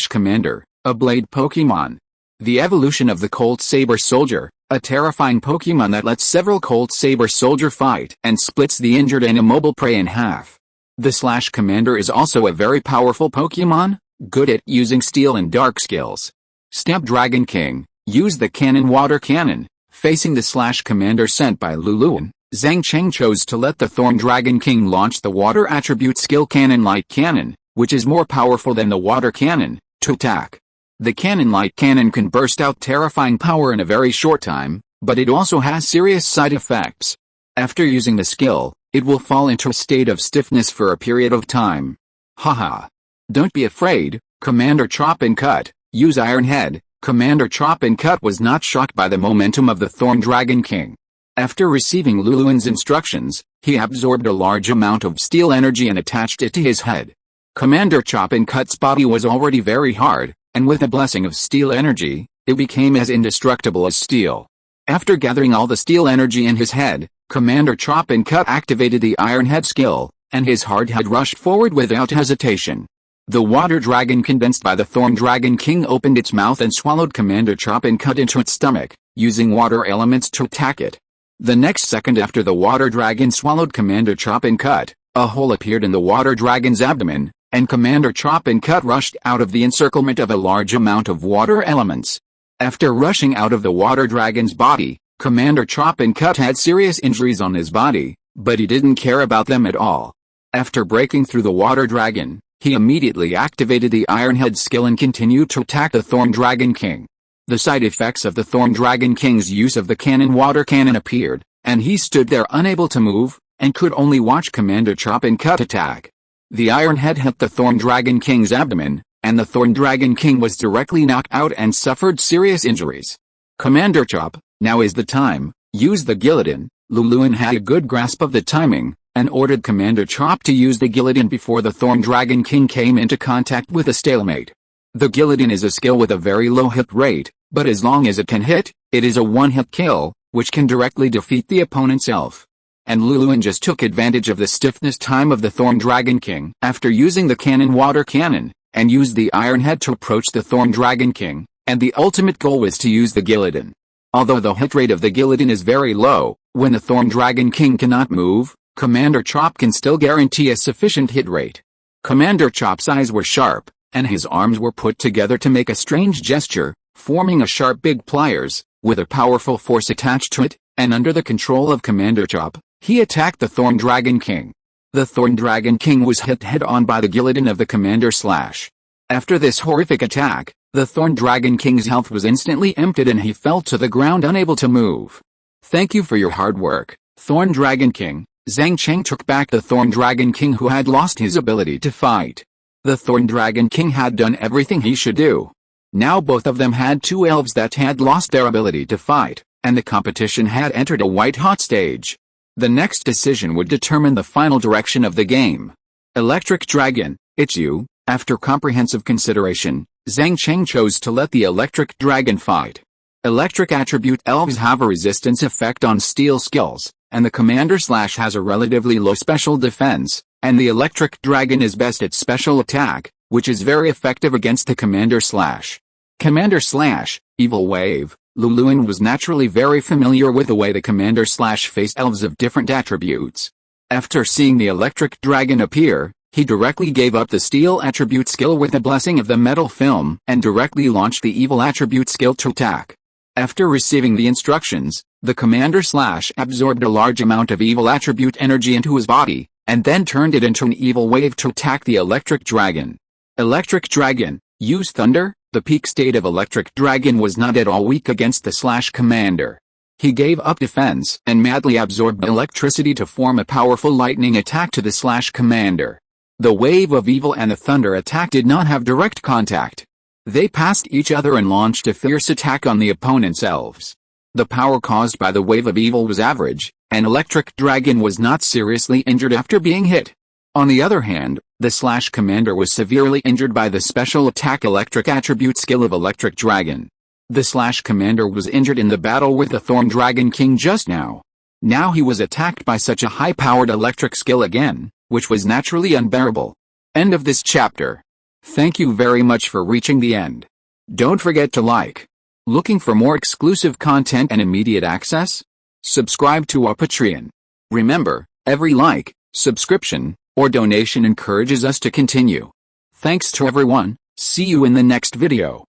Commander, a blade Pokémon. The evolution of the Colt Saber Soldier, a terrifying Pokémon that lets several Colt Saber Soldier fight and splits the injured and immobile prey in half. The Commander is also a very powerful Pokémon, good at using steel and dark skills. Snapdragon King, use the cannon water cannon. Facing the Commander sent by Luluan, Zhang Cheng chose to let the Thorn Dragon King launch the water attribute skill Cannon Light Cannon, which is more powerful than the water cannon, to attack. The Cannon Light Cannon can burst out terrifying power in a very short time, but it also has serious side effects. After using the skill, it will fall into a state of stiffness for a period of time. Haha. Don't be afraid, Commander Chop and Cut, use Iron Head. Commander Chop and Cut was not shocked by the momentum of the Thorn Dragon King. After receiving Luluan's instructions, he absorbed a large amount of steel energy and attached it to his head. Commander Chop and Cut's body was already very hard, and with a blessing of steel energy, it became as indestructible as steel. After gathering all the steel energy in his head, Commander Chop and Cut activated the Iron Head skill, and his hard head rushed forward without hesitation. The water dragon condensed by the Thorn Dragon King opened its mouth and swallowed Commander Chop and Cut into its stomach, using water elements to attack it. The next second after the water dragon swallowed Commander Chop and Cut, a hole appeared in the water dragon's abdomen, and Commander Chop and Cut rushed out of the encirclement of a large amount of water elements. After rushing out of the water dragon's body, Commander Chop and Cut had serious injuries on his body, but he didn't care about them at all. After breaking through the water dragon, he immediately activated the Iron Head skill and continued to attack the Thorn Dragon King. The side effects of the Thorn Dragon King's use of the cannon water cannon appeared, and he stood there unable to move, and could only watch Commander Chop and Cut attack. The Iron Head hit the Thorn Dragon King's abdomen, and the Thorn Dragon King was directly knocked out and suffered serious injuries. Commander Chop, now is the time, use the guillotine. Luluan had a good grasp of the timing, and ordered Commander Chop to use the guillotine before the Thorn Dragon King came into contact with a stalemate. The guillotine is a skill with a very low hit rate, but as long as it can hit, it is a one-hit kill, which can directly defeat the opponent's elf. And Luluan just took advantage of the stiffness time of the Thorn Dragon King after using the cannon water cannon, and used the Iron Head to approach the Thorn Dragon King, and the ultimate goal was to use the guillotine. Although the hit rate of the guillotine is very low, when the Thorn Dragon King cannot move, Commander Chop can still guarantee a sufficient hit rate. Commander Chop's eyes were sharp, and his arms were put together to make a strange gesture, forming a sharp big pliers, with a powerful force attached to it, and under the control of Commander Chop, he attacked the Thorn Dragon King. The Thorn Dragon King was hit head-on by the guillotine of the Commander Slash. After this horrific attack, the Thorn Dragon King's health was instantly emptied and he fell to the ground unable to move. Thank you for your hard work, Thorn Dragon King. Zhang Cheng took back the Thorn Dragon King who had lost his ability to fight. The Thorn Dragon King had done everything he should do. Now both of them had two elves that had lost their ability to fight, and the competition had entered a white-hot stage. The next decision would determine the final direction of the game. Electric Dragon, it's you. After comprehensive consideration, Zhang Cheng chose to let the Electric Dragon fight. Electric attribute elves have a resistance effect on steel skills, and the Commander Slash has a relatively low special defense, and the Electric Dragon is best at special attack, which is very effective against the Commander Slash. Commander Slash, Evil Wave. Luluan was naturally very familiar with the way the Commander Slash faced elves of different attributes. After seeing the Electric Dragon appear, he directly gave up the Steel attribute skill with the blessing of the Metal Film and directly launched the Evil attribute skill to attack. After receiving the instructions, the Commander Slash absorbed a large amount of Evil attribute energy into his body, and then turned it into an Evil Wave to attack the Electric Dragon. Electric Dragon, use Thunder. The peak state of Electric Dragon was not at all weak against the Slash Commander. He gave up defense and madly absorbed electricity to form a powerful lightning attack to the Slash Commander. The Wave of Evil and the Thunder attack did not have direct contact. They passed each other and launched a fierce attack on the opponent's elves. The power caused by the Wave of Evil was average, and Electric Dragon was not seriously injured after being hit. On the other hand, the Slash Commander was severely injured by the special attack electric attribute skill of Electric Dragon. The Slash Commander was injured in the battle with the Thorn Dragon King just now. Now he was attacked by such a high-powered electric skill again, which was naturally unbearable. End of this chapter. Thank you very much for reaching the end. Don't forget to like. Looking for more exclusive content and immediate access? Subscribe to our Patreon. Remember, every like, subscription, or donation encourages us to continue. Thanks to everyone. See you in the next video.